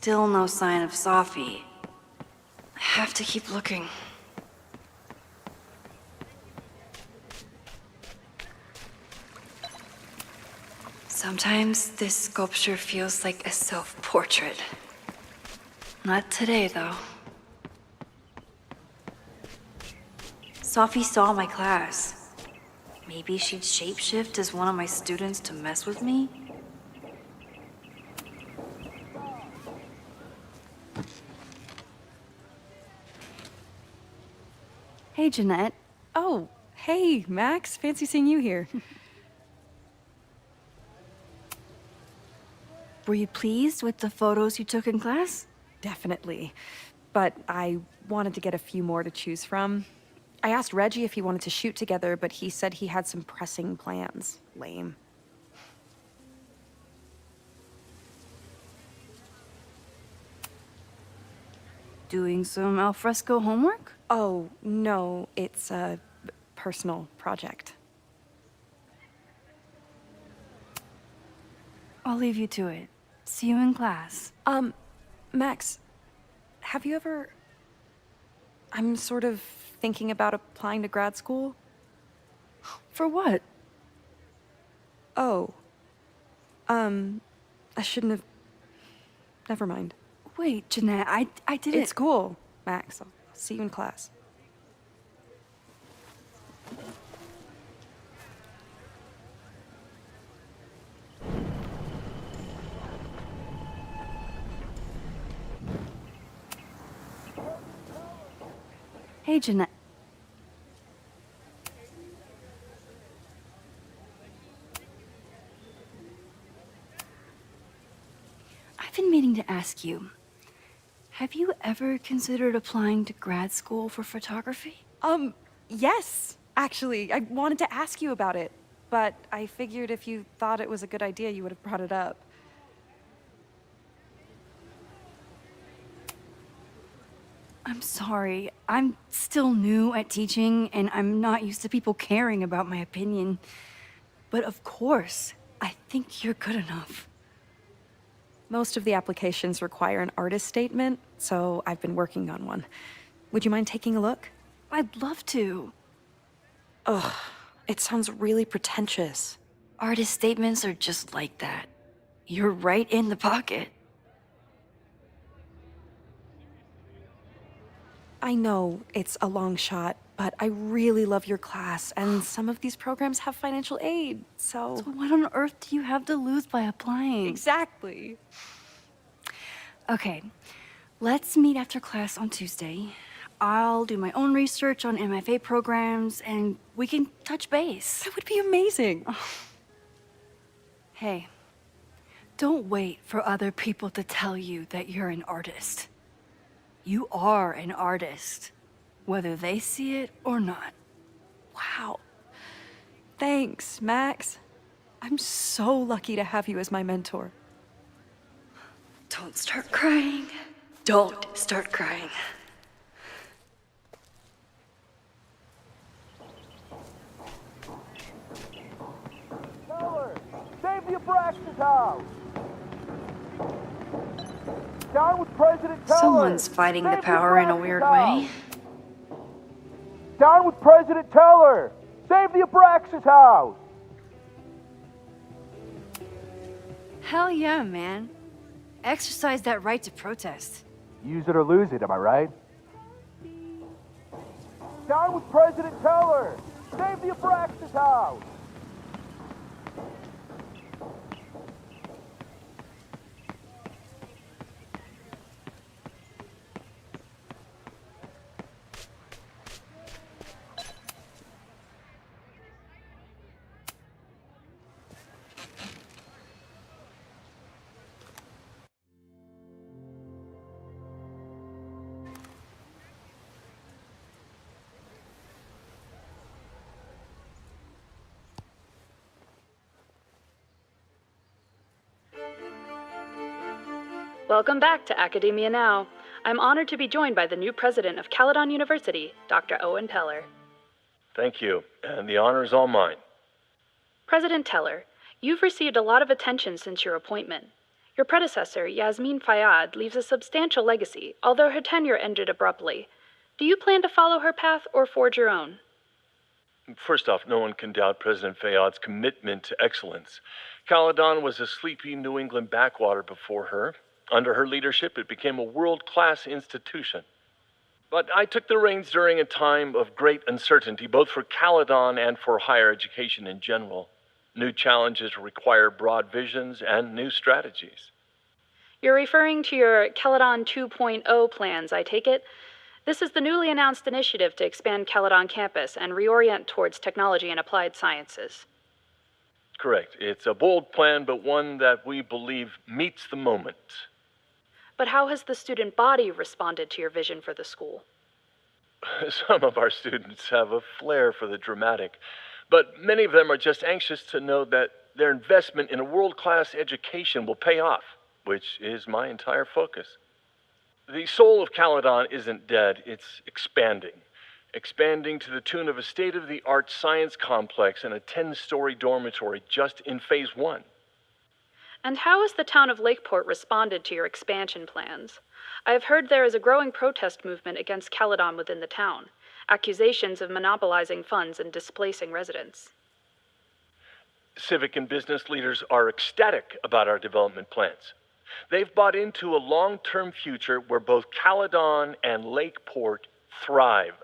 Still no sign of Sophie. I have to keep looking. Sometimes this sculpture feels like a self-portrait. Not today, though. Sophie saw my class. Maybe she'd shapeshift as one of my students to mess with me? Hey, Jeanette. Oh, hey, Max. Fancy seeing you here. Were you pleased with the photos you took in class? Definitely. But I wanted to get a few more to choose from. I asked Reggie if he wanted to shoot together, but he said he had some pressing plans. Lame. Doing some alfresco homework? Oh, no, it's a personal project. I'll leave you to it. See you in class. Max, have you ever... I'm sort of thinking about applying to grad school. For what? Oh. I shouldn't have... Never mind. Wait, Jeanette, I didn't... It's cool, Max. I'll see you in class. Hey, Jeanette. I've been meaning to ask you, have you ever considered applying to grad school for photography? Yes, actually. I wanted to ask you about it, but I figured if you thought it was a good idea, you would have brought it up. I'm sorry. I'm still new at teaching, and I'm not used to people caring about my opinion. But of course, I think you're good enough. Most of the applications require an artist statement, so I've been working on one. Would you mind taking a look? I'd love to. Ugh, it sounds really pretentious. Artist statements are just like that. You're right in the pocket. I know it's a long shot, but I really love your class, and some of these programs have financial aid, so... So what on earth do you have to lose by applying? Exactly. Okay, let's meet after class on Tuesday. I'll do my own research on MFA programs, and we can touch base. That would be amazing. Hey, don't wait for other people to tell you that you're an artist. You are an artist, whether they see it or not. Wow. Thanks, Max. I'm so lucky to have you as my mentor. Don't start crying. Don't start crying. Teller, save the Abraxas house! Down with President Teller! Someone's fighting the power in a weird way. Down with President Teller! Save the Abraxas house! Hell yeah, man. Exercise that right to protest. Use it or lose it, am I right? Down with President Teller! Save the Abraxas house! Welcome back to Academia Now. I'm honored to be joined by the new president of Caledon University, Dr. Owen Teller. Thank you, and the honor is all mine. President Teller, you've received a lot of attention since your appointment. Your predecessor, Yasmin Fayyad, leaves a substantial legacy, although her tenure ended abruptly. Do you plan to follow her path or forge your own? First off, no one can doubt President Fayyad's commitment to excellence. Caledon was a sleepy New England backwater before her. Under her leadership, it became a world-class institution. But I took the reins during a time of great uncertainty, both for Caledon and for higher education in general. New challenges require broad visions and new strategies. You're referring to your Caledon 2.0 plans, I take it? This is the newly announced initiative to expand Caledon campus and reorient towards technology and applied sciences. Correct. It's a bold plan, but one that we believe meets the moment. But how has the student body responded to your vision for the school? Some of our students have a flair for the dramatic, but many of them are just anxious to know that their investment in a world-class education will pay off, which is my entire focus. The soul of Caledon isn't dead, it's expanding. Expanding to the tune of a state-of-the-art science complex and a 10-story dormitory just in Phase 1. And how has the town of Lakeport responded to your expansion plans? I have heard there is a growing protest movement against Caledon within the town, accusations of monopolizing funds and displacing residents. Civic and business leaders are ecstatic about our development plans. They've bought into a long-term future where both Caledon and Lakeport thrive.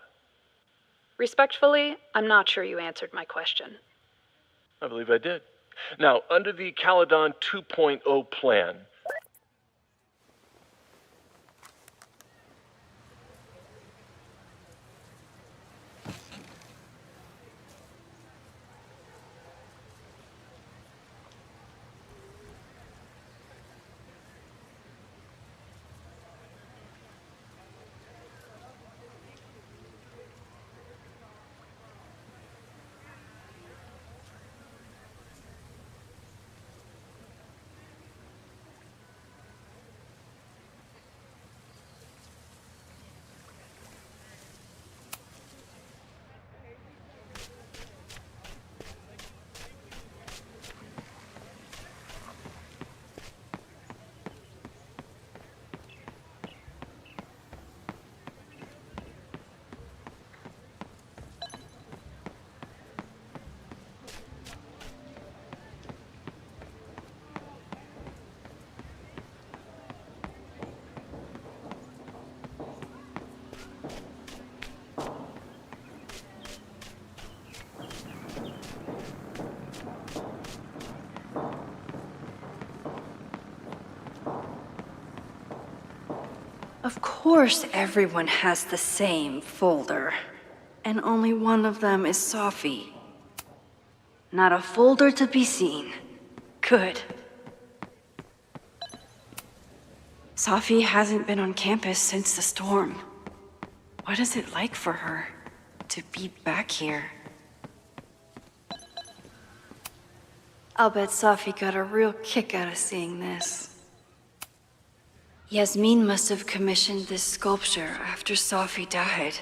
Respectfully, I'm not sure you answered my question. I believe I did. Now, under the Caledon 2.0 plan, Of course everyone has the same folder. And only one of them is Sophie. Not a folder to be seen. Good. Sophie hasn't been on campus since the storm. What is it like for her to be back here? I'll bet Sophie got a real kick out of seeing this. Yasmin must have commissioned this sculpture after Sophie died.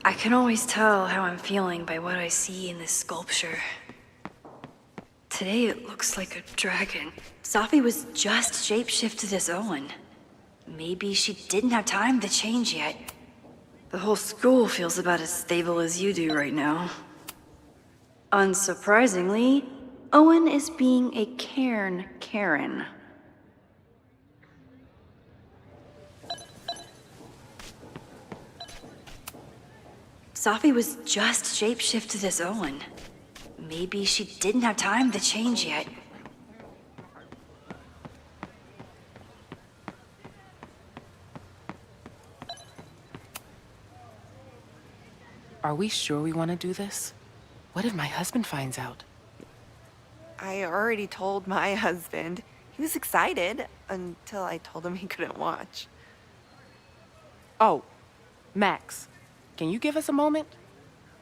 I can always tell how I'm feeling by what I see in this sculpture. Today it looks like a dragon. Sophie was just shapeshifted as Owen. Maybe she didn't have time to change yet. The whole school feels about as stable as you do right now. Unsurprisingly, Owen is being a cairn Karen. Sophie was just shapeshifted as Owen. Maybe she didn't have time to change yet. Are we sure we want to do this? What if my husband finds out? I already told my husband. He was excited until I told him he couldn't watch. Oh, Max. Can you give us a moment?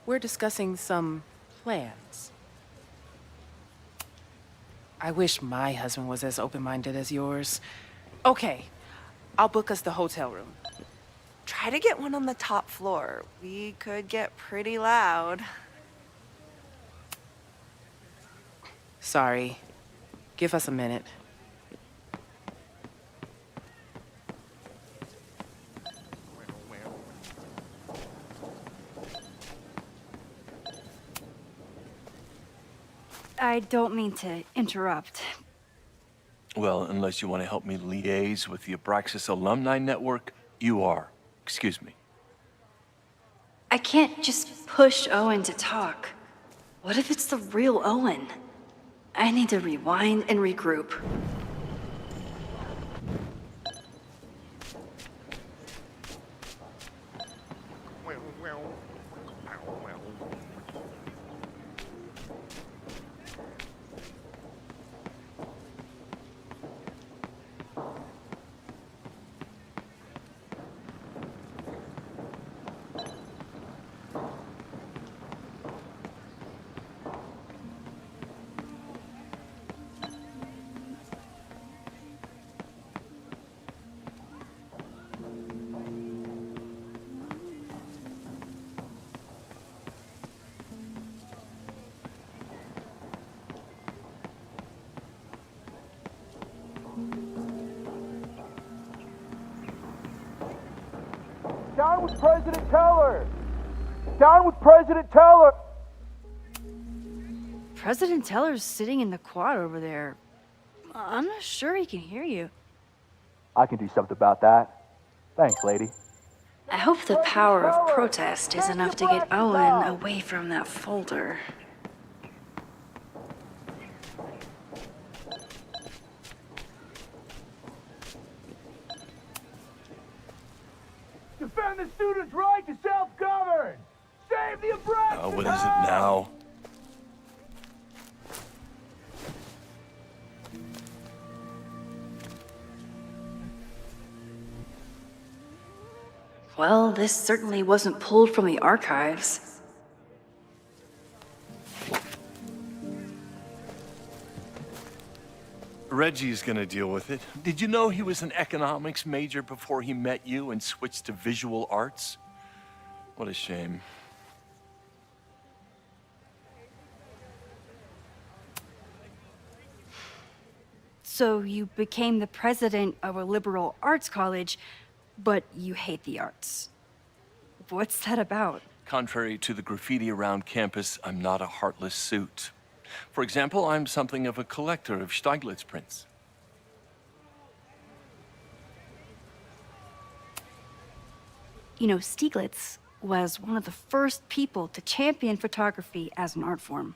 We're discussing some plans. I wish my husband was as open-minded as yours. Okay, I'll book us the hotel room. Try to get one on the top floor. We could get pretty loud. Sorry. Give us a minute. I don't mean to interrupt. Well, unless you want to help me liaise with the Abraxas alumni network, you are. Excuse me. I can't just push Owen to talk. What if it's the real Owen? I need to rewind and regroup. Down with President Teller! Down with President Teller! President Teller's sitting in the quad over there. I'm not sure he can hear you. I can do something about that. Thanks, lady. I hope the power of protest is enough to get Owen away from that folder. Defend the students' right to self-govern! Save the oppressed! What is it now? Well, this certainly wasn't pulled from the archives. Reggie's gonna deal with it. Did you know he was an economics major before he met you and switched to visual arts? What a shame. So you became the president of a liberal arts college, but you hate the arts. What's that about? Contrary to the graffiti around campus, I'm not a heartless suit. For example, I'm something of a collector of Stieglitz prints. You know, Stieglitz was one of the first people to champion photography as an art form.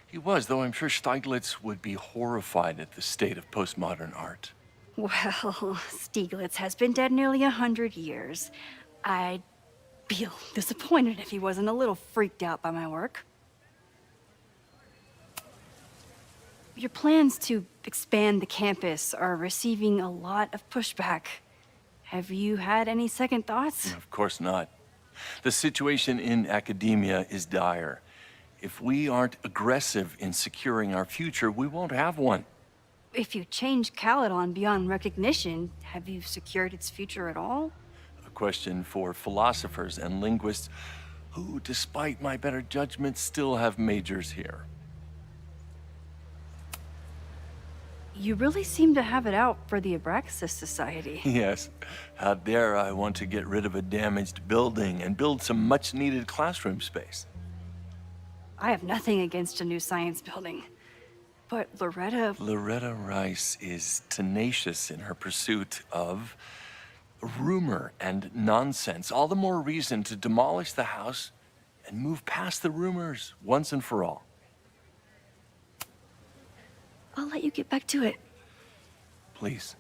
He was, though I'm sure Stieglitz would be horrified at the state of postmodern art. Well, Stieglitz has been dead nearly 100 years. I'd be disappointed if he wasn't a little freaked out by my work. Your plans to expand the campus are receiving a lot of pushback. Have you had any second thoughts? Of course not. The situation in academia is dire. If we aren't aggressive in securing our future, we won't have one. If you change Caledon beyond recognition, have you secured its future at all? A question for philosophers and linguists who, despite my better judgment, still have majors here. You really seem to have it out for the Abraxas Society. Yes. How dare I want to get rid of a damaged building and build some much-needed classroom space. I have nothing against a new science building. But Loretta Rice is tenacious in her pursuit of rumor and nonsense. All the more reason to demolish the house and move past the rumors once and for all. I'll let you get back to it. Please.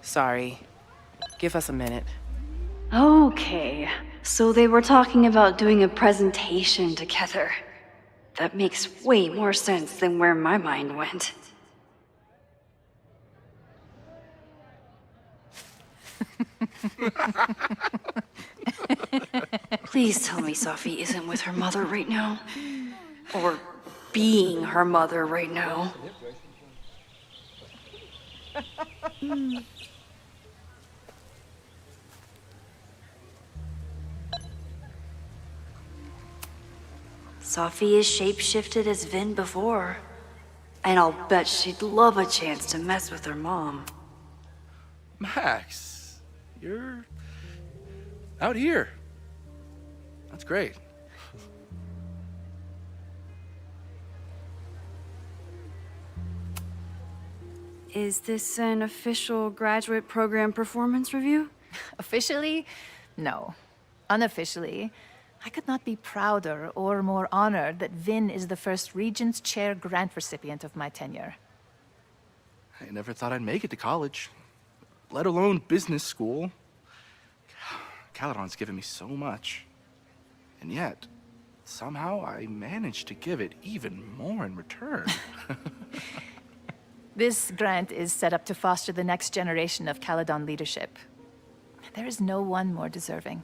Sorry. Give us a minute. Okay, so they were talking about doing a presentation together. That makes way more sense than where my mind went. Please tell me Sophie isn't with her mother right now. Or being her mother right now. Sophie is shapeshifted as Vin before. And I'll bet she'd love a chance to mess with her mom. Max, you're out here. That's great. Is this an official graduate program performance review? Officially? No. Unofficially, I could not be prouder or more honored that Vin is the first Regents Chair grant recipient of my tenure. I never thought I'd make it to college, let alone business school. Caledon's given me so much. And yet, somehow I managed to give it even more in return. This grant is set up to foster the next generation of Caledon leadership. There is no one more deserving.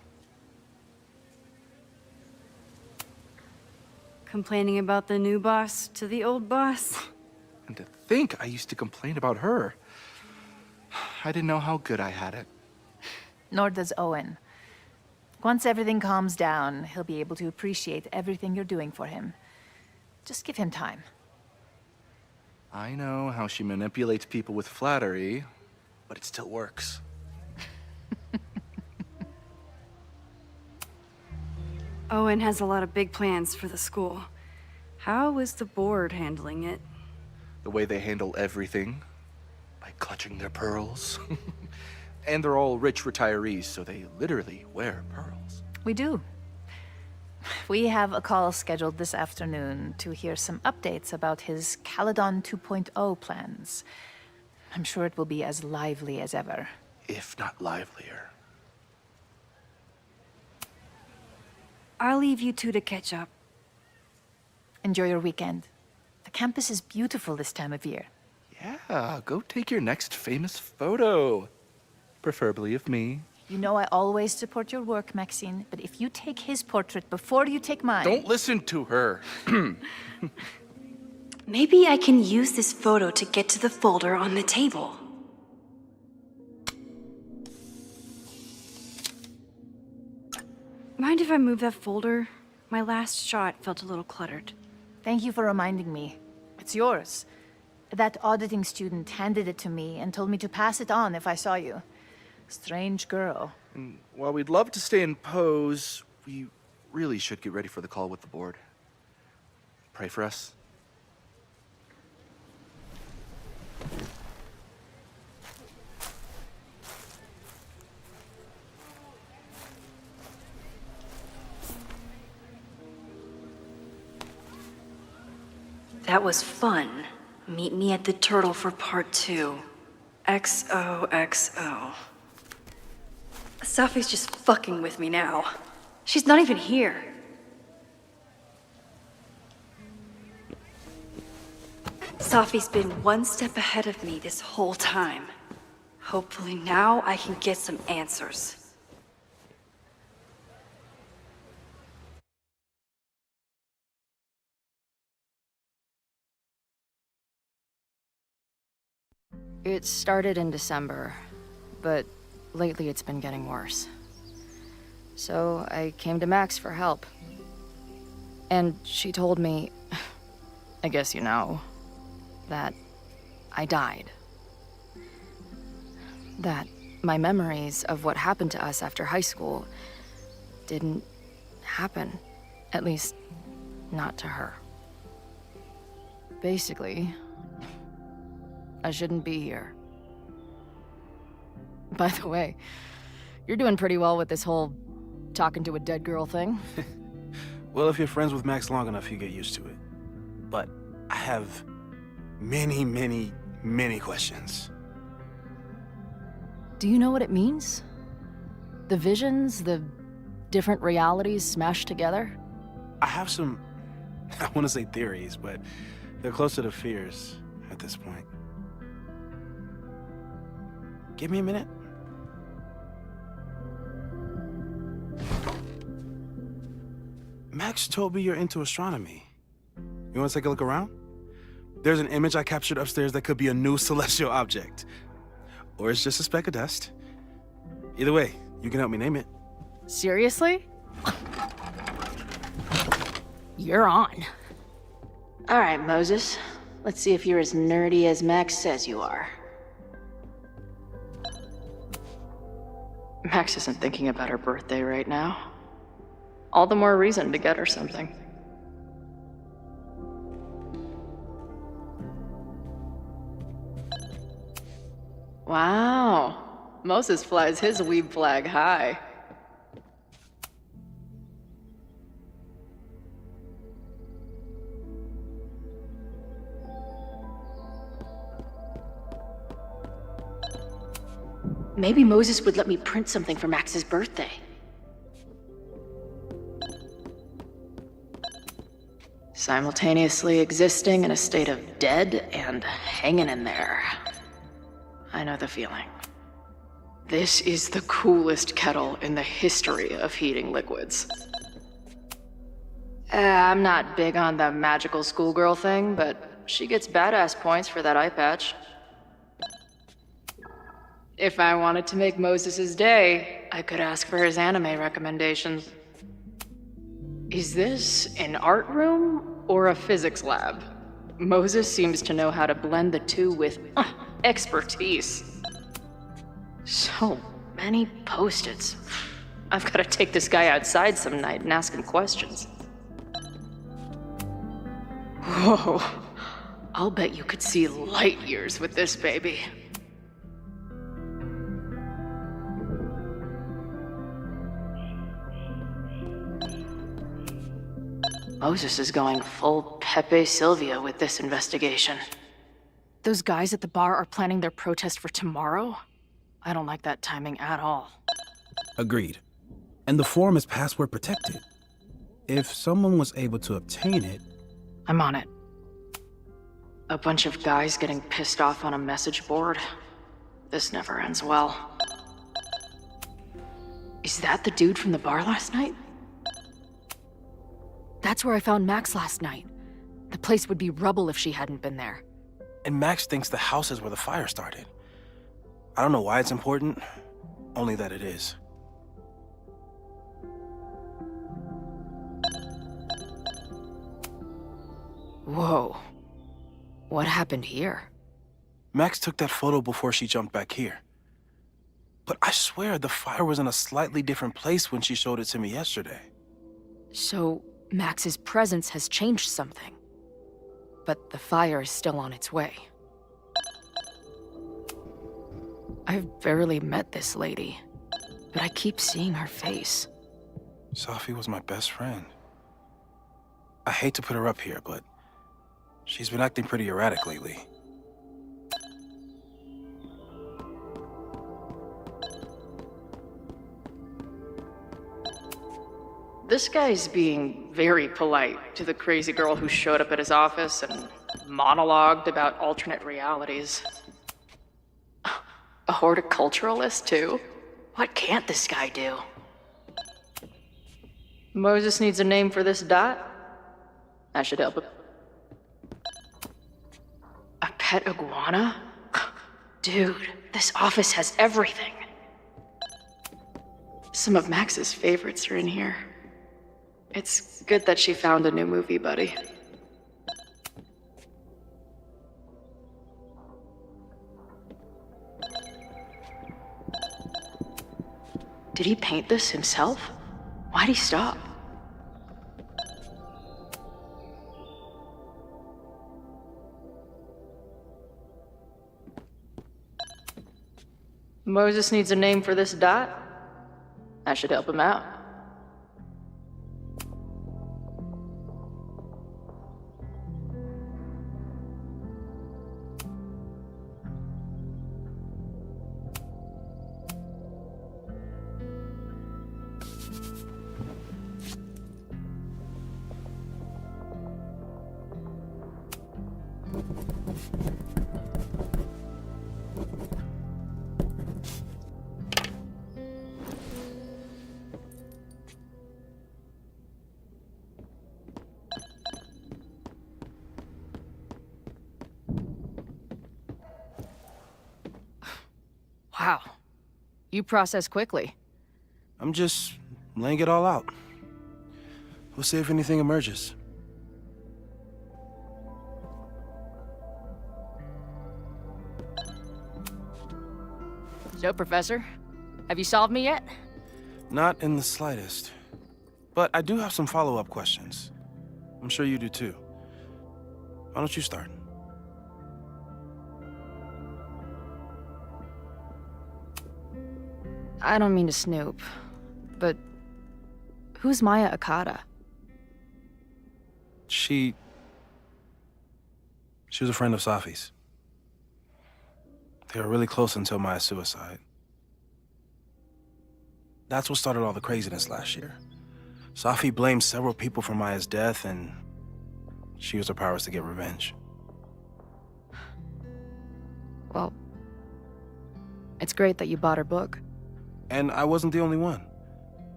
Complaining about the new boss to the old boss? And to think I used to complain about her. I didn't know how good I had it. Nor does Owen. Once everything calms down, he'll be able to appreciate everything you're doing for him. Just give him time. I know how she manipulates people with flattery, but it still works. Owen has a lot of big plans for the school. How is the board handling it? The way they handle everything, by clutching their pearls. And they're all rich retirees, so they literally wear pearls. We do. We have a call scheduled this afternoon to hear some updates about his Caledon 2.0 plans. I'm sure it will be as lively as ever. If not livelier. I'll leave you two to catch up. Enjoy your weekend. The campus is beautiful this time of year. Yeah, go take your next famous photo. Preferably of me. You know I always support your work, Maxine, but if you take his portrait before you take mine... Don't listen to her. Maybe I can use this photo to get to the folder on the table. Mind if I move that folder? My last shot felt a little cluttered. Thank you for reminding me. It's yours. That auditing student handed it to me and told me to pass it on if I saw you. Strange girl. And while we'd love to stay in pose, we really should get ready for the call with the board. Pray for us. That was fun. Meet me at the Turtle for part 2. XOXO. Sophie's just fucking with me now. She's not even here. Sophie's been one step ahead of me this whole time. Hopefully now I can get some answers. It started in December, but lately it's been getting worse. So I came to Max for help. And she told me, I guess you know, that I died. That my memories of what happened to us after high school didn't happen. At least, not to her. Basically, I shouldn't be here. By the way, you're doing pretty well with this whole talking to a dead girl thing. Well, if you're friends with Max long enough, you get used to it. But I have many questions. Do you know what it means? The visions, the different realities smashed together? I have some, I want to say theories, but they're closer to fears at this point. Give me a minute. Max told me you're into astronomy. You want to take a look around? There's an image I captured upstairs that could be a new celestial object. Or it's just a speck of dust. Either way, you can help me name it. Seriously? You're on. All right, Moses. Let's see if you're as nerdy as Max says you are. Max isn't thinking about her birthday right now. All the more reason to get her something. Wow. Moses flies his weeb flag high. Maybe Moses would let me print something for Max's birthday. Simultaneously existing in a state of dead and hanging in there. I know the feeling. This is the coolest kettle in the history of heating liquids. I'm not big on the magical schoolgirl thing, but she gets badass points for that eye patch. If I wanted to make Moses' day, I could ask for his anime recommendations. Is this an art room or a physics lab? Moses seems to know how to blend the two with expertise. So many post-its. I've got to take this guy outside some night and ask him questions. Whoa. I'll bet you could see light years with this baby. Moses is going full Pepe Silvia with this investigation. Those guys at the bar are planning their protest for tomorrow? I don't like that timing at all. Agreed. And the form is password protected. If someone was able to obtain it... I'm on it. A bunch of guys getting pissed off on a message board. This never ends well. Is that the dude from the bar last night? That's where I found Max last night. The place would be rubble if she hadn't been there. And Max thinks the house is where the fire started. I don't know why it's important, only that it is. Whoa. What happened here? Max took that photo before she jumped back here. But I swear the fire was in a slightly different place when she showed it to me yesterday. So, Max's presence has changed something. But the fire is still on its way. I've barely met this lady, but I keep seeing her face. Sophie was my best friend. I hate to put her up here, but she's been acting pretty erratic lately. This guy's being very polite to the crazy girl who showed up at his office and monologued about alternate realities. A horticulturalist, too? What can't this guy do? Moses needs a name for this dot? That should help him. A pet iguana? Dude, this office has everything. Some of Max's favorites are in here. It's good that she found a new movie buddy. Did he paint this himself? Why'd he stop? Moses needs a name for this dot. That should help him out. Wow. You process quickly. I'm just laying it all out. We'll see if anything emerges. So, Professor, have you solved me yet? Not in the slightest. But I do have some follow-up questions. I'm sure you do too. Why don't you start? I don't mean to snoop, but who's Maya Akata? She was a friend of Safi's. They were really close until Maya's suicide. That's what started all the craziness last year. Safi blamed several people for Maya's death, and she used her powers to get revenge. Well, it's great that you bought her book. And I wasn't the only one.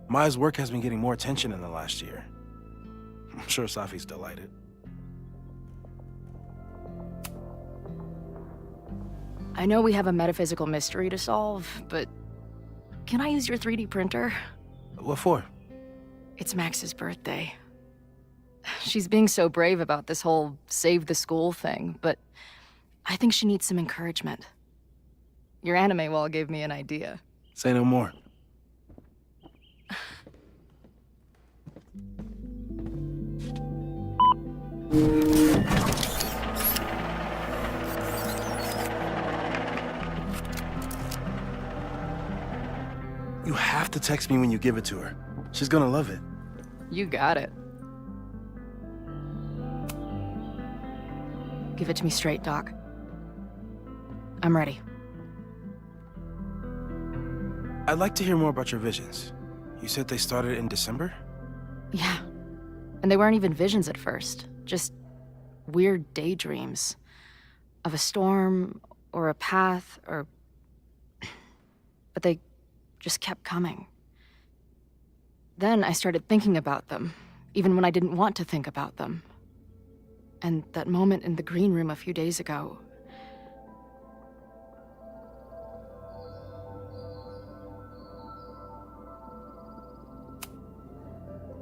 Maya's work has been getting more attention in the last year. I'm sure Safi's delighted. I know we have a metaphysical mystery to solve, but can I use your 3D printer? What for? It's Max's birthday. She's being so brave about this whole save the school thing, but I think she needs some encouragement. Your anime wall gave me an idea. Say no more. You have to text me when you give it to her. She's gonna love it. You got it. Give it to me straight, Doc. I'm ready. I'd like to hear more about your visions. You said they started in December? Yeah. And they weren't even visions at first. Just weird daydreams. Of a storm, or a path, or... But they just kept coming. Then I started thinking about them, even when I didn't want to think about them. And that moment in the green room a few days ago...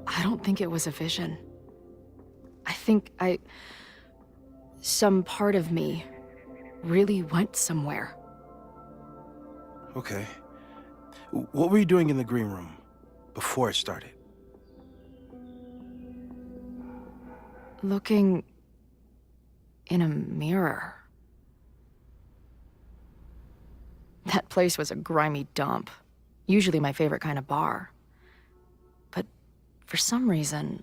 I don't think it was a vision. I think some part of me really went somewhere. Okay. What were you doing in the green room before it started? Looking in a mirror. That place was a grimy dump. Usually my favorite kind of bar. But for some reason,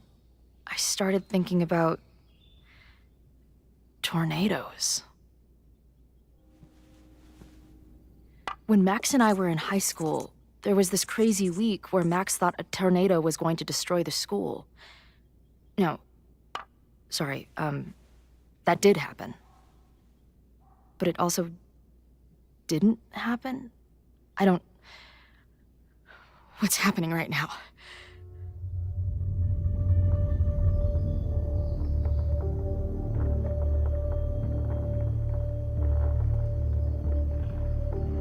I started thinking about tornadoes. When Max and I were in high school, there was this crazy week where Max thought a tornado was going to destroy the school. No, sorry, that did happen. But it also didn't happen? What's happening right now?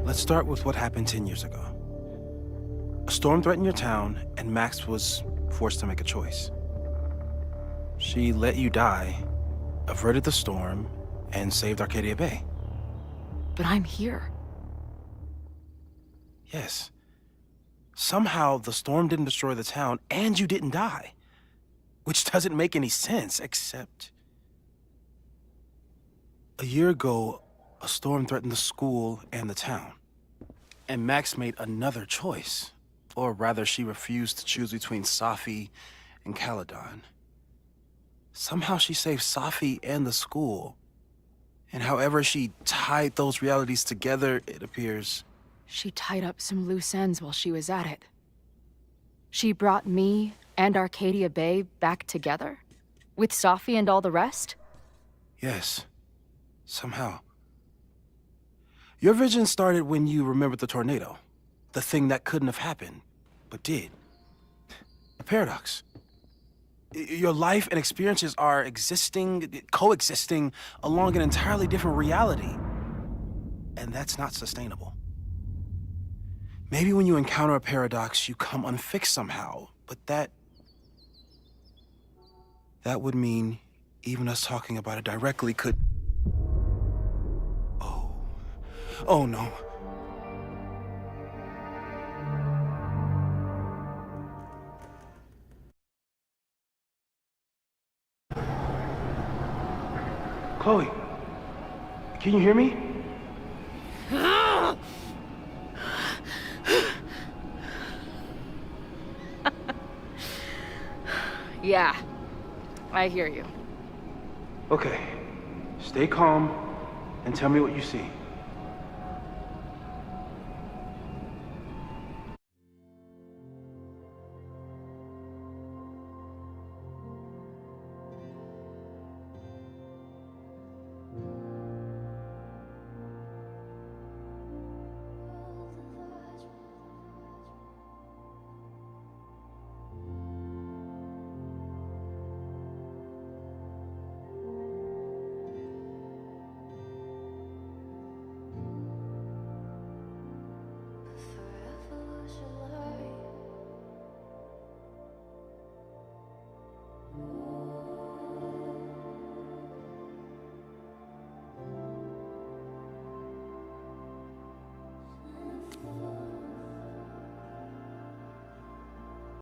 Let's start with what happened 10 years ago. A storm threatened your town, and Max was forced to make a choice. She let you die, averted the storm, and saved Arcadia Bay. But I'm here. Yes. Somehow, the storm didn't destroy the town, and you didn't die. Which doesn't make any sense, except... A year ago, a storm threatened the school and the town. And Max made another choice. Or rather, she refused to choose between Safi and Caledon. Somehow she saved Safi and the school. And however she tied those realities together, it appears... She tied up some loose ends while she was at it. She brought me and Arcadia Bay back together? With Safi and all the rest? Yes. Somehow. Your vision started when you remembered the tornado. The thing that couldn't have happened, but did. A paradox. Your life and experiences are coexisting along an entirely different reality. And that's not sustainable. Maybe when you encounter a paradox, you come unfixed somehow, but that would mean even us talking about it directly could... Oh no. Chloe, can you hear me? Yeah, I hear you. Okay, stay calm and tell me what you see.